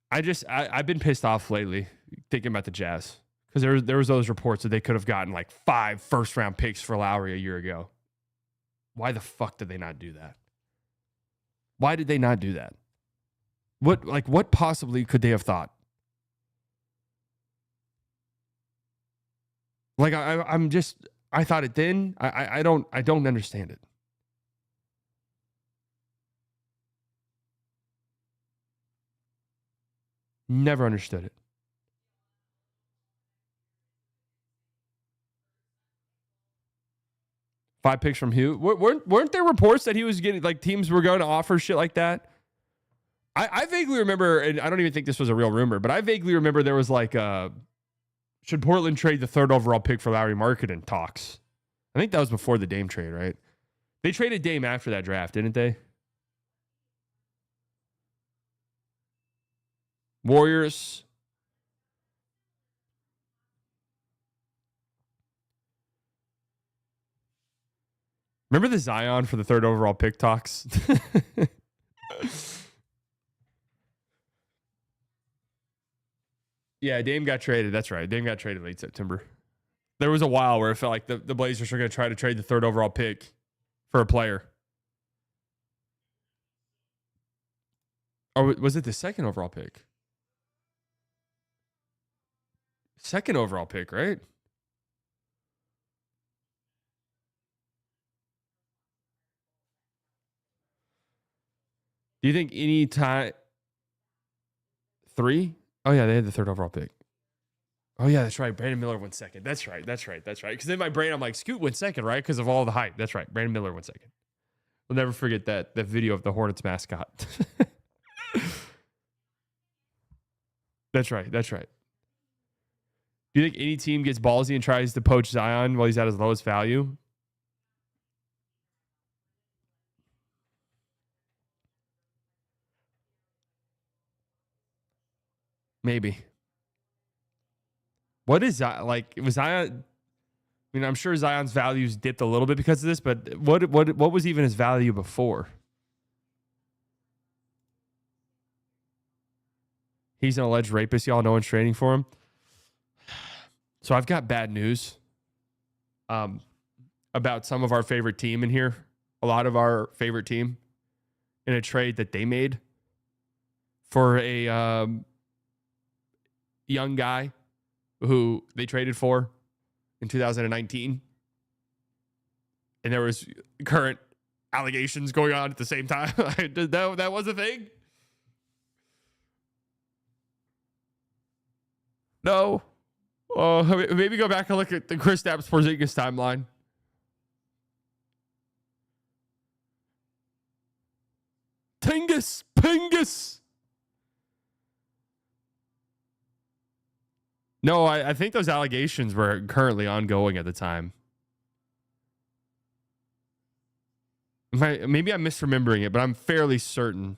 I've been pissed off lately thinking about the Jazz because there was those reports that they could have gotten like 5 first-round picks for Lowry a year ago. Why the fuck did they not do that? Why did they not do that? What possibly could they have thought? Like I thought it then. I don't understand it. Never understood it. Five picks from who? Weren't there reports that he was getting, like, teams were going to offer shit like that? I vaguely remember, and I don't even think this was a real rumor, but I vaguely remember there was like, should Portland trade the 3rd overall pick for Lauri Markkanen talks? I think that was before the Dame trade, right? They traded Dame after that draft, didn't they? Warriors. Remember the Zion for the 3rd overall pick talks? Yeah, Dame got traded. That's right. Dame got traded late September. There was a while where it felt like the Blazers were going to try to trade the 3rd overall pick for a player. Or was it the 2nd overall pick? 2nd overall pick, right? Do you think any time 3? Oh yeah, they had the 3rd overall pick. Oh yeah, that's right. Brandon Miller went 2nd. That's right. Because in my brain, I'm like, Scoot went 2nd, right? Because of all the hype. That's right. Brandon Miller went 2nd. We'll never forget that video of the Hornets mascot. That's right. Do you think any team gets ballsy and tries to poach Zion while he's at his lowest value? Maybe. What is that like? Was Zion? I mean, I'm sure Zion's values dipped a little bit because of this, but what was even his value before? He's an alleged rapist. Y'all, no one's trading for him. So I've got bad news about some of our favorite team in here. A lot of our favorite team in a trade that they made for a young guy who they traded for in 2019. And there was current allegations going on at the same time. That was a thing? No. Maybe go back and look at the Kristaps Porzingis timeline. Pingus. No, I think those allegations were currently ongoing at the time. Maybe I'm misremembering it, but I'm fairly certain.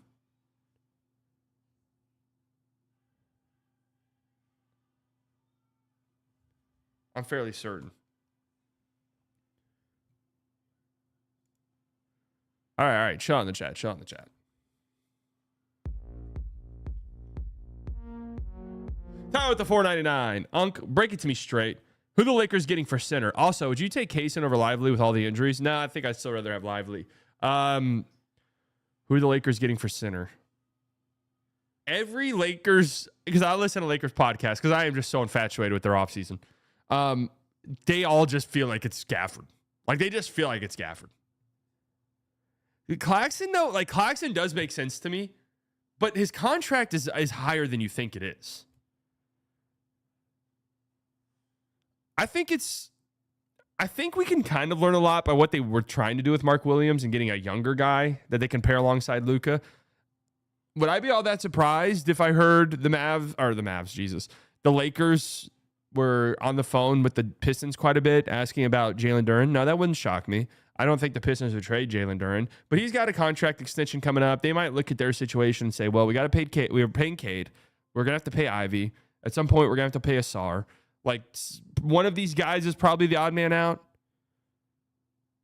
I'm fairly certain. All right. Show on the chat. Tyler with the $4.99. Unc, break it to me straight. Who the Lakers getting for center? Also, would you take Kaysen over Lively with all the injuries? No, I think I'd still rather have Lively. Who are the Lakers getting for center? Every Lakers, because I listen to Lakers podcasts because I am just so infatuated with their offseason. They all just feel like it's Gafford. Like, they just feel like it's Gafford. Claxton, though, like, Claxton does make sense to me, but his contract is higher than you think it is. I think we can kind of learn a lot by what they were trying to do with Mark Williams and getting a younger guy that they can pair alongside Luca. Would I be all that surprised if I heard the Lakers were on the phone with the Pistons quite a bit asking about Jalen Duren? No, that wouldn't shock me. I don't think the Pistons would trade Jalen Duren, but he's got a contract extension coming up. They might look at their situation and say, well, we got to pay Cade. We were paying Cade. We're going to have to pay Ivy. At some point, we're going to have to pay Asar. Like, one of these guys is probably the odd man out.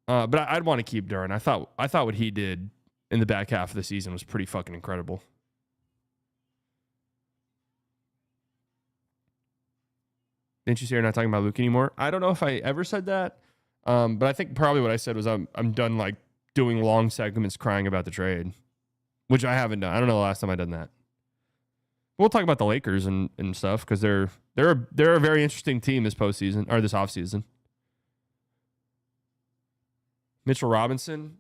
But I'd want to keep Duren. I thought what he did in the back half of the season was pretty fucking incredible. Didn't you say you're not talking about Luke anymore? I don't know if I ever said that. But I think probably what I said was I'm done like doing long segments crying about the trade, which I haven't done. I don't know the last time I've done that. We'll talk about the Lakers and stuff because they're a very interesting team this postseason or this offseason. Mitchell Robinson.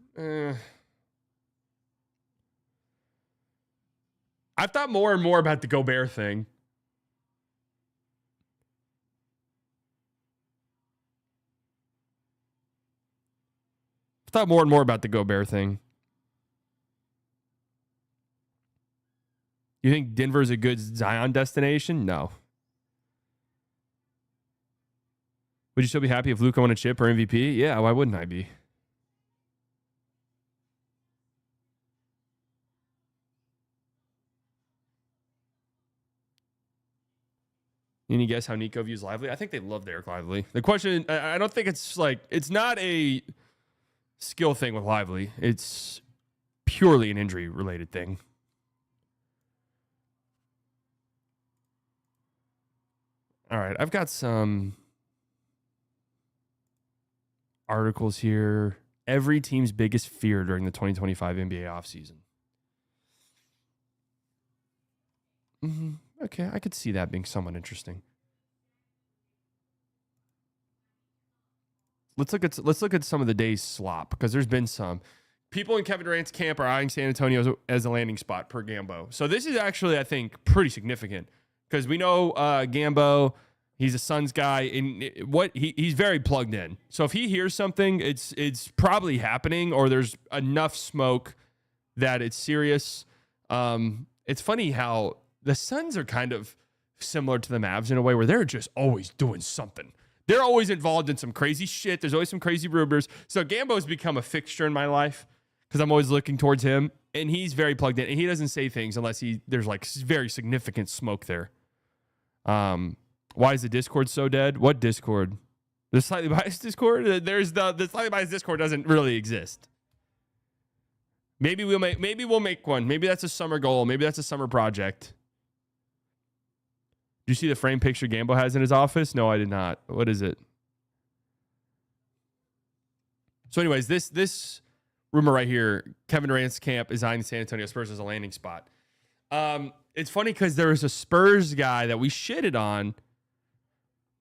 I've thought more and more about the Gobert thing. I've thought more and more about the Gobert thing. You think Denver's a good Zion destination? No. Would you still be happy if Luka won a chip or MVP? Yeah, why wouldn't I be? Any guess how Nico views Lively? I think they love Derek Lively. The question, I don't think it's like, it's not a skill thing with Lively. It's purely an injury related thing. All right, I've got some articles here. Every team's biggest fear during the 2025 NBA offseason. Okay, I could see that being somewhat interesting. Let's look at some of the day's slop because there's been some. People in Kevin Durant's camp are eyeing San Antonio as a landing spot per Gambo. So this is actually, I think, pretty significant because we know Gambo, he's a Suns guy, and he's very plugged in. So if he hears something, it's probably happening, or there's enough smoke that it's serious. It's funny how the Suns are kind of similar to the Mavs in a way where they're just always doing something. They're always involved in some crazy shit. There's always some crazy rumors. So Gambo's become a fixture in my life because I'm always looking towards him, and he's very plugged in. And he doesn't say things unless there's like very significant smoke there. Why is the Discord so dead? What Discord? The slightly biased Discord? There's the slightly biased Discord doesn't really exist. Maybe we'll make one. Maybe that's a summer goal. Maybe that's a summer project. Do you see the frame picture Gambo has in his office? No, I did not. What is it? So anyways, this rumor right here, Kevin Durant's camp is eyeing the San Antonio Spurs as a landing spot. It's funny because there was a Spurs guy that we shitted on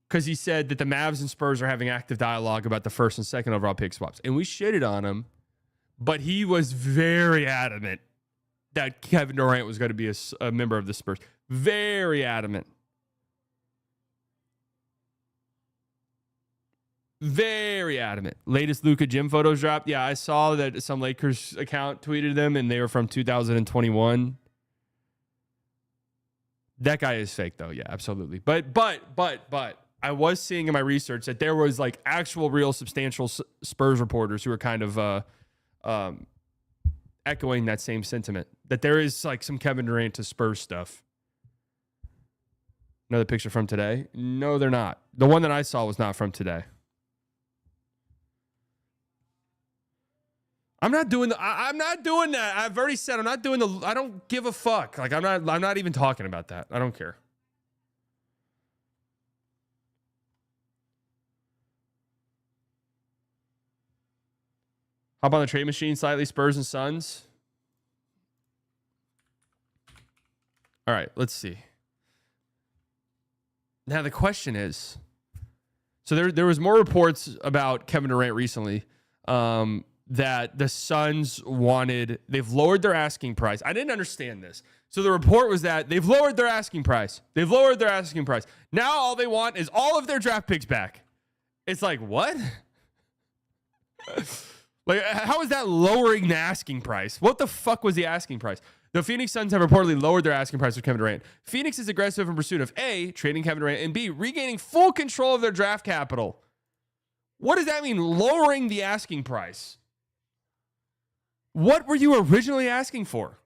because he said that the Mavs and Spurs are having active dialogue about the first and second overall pick swaps. And we shitted on him, but he was very adamant that Kevin Durant was going to be a member of the Spurs. Very adamant. Very adamant. Latest Luka gym photos dropped. Yeah, I saw that some Lakers account tweeted them, and they were from 2021. That guy is fake, though. Yeah, absolutely. But I was seeing in my research that there was like actual, real, substantial Spurs reporters who were kind of echoing that same sentiment. That there is like some Kevin Durant to Spurs stuff. Another picture from today? No, they're not. The one that I saw was not from today. I'm not doing that. I've already said I'm not doing I don't give a fuck. Like I'm not even talking about that. I don't care. Hop on the trade machine slightly, Spurs and Suns. All right, let's see. Now the question is, so there was more reports about Kevin Durant recently. That the Suns they've lowered their asking price. I didn't understand this. So the report was that they've lowered their asking price. Now all they want is all of their draft picks back. It's like, what? Like, how is that lowering the asking price? What the fuck was the asking price? The Phoenix Suns have reportedly lowered their asking price for Kevin Durant. Phoenix is aggressive in pursuit of A, trading Kevin Durant, and B, regaining full control of their draft capital. What does that mean, lowering the asking price? What were you originally asking for?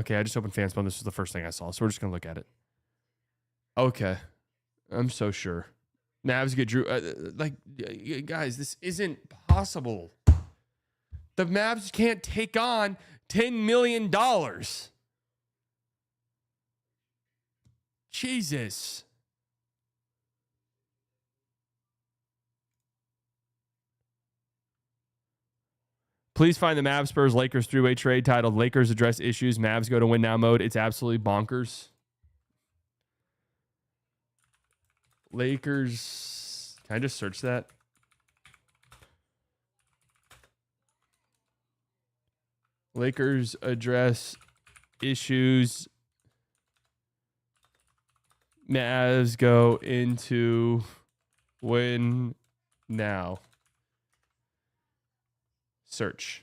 Okay, I just opened Fanspawn. This was the first thing I saw, so we're just going to look at it. Okay. I'm so sure. Mavs get Drew. Guys, this isn't possible. The Mavs can't take on $10 million. Jesus. Please find the Mavs Spurs Lakers three-way trade titled Lakers Address Issues. Mavs Go to Win Now mode. It's absolutely bonkers. Lakers. Can I just search that? Lakers Address Issues. Mavs Go into Win Now. Search.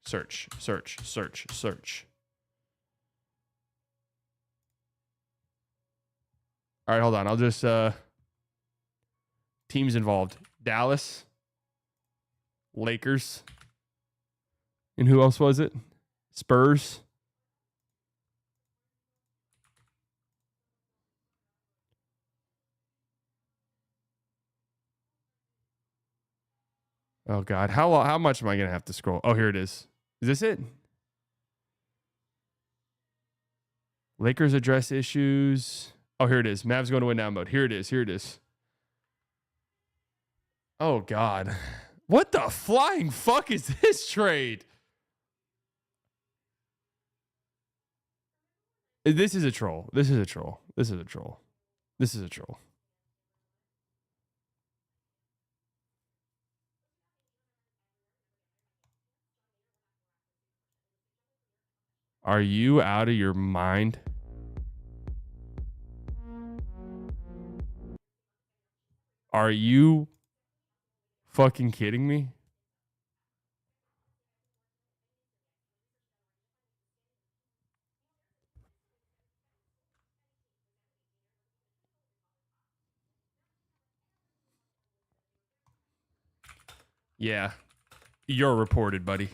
Search. Search. Search. Search. All right, hold on. I'll just teams involved. Dallas, Lakers, and who else was it? Spurs. Oh God, how much am I gonna have to scroll? Oh, here it is. Is this it? Lakers address issues. Oh, here it is. Mavs going to win now mode. Here it is. Here it is. Oh God, what the flying fuck is this trade? This is a troll. This is a troll. This is a troll. This is a troll. Are you out of your mind? Are you fucking kidding me? Yeah. You're reported, buddy.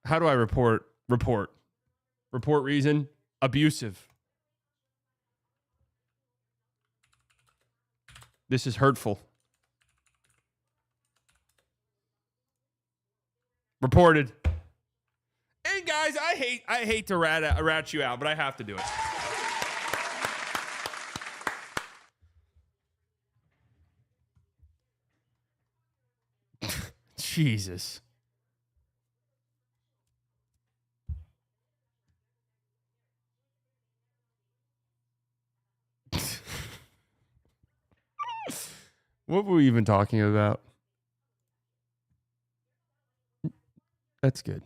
How do I report? Report reason? Abusive. This is hurtful. Reported. And guys, I hate to rat you out, but I have to do it. Jesus. What were we even talking about? That's good.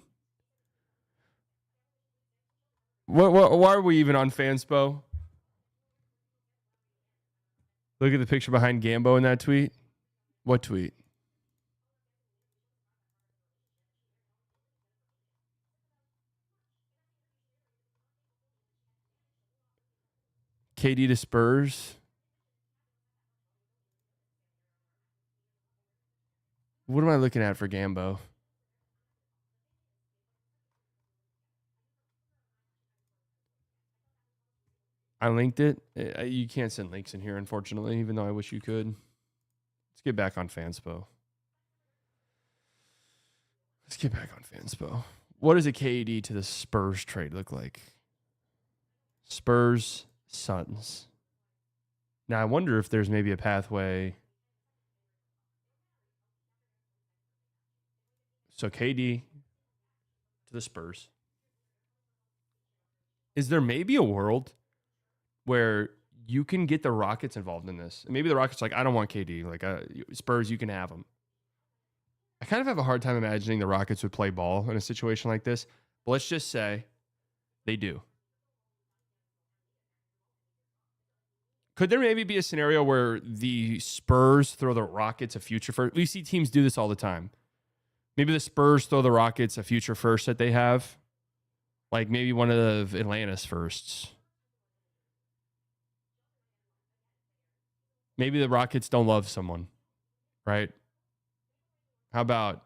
Why are we even on Fanspo? Look at the picture behind Gambo in that tweet. What tweet? KD to Spurs. What am I looking at for Gambo? I linked it. You can't send links in here, unfortunately, even though I wish you could. Let's get back on Fanspo. What does a KD to the Spurs trade look like? Spurs, Suns. Now, I wonder if there's maybe a pathway. So KD to the Spurs. Is there maybe a world where you can get the Rockets involved in this? And maybe the Rockets are like, I don't want KD. Like, Spurs, you can have him. I kind of have a hard time imagining the Rockets would play ball in a situation like this. But let's just say they do. Could there maybe be a scenario where the Spurs throw the Rockets a future first? We see teams do this all the time. Maybe the Spurs throw the Rockets a future first that they have. Like maybe one of Atlanta's firsts. Maybe the Rockets don't love someone, right? How about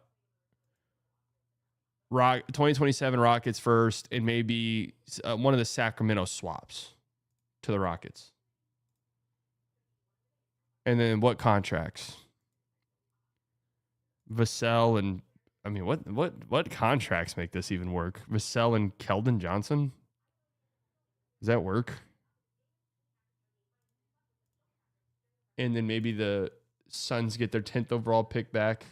2027 Rockets first and maybe one of the Sacramento swaps to the Rockets? And then what contracts? Vassell and I mean, what contracts make this even work? Vassell and Keldon Johnson? Does that work? And then maybe the Suns get their 10th overall pick back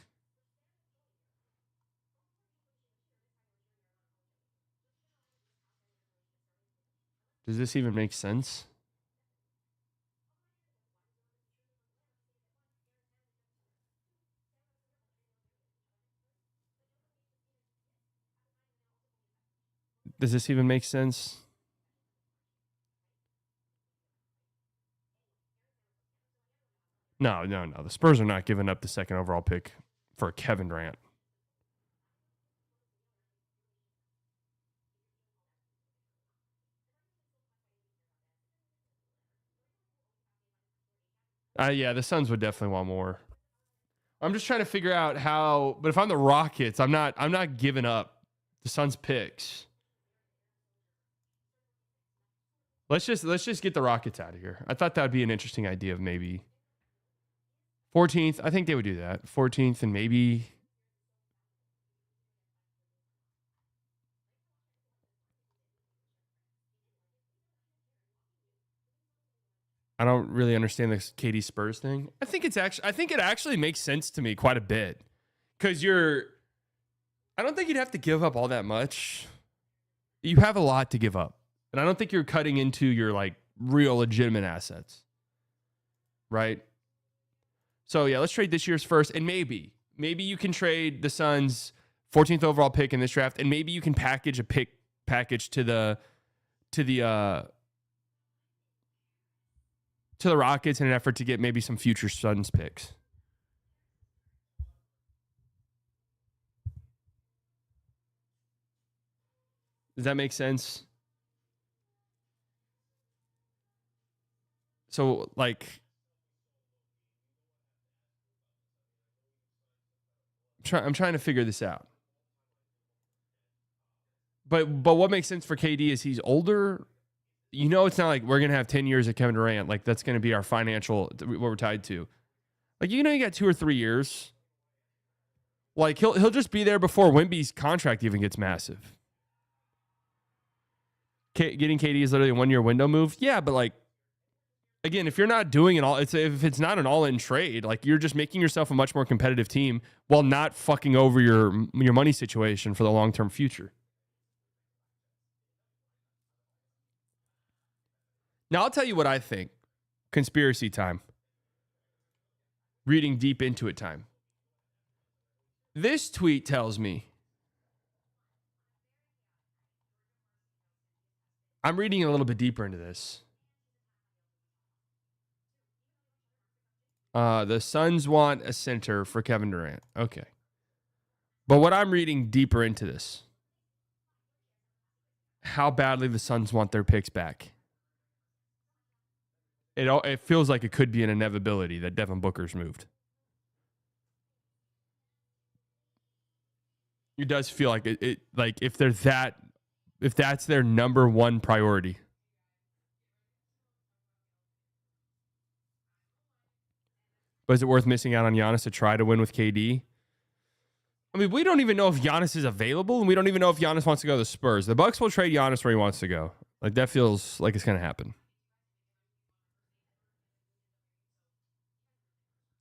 Does this even make sense? Does this even make sense? No. The Spurs are not giving up the second overall pick for Kevin Durant. Yeah, the Suns would definitely want more. I'm just trying to figure out how. But if I'm the Rockets, I'm not giving up the Suns picks. Let's just get the Rockets out of here. I thought that would be an interesting idea of maybe 14th. I think they would do that. 14th and maybe. I don't really understand this KD Spurs thing. I think it actually makes sense to me quite a bit. Because I don't think you'd have to give up all that much. You have a lot to give up. And I don't think you're cutting into your like real legitimate assets. Right? So yeah, let's trade this year's first. And maybe you can trade the Suns 14th overall pick in this draft. And maybe you can package a pick package to the Rockets in an effort to get maybe some future Suns picks. Does that make sense? So, like, I'm trying to figure this out. But what makes sense for KD is he's older. You know, it's not like we're going to have 10 years of Kevin Durant. Like, that's going to be our financial, what we're tied to. Like, you got 2 or 3 years. Like, he'll just be there before Wemby's contract even gets massive. Getting KD is literally a 1-year window move. Yeah, but like, again, if you're not doing it all, if it's not an all-in trade, like you're just making yourself a much more competitive team while not fucking over your money situation for the long-term future. Now, I'll tell you what I think. Conspiracy time. Reading deep into it time. This tweet tells me, I'm reading a little bit deeper into this. The Suns want a center for Kevin Durant. Okay. But what I'm reading deeper into this, how badly the Suns want their picks back. It feels like it could be an inevitability that Devin Booker's moved. It does feel like it like if that's their number one priority. But is it worth missing out on Giannis to try to win with KD? I mean, we don't even know if Giannis is available, and we don't even know if Giannis wants to go to the Spurs. The Bucks will trade Giannis where he wants to go. Like, that feels like it's going to happen.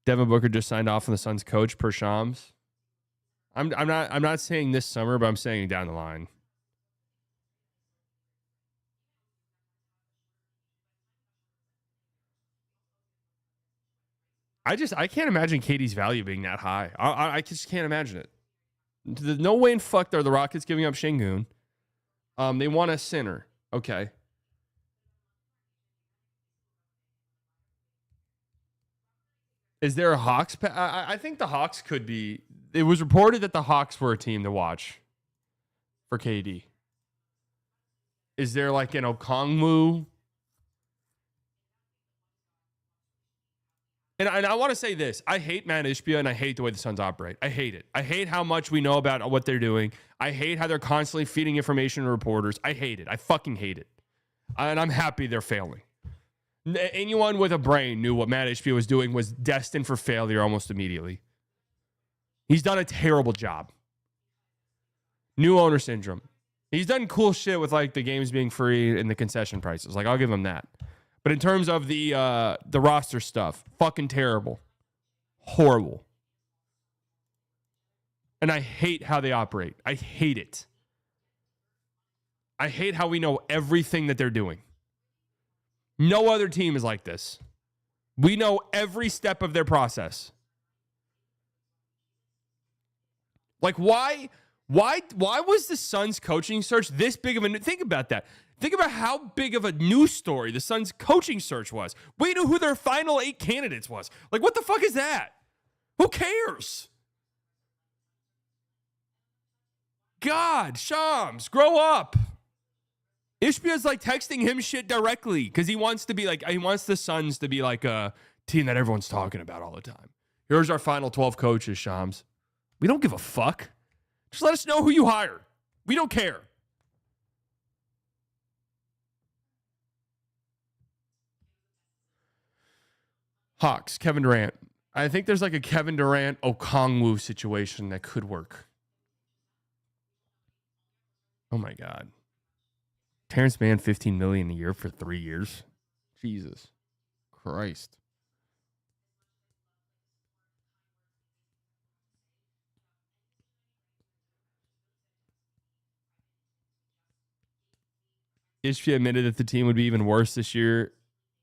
Devin Booker just signed off on the Suns coach per Shams. I'm not saying this summer, but I'm saying down the line. I can't imagine KD's value being that high. I just can't imagine it. There's no way in fuck are the Rockets giving up Şengün. They want a center. Okay. Is there a Hawks? I think the Hawks could be. It was reported that the Hawks were a team to watch for KD. Is there like an Okongwu? And I want to say this. I hate Matt Ishbia, and I hate the way the Suns operate. I hate it. I hate how much we know about what they're doing. I hate how they're constantly feeding information to reporters. I hate it. I fucking hate it. And I'm happy they're failing. Anyone with a brain knew what Matt Ishbia was doing was destined for failure almost immediately. He's done a terrible job. New owner syndrome. He's done cool shit with like the games being free and the concession prices. Like, I'll give him that. But in terms of the roster stuff, fucking terrible. Horrible. And I hate how they operate. I hate it. I hate how we know everything that they're doing. No other team is like this. We know every step of their process. Like, why was the Suns coaching search this big of a... Think about that. Think about how big of a news story the Suns coaching search was. We knew who their final 8 candidates was. Like, what the fuck is that? Who cares? God, Shams, grow up. Ishbia's like texting him shit directly because he wants the Suns to be like a team that everyone's talking about all the time. Here's our final 12 coaches, Shams. We don't give a fuck. Just let us know who you hire. We don't care. Hawks, Kevin Durant. I think there's like a Kevin Durant, Okongwu situation that could work. Oh my God. Terrence Mann, $15 million a year for 3 years. Jesus Christ. Ishbia admitted that the team would be even worse this year,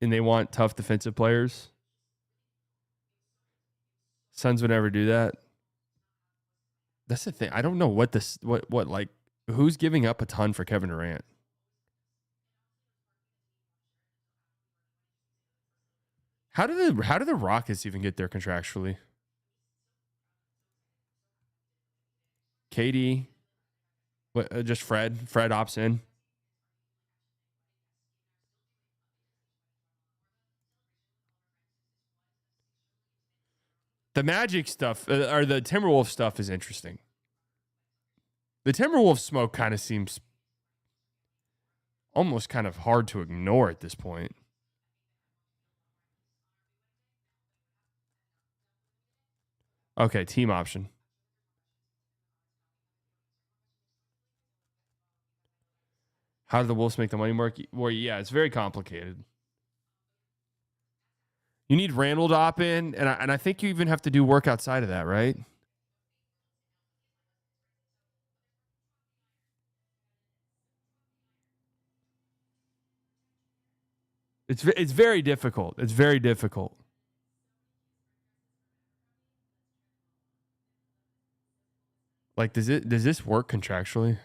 and they want tough defensive players. Suns would never do that. That's the thing. I don't know who's giving up a ton for Kevin Durant. How do the Rockets even get there contractually? KD, just Fred. Fred opts in. The Magic stuff, or the Timberwolves stuff, is interesting. The Timberwolves smoke kind of seems almost kind of hard to ignore at this point. Okay, team option. How do the Wolves make the money work? Well, yeah, it's very complicated. You need Randall to opt in, and I think you even have to do work outside of that, right? It's very difficult. It's very difficult. Like, does this work contractually?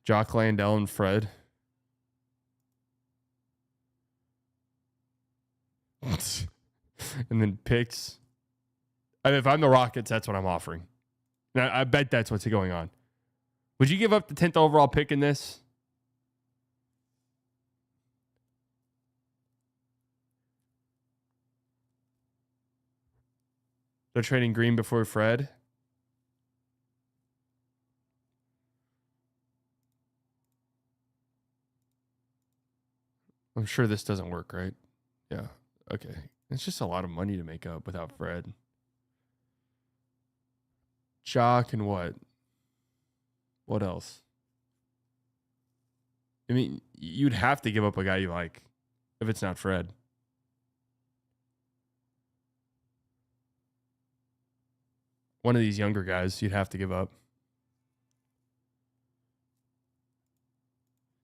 Jock Landell and Fred. And then picks. I mean, if I'm the Rockets, that's what I'm offering. Now, I bet that's what's going on. Would you give up the 10th overall pick in this? They're trading Green before Fred. I'm sure this doesn't work, right? Yeah. Okay. It's just a lot of money to make up without Fred. Jock and what? What else? I mean, you'd have to give up a guy you like if it's not Fred. One of these younger guys you'd have to give up.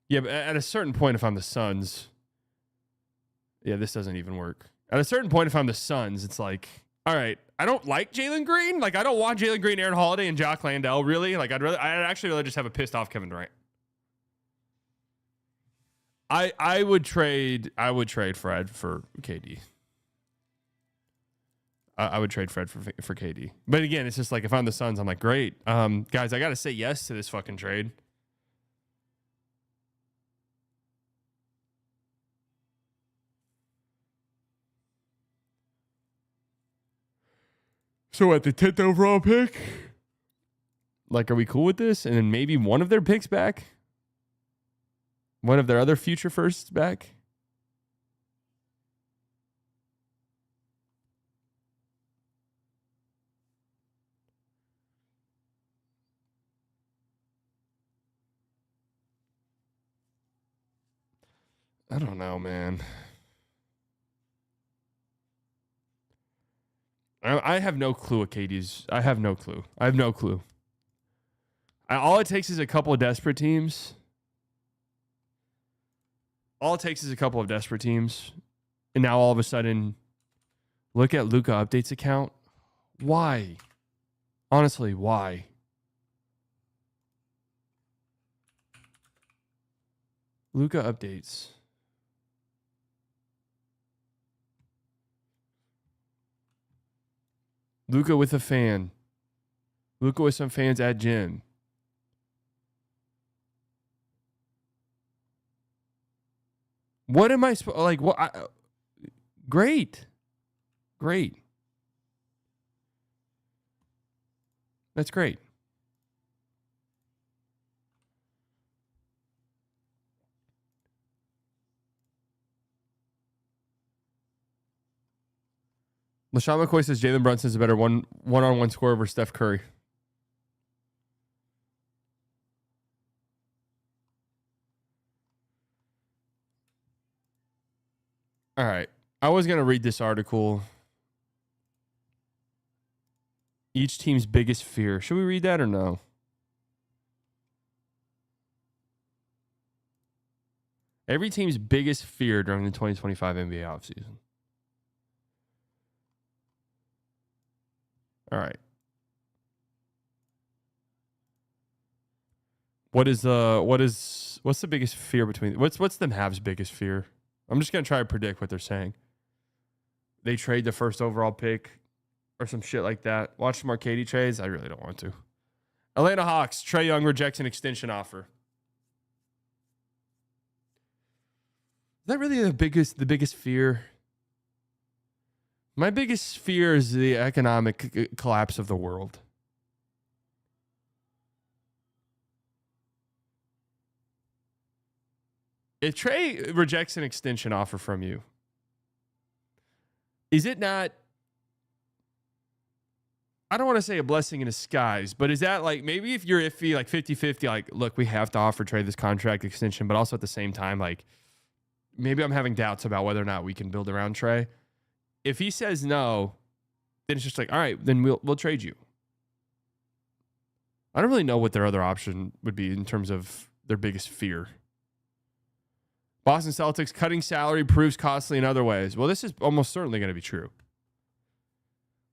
Yeah, but at a certain point, if I'm the Suns... Yeah, this doesn't even work. At a certain point, if I'm the Suns, it's like, all right, I don't like Jalen Green. Like, I don't want Jalen Green, Aaron Holiday, and Jock Landell, really. Like, I'd actually rather just have a pissed off Kevin Durant. I would trade Fred for KD. I would trade Fred for KD. But again, it's just like, if I'm the Suns, I'm like, great. Guys, I got to say yes to this fucking trade. So at the 10th overall pick, like, are we cool with this? And then maybe one of their picks back? One of their other future firsts back? I don't know, man. I have no clue what KD's... I have no clue. All it takes is a couple of desperate teams. all it takes is a couple of desperate teams. And now all of a sudden, look at Luka updates account. Why? Honestly, why? Luka updates. Luka with a fan. Luka with some fans at gym. What am I supposed like? What? Great. That's great. LaShawn McCoy says Jalen Brunson's a better one-on-one scorer over Steph Curry. All right. I was going to read this article. Each team's biggest fear. Should we read that or no? Every team's biggest fear during the 2025 NBA offseason. All right. What's the biggest fear between what's the Mavs' biggest fear? I'm just gonna try to predict what they're saying. They trade the first overall pick or some shit like that. Watch some Arcady trades. I really don't want to. Atlanta Hawks, Trae Young rejects an extension offer. Is that really the biggest fear? My biggest fear is the economic collapse of the world. If Trae rejects an extension offer from you, is it not, I don't want to say a blessing in disguise, but is that like, maybe if you're iffy, like 50-50, like, look, we have to offer Trae this contract extension, but also at the same time, like, maybe I'm having doubts about whether or not we can build around Trae. If he says no, then it's just like, all right, then we'll trade you. I don't really know what their other option would be in terms of their biggest fear. Boston Celtics cutting salary proves costly in other ways. Well, this is almost certainly going to be true.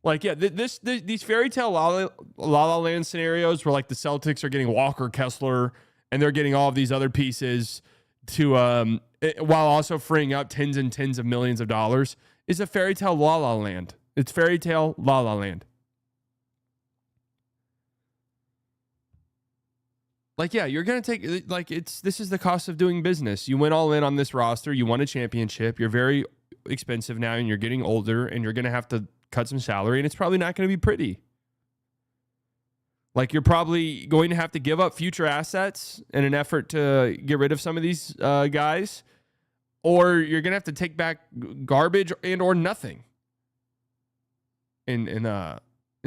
Like, yeah, these fairy tale La La Land scenarios where like the Celtics are getting Walker Kessler and they're getting all of these other pieces to while also freeing up tens and tens of millions of dollars is a fairy tale La La Land. It's fairy tale La La Land. Like, yeah, you're going to take, like, this is the cost of doing business. You went all in on this roster. You won a championship. You're very expensive now, and you're getting older, and you're going to have to cut some salary, and it's probably not going to be pretty. Like, you're probably going to have to give up future assets in an effort to get rid of some of these guys, or you're going to have to take back garbage and or nothing in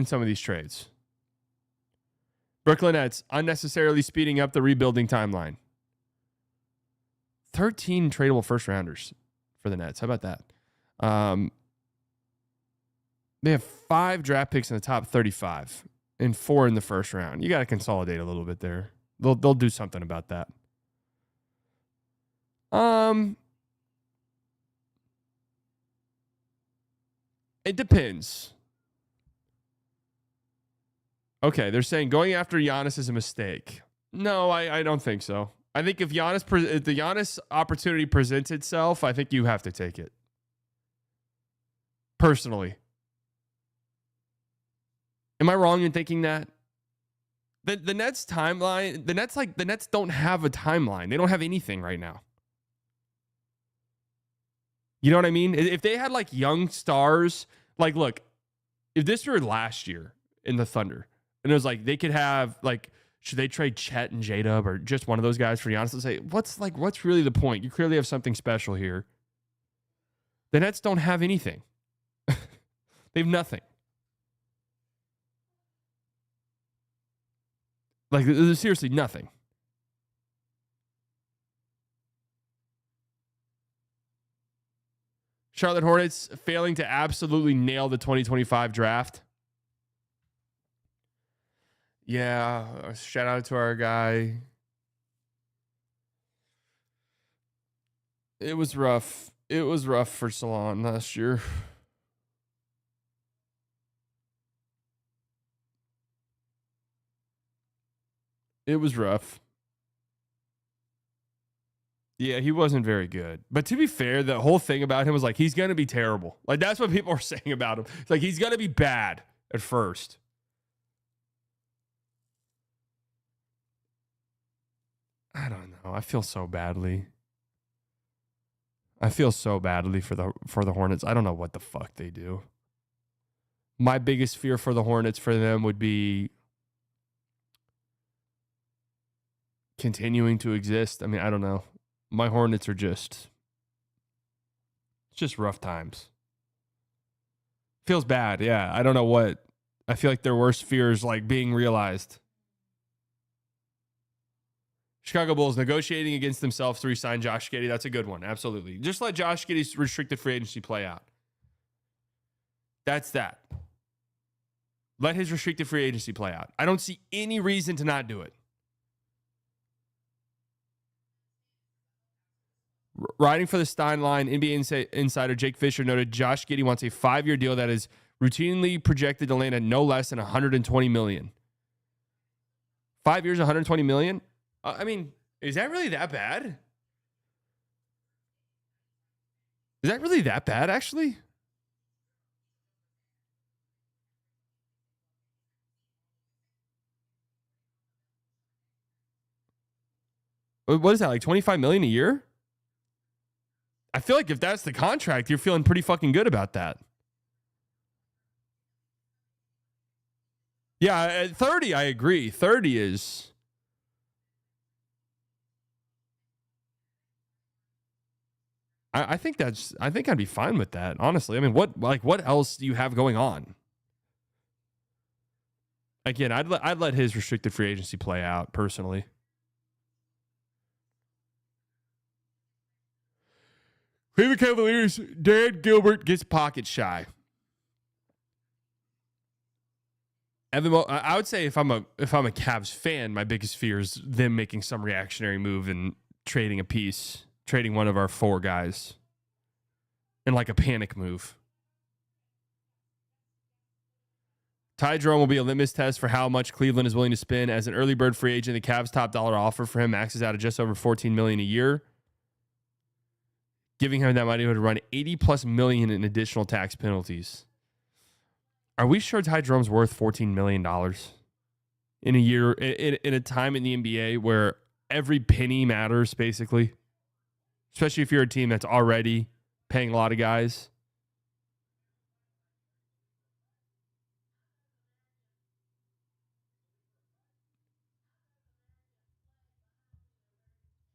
some of these trades. Brooklyn Nets unnecessarily speeding up the rebuilding timeline. 13 tradable first rounders for the Nets. How about that? They have 5 draft picks in the top 35 and 4 in the first round. You got to consolidate a little bit there. They'll do something about that. It depends. Okay, they're saying going after Giannis is a mistake. No, I don't think so. I think if the Giannis opportunity presents itself, I think you have to take it. Personally. Am I wrong in thinking that? The Nets timeline, the Nets don't have a timeline. They don't have anything right now. You know what I mean? If they had like young stars, like look, if this were last year in the Thunder, and it was like they could have like, should they trade Chet and J-Dub or just one of those guys for Giannis to say, what's really the point? You clearly have something special here. The Nets don't have anything. They have nothing. Like, there's seriously nothing. Charlotte Hornets failing to absolutely nail the 2025 draft. Yeah, shout out to our guy. It was rough. It was rough for Salon last year. It was rough. Yeah, he wasn't very good. But to be fair, the whole thing about him was like, he's going to be terrible. Like, that's what people are saying about him. It's like, he's going to be bad at first. I don't know. I feel so badly. I feel so badly for the Hornets. I don't know what the fuck they do. My biggest fear for the Hornets for them would be continuing to exist. I mean, I don't know. My Hornets are just rough times. Feels bad. Yeah. I don't know what. I feel like their worst fears like being realized. Chicago Bulls negotiating against themselves to re-sign Josh Giddey. That's a good one. Absolutely. Just let Josh Giddey's restricted free agency play out. That's that. Let his restricted free agency play out. I don't see any reason to not do it. Riding for the Stein line, NBA insider Jake Fisher noted Josh Giddey wants a 5-year deal that is routinely projected to land at no less than $120 million. 5 years, $120 million? I mean, is that really that bad? Is that really that bad, actually? What is that, like $25 million a year? I feel like if that's the contract, you're feeling pretty fucking good about that. Yeah, at 30, I agree. 30 is... I think I'd be fine with that, honestly. I mean, what else do you have going on? Again, I'd let his restricted free agency play out, personally. Cleveland Cavaliers, Dan Gilbert gets pocket shy. I would say if I'm a Cavs fan, my biggest fear is them making some reactionary move and trading a piece, trading one of our 4 guys, and like a panic move. Ty Jerome will be a litmus test for how much Cleveland is willing to spend. As an early bird free agent, the Cavs' top dollar offer for him maxes out at just over $14 million a year, giving him that money would run $80+ million in additional tax penalties. Are we sure Ty Jerome's worth $14 million in a year, in a time in the NBA where every penny matters, basically? Especially if you're a team that's already paying a lot of guys.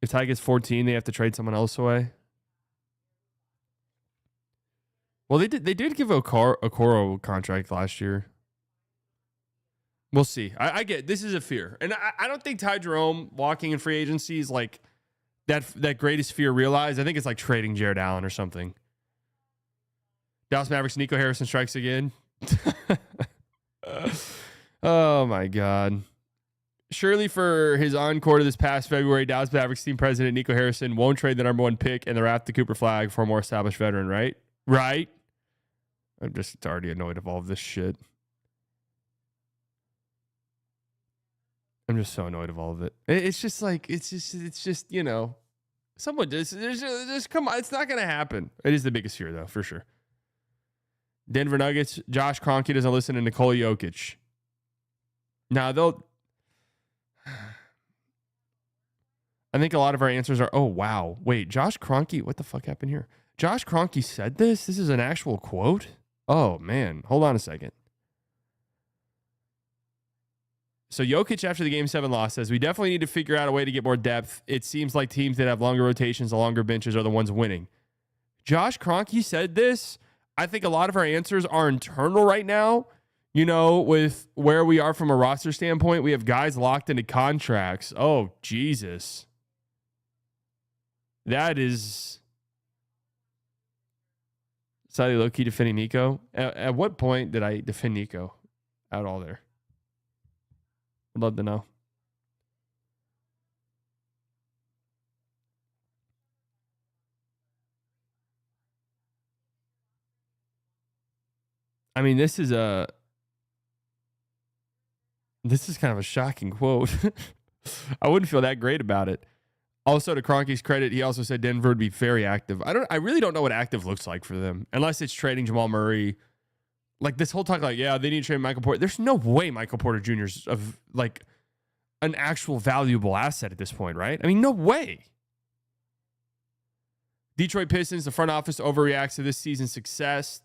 If Ty gets 14, they have to trade someone else away. Well, they did give Okoro contract last year. We'll see. I get this is a fear, and I don't think Ty Jerome walking in free agency is like that greatest fear realized. I think it's like trading Jared Allen or something. Dallas Mavericks Nico Harrison strikes again. Oh my God. Surely for his encore this past February, Dallas Mavericks team president Nico Harrison won't trade the number 1 pick and the Wrath the Cooper flag for a more established veteran, right? Right? I'm just already annoyed of all of this shit. I'm just so annoyed of all of it. It's just like, it's just, you know, someone just come on. It's not going to happen. It is the biggest fear, though, for sure. Denver Nuggets, Josh Kroenke doesn't listen to Nikola Jokic. Now, I think a lot of our answers are, oh, wow. Wait, Josh Kroenke, what the fuck happened here? Josh Kroenke said this? This is an actual quote? Oh, man. Hold on a second. So Jokic, after the Game 7 loss, says, we definitely need to figure out a way to get more depth. It seems like teams that have longer rotations, the longer benches are the ones winning. Josh Kroenke said this. I think a lot of our answers are internal right now. You know, with where we are from a roster standpoint, we have guys locked into contracts. Oh, Jesus. That is slightly low-key defending Nico. At what point did I defend Nico out all there? I'd love to know. I mean, this is kind of a shocking quote. I wouldn't feel that great about it. Also, to Kronky's credit, he also said Denver would be very active. I really don't know what active looks like for them, unless it's trading Jamal Murray. Like this whole talk, like, yeah, they need to trade Michael Porter. There's no way Michael Porter Jr. is of like an actual valuable asset at this point, right? I mean, no way. Detroit Pistons, the front office overreacts to this season's success.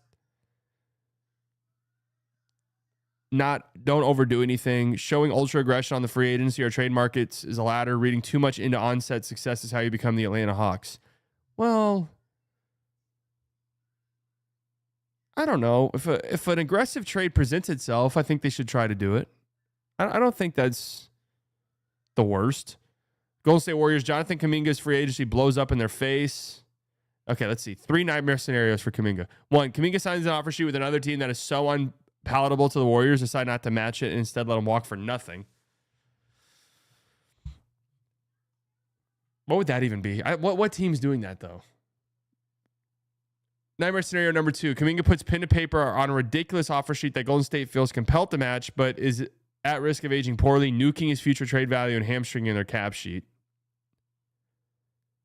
Don't overdo anything. Showing ultra aggression on the free agency or trade markets is a ladder. Reading too much into onset success is how you become the Atlanta Hawks. Well, I don't know. If an aggressive trade presents itself, I think they should try to do it. I don't think that's the worst. Golden State Warriors, Jonathan Kuminga's free agency blows up in their face. Okay, let's see. 3 nightmare scenarios for Kuminga. 1, Kuminga signs an offer sheet with another team that is so unpalatable to the Warriors, decide not to match it and instead let him walk for nothing. What would that even be? What team's doing that, though? Nightmare scenario number 2. Kuminga puts pen to paper on a ridiculous offer sheet that Golden State feels compelled to match, but is at risk of aging poorly, nuking his future trade value and hamstringing their cap sheet.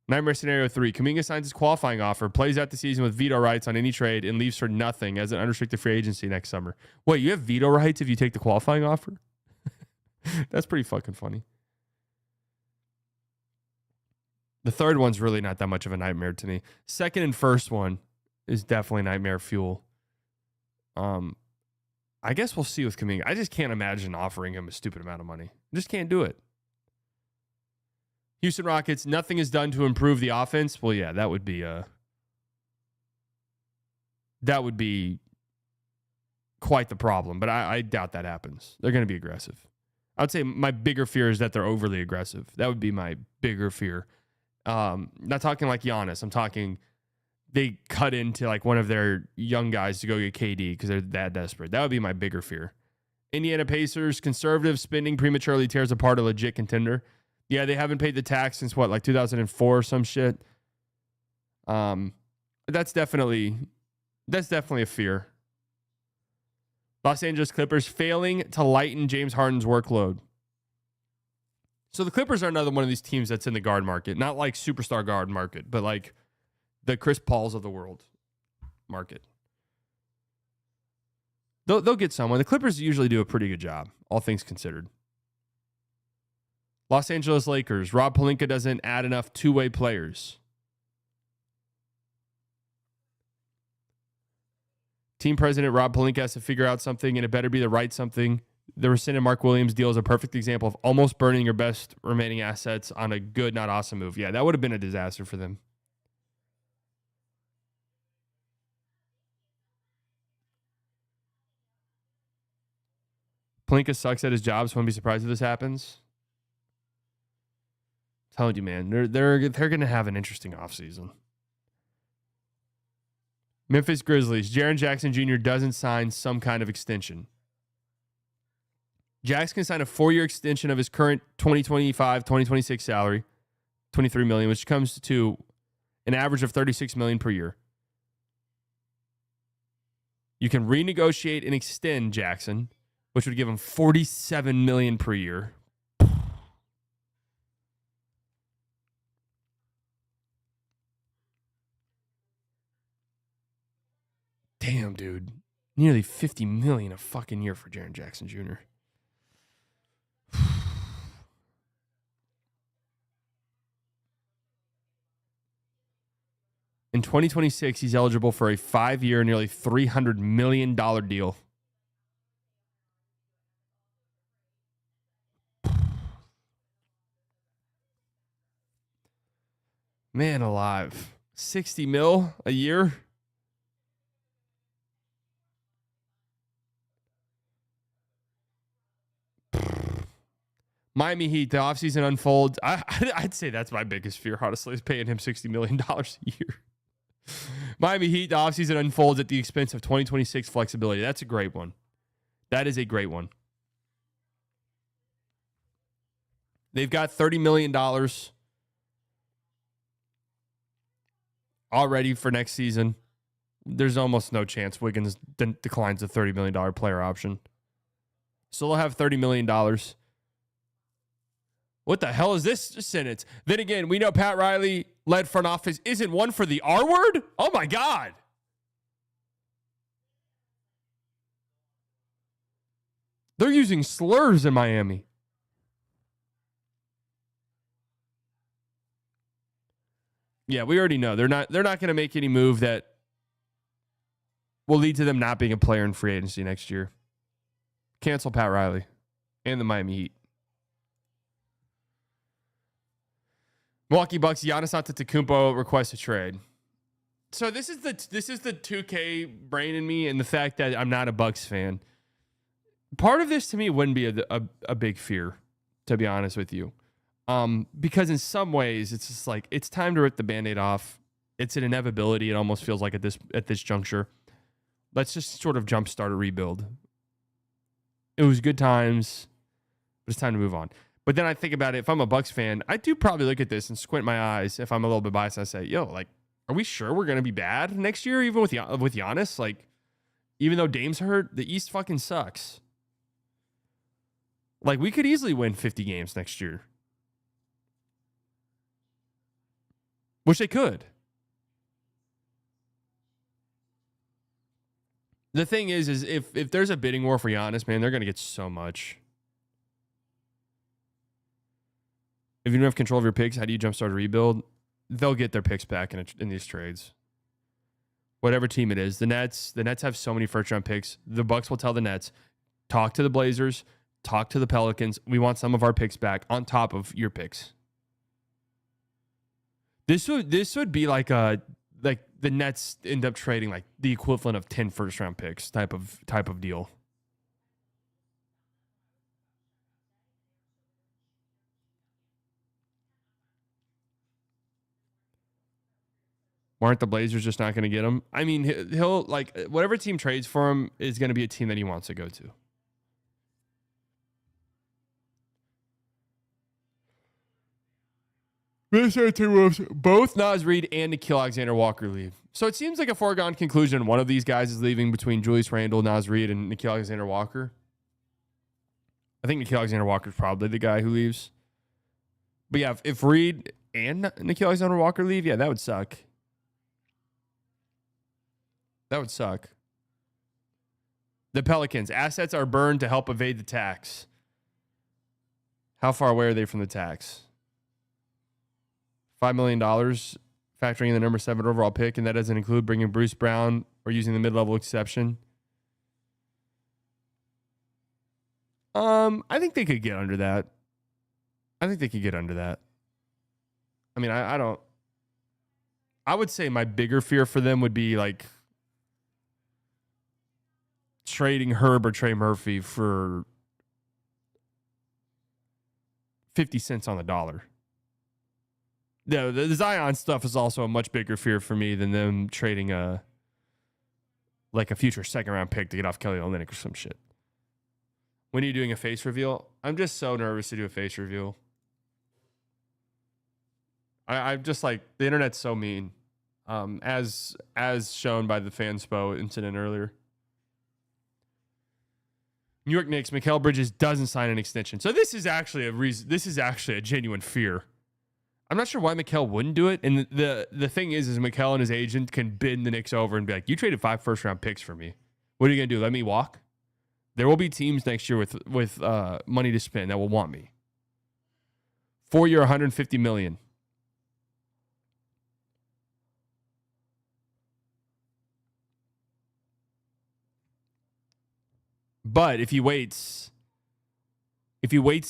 Nightmare scenario 3. Kuminga signs his qualifying offer, plays out the season with veto rights on any trade, and leaves for nothing as an unrestricted free agency next summer. Wait, you have veto rights if you take the qualifying offer? That's pretty fucking funny. The third one's really not that much of a nightmare to me. Second and first one is definitely nightmare fuel. I guess we'll see with Kuminga. I just can't imagine offering him a stupid amount of money. Just can't do it. Houston Rockets, nothing is done to improve the offense. Well, yeah, that would be quite the problem, but I doubt that happens. They're going to be aggressive. I would say my bigger fear is that they're overly aggressive. That would be my bigger fear. Not talking like Giannis. I'm talking they cut into like one of their young guys to go get KD because they're that desperate. That would be my bigger fear. Indiana Pacers, conservative spending prematurely tears apart a legit contender. Yeah, they haven't paid the tax since what, like 2004 or some shit. That's definitely a fear. Los Angeles Clippers failing to lighten James Harden's workload. So the Clippers are another one of these teams that's in the guard market, not like superstar guard market, but like the Chris Pauls of the world market. They'll get someone. The Clippers usually do a pretty good job, all things considered. Los Angeles Lakers. Rob Pelinka doesn't add enough two-way players. Team president Rob Pelinka has to figure out something, and it better be the right something. The rescinded Mark Williams deal is a perfect example of almost burning your best remaining assets on a good, not awesome move. Yeah, that would have been a disaster for them. Pelinka sucks at his job, so I wouldn't be surprised if this happens. Telling you, man, they're going to have an interesting offseason. Memphis Grizzlies. Jaren Jackson Jr. doesn't sign some kind of extension. Jackson can sign a 4-year extension of his current 2025-2026 salary, $23 million, which comes to an average of $36 million per year. You can renegotiate and extend Jackson, which would give him $47 million per year. Damn, dude. Nearly $50 million a fucking year for Jaren Jackson Jr. In 2026, he's eligible for a 5-year, nearly $300 million deal. Man alive. 60 mil a year? Miami Heat, the offseason unfolds. I'd say that's my biggest fear, honestly, is paying him $60 million a year. Miami Heat, the offseason unfolds at the expense of 2026 flexibility. That's a great one. That is a great one. They've got $30 million already for next season. there's almost no chance Wiggins declines a $30 million player option. So they'll have $30 million. What the hell is this sentence? Then again, we know Pat Riley led front office isn't one for the R word. Oh my God. They're using slurs in Miami. Yeah, we already know they're not going to make any move that will lead to them not being a player in free agency next year. Cancel Pat Riley and the Miami Heat. Milwaukee Bucks, Giannis Antetokounmpo requests a trade. So this is the 2K brain in me and the fact that I'm not a Bucks fan. Part of this to me wouldn't be a big fear, to be honest with you. Because in some ways it's just like it's time to rip the Band-Aid off. It's an inevitability. It almost feels like at this juncture. Let's just sort of jumpstart a rebuild. It was good times, but it's time to move on. But then I think about it. If I'm a Bucks fan, I do probably look at this and squint my eyes. If I'm a little bit biased, I say, "Yo, like, are we sure we're gonna be bad next year, even with Giannis? Like, even though Dame's hurt, the East fucking sucks. Like, we could easily win 50 games next year, which they could." The thing is if there's a bidding war for Giannis, man, they're going to get so much. If you don't have control of your picks, how do you jumpstart a rebuild? They'll get their picks back in these trades. Whatever team it is. The Nets have so many first-round picks. The Bucks will tell the Nets, talk to the Blazers, talk to the Pelicans. We want some of our picks back on top of your picks. This would be like the Nets end up trading like the equivalent of 10 first-round picks type of deal. Aren't the Blazers just not going to get him? I mean, he'll like whatever team trades for him is going to be a team that he wants to go to. Minnesota Timberwolves, both Naz Reid and Nickeil Alexander-Walker leave. So it seems like a foregone conclusion one of these guys is leaving between Julius Randle, Naz Reid, and Nickeil Alexander-Walker. I think Nickeil Alexander-Walker is probably the guy who leaves. But yeah, if Reid and Nickeil Alexander-Walker leave, yeah, that would suck. That would suck. The Pelicans, assets are burned to help evade the tax. How far away are they from the tax? $5 million, factoring in the number 7 overall pick, and that doesn't include bringing Bruce Brown or using the mid-level exception. I think they could get under that. I mean, I don't. I would say my bigger fear for them would be like trading Herb or Trey Murphy for 50 cents on the dollar. The Zion stuff is also a much bigger fear for me than them trading a future second-round pick to get off Kelly Olynyk or some shit. When are you doing a face reveal? I'm just so nervous to do a face reveal. I'm just like, the internet's so mean, as shown by the Fanspo incident earlier. New York Knicks, Mikal Bridges doesn't sign an extension. So this is actually a genuine fear. I'm not sure why Mikal wouldn't do it. And the thing is Mikal and his agent can bid the Knicks over and be like, you traded 5 first-round picks for me. What are you going to do? Let me walk? There will be teams next year with money to spend that will want me. 4-year, $150 million. But if he waits to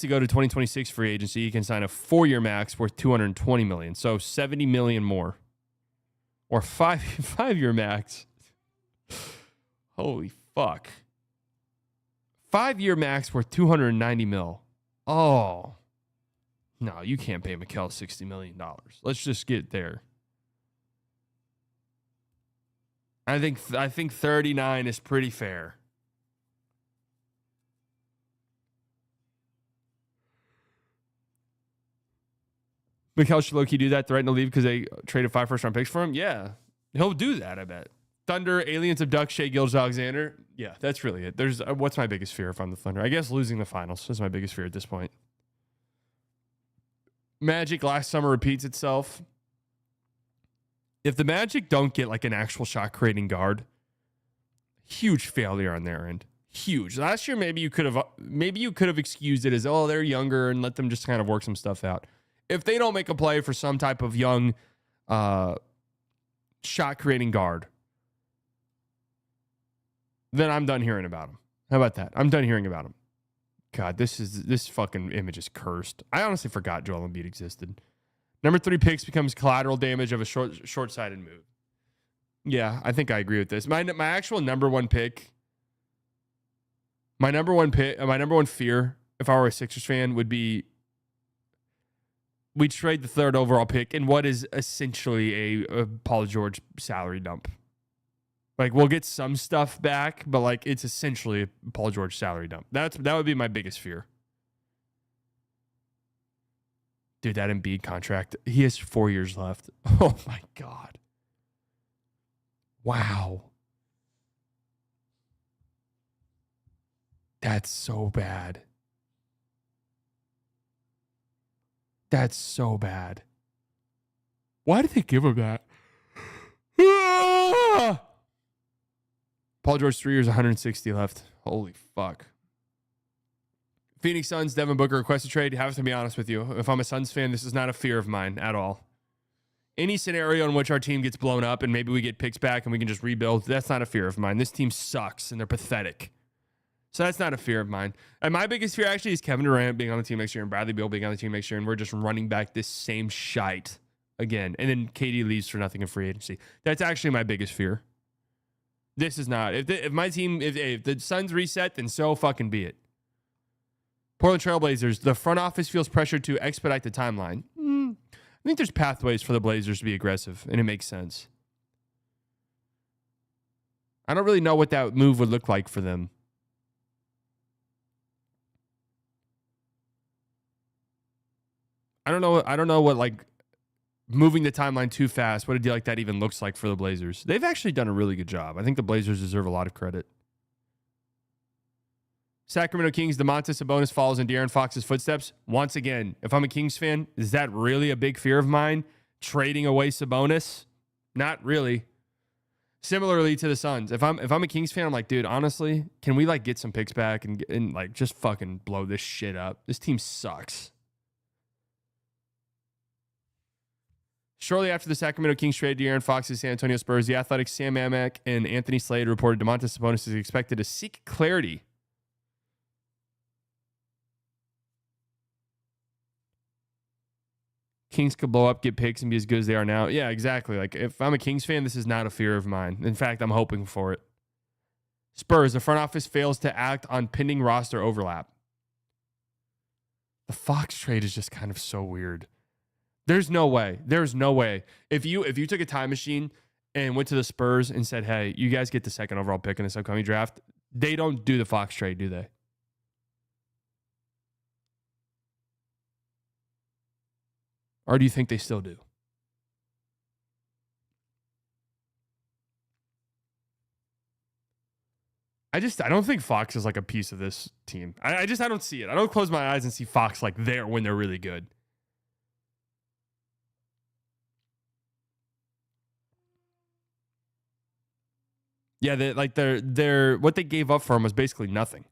go to 2026 free agency, he can sign a 4-year max worth $220 million. So $70 million more. Or 5-year max. Holy fuck. 5-year max worth $290 million. Oh. No, you can't pay Mikal $60 million. Let's just get there. I think 39 is pretty fair. Mikal should low-key do that, threaten to leave because they traded 5 first-round picks for him? Yeah. He'll do that, I bet. Thunder, aliens abduct Shea Gilgeous-Alexander. Yeah, that's really it. There's what's my biggest fear if I'm the Thunder? I guess losing the finals is my biggest fear at this point. Magic last summer repeats itself. If the Magic don't get like an actual shot creating guard, huge failure on their end. Huge. Last year, maybe you could have excused it as, oh, they're younger and let them just kind of work some stuff out. If they don't make a play for some type of young shot creating guard, then I'm done hearing about them. How about that? I'm done hearing about them. God, this fucking image is cursed. I honestly forgot Joel Embiid existed. Number 3 picks becomes collateral damage of a short-sighted move. Yeah, I think I agree with this. My actual number one pick, my number one fear, if I were a Sixers fan, would be we trade the 3rd overall pick in what is essentially a Paul George salary dump. Like, we'll get some stuff back, but like it's essentially a Paul George salary dump. That would be my biggest fear. Dude, that Embiid contract, he has 4 years left. Oh my God. Wow. That's so bad. That's so bad. Why did they give him that? Ah! Paul George, 3 years, 160 left. Holy fuck. Phoenix Suns, Devin Booker requested trade. I have to be honest with you. If I'm a Suns fan, this is not a fear of mine at all. Any scenario in which our team gets blown up and maybe we get picks back and we can just rebuild, that's not a fear of mine. This team sucks and they're pathetic. So that's not a fear of mine. And my biggest fear actually is Kevin Durant being on the team next year and Bradley Beal being on the team next year, and we're just running back this same shite again. And then KD leaves for nothing in free agency. That's actually my biggest fear. This is not. If my team, if the Suns reset, then so fucking be it. Portland Trailblazers, the front office feels pressured to expedite the timeline. I think there's pathways for the Blazers to be aggressive, and it makes sense. I don't really know what that move would look like for them. I don't know what like moving the timeline too fast, what a deal like that even looks like for the Blazers. They've actually done a really good job. I think the Blazers deserve a lot of credit. Sacramento Kings, Domantas Sabonis follows in De'Aaron Fox's footsteps. Once again, if I'm a Kings fan, is that really a big fear of mine? Trading away Sabonis? Not really. Similarly to the Suns, if I'm a Kings fan, I'm like, dude, honestly, can we like get some picks back and like just fucking blow this shit up? This team sucks. Shortly after the Sacramento Kings trade De'Aaron Fox to San Antonio Spurs, the Athletics' Sam Amick and Anthony Slade reported Domantas Sabonis is expected to seek clarity. Kings could blow up, get picks, and be as good as they are now. Yeah, exactly. Like, if I'm a Kings fan, this is not a fear of mine. In fact, I'm hoping for it. Spurs, the front office fails to act on pending roster overlap. The Fox trade is just kind of so weird. There's no way. There's no way. If you took a time machine and went to the Spurs and said, hey, you guys get the 2nd overall pick in this upcoming draft, they don't do the Fox trade, do they? Or do you think they still do? I don't think Fox is like a piece of this team. I don't see it. I don't close my eyes and see Fox like there when they're really good. Yeah, they're what they gave up for him was basically nothing.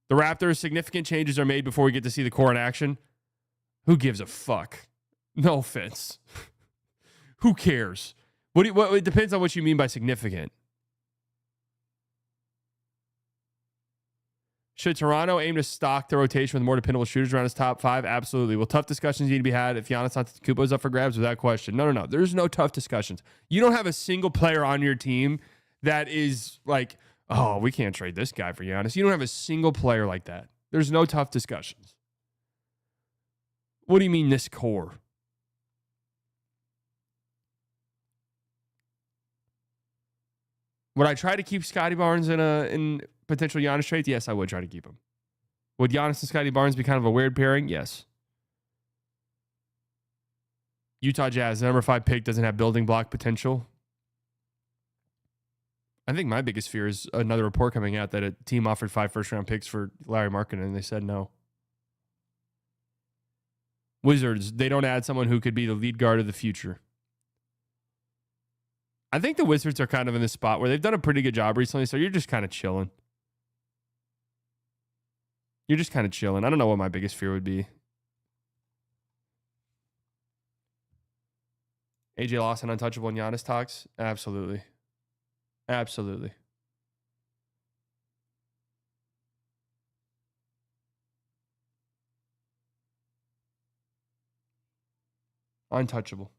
The Raptors, significant changes are made before we get to see the core in action. Who gives a fuck? No offense. Who cares? It depends on what you mean by significant. Should Toronto aim to stock the rotation with more dependable shooters around his top 5? Absolutely. Well, tough discussions need to be had if Giannis Antetokounmpo is up for grabs without question. No. There's no tough discussions. You don't have a single player on your team that is like, oh, we can't trade this guy for Giannis. You don't have a single player like that. There's no tough discussions. What do you mean this core? Would I try to keep Scotty Barnes in potential Giannis trades? Yes, I would try to keep him. Would Giannis and Scotty Barnes be kind of a weird pairing? Yes. Utah Jazz, the number 5 pick, doesn't have building block potential. I think my biggest fear is another report coming out that a team offered 5 first-round picks for Larry Markkinen, and they said no. Wizards, they don't add someone who could be the lead guard of the future. I think the Wizards are kind of in this spot where they've done a pretty good job recently, so you're just kind of chilling. You're just kind of chilling. I don't know what my biggest fear would be. AJ Lawson, untouchable, and Giannis talks? Absolutely. Absolutely. Untouchable.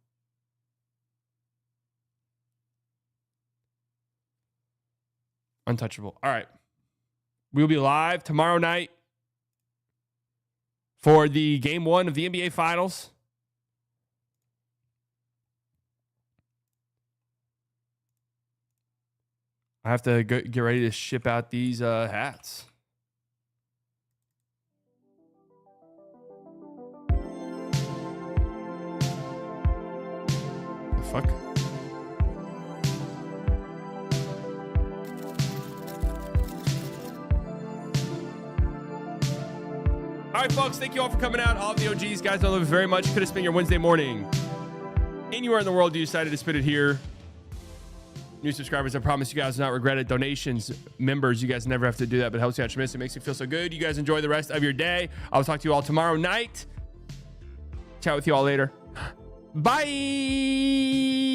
Untouchable. All right. We'll be live tomorrow night for the game 1 of the NBA Finals. I have to get ready to ship out these hats. The fuck? All right, folks, thank you all for coming out. All of the OGs, guys, I love you very much. Could have spent your Wednesday morning anywhere in the world. You decided to spend it here. New subscribers, I promise you guys will not regret it. Donations, members, you guys never have to do that, but it helps you out tremendously. It makes you feel so good. You guys enjoy the rest of your day. I'll talk to you all tomorrow night. Chat with you all later. Bye.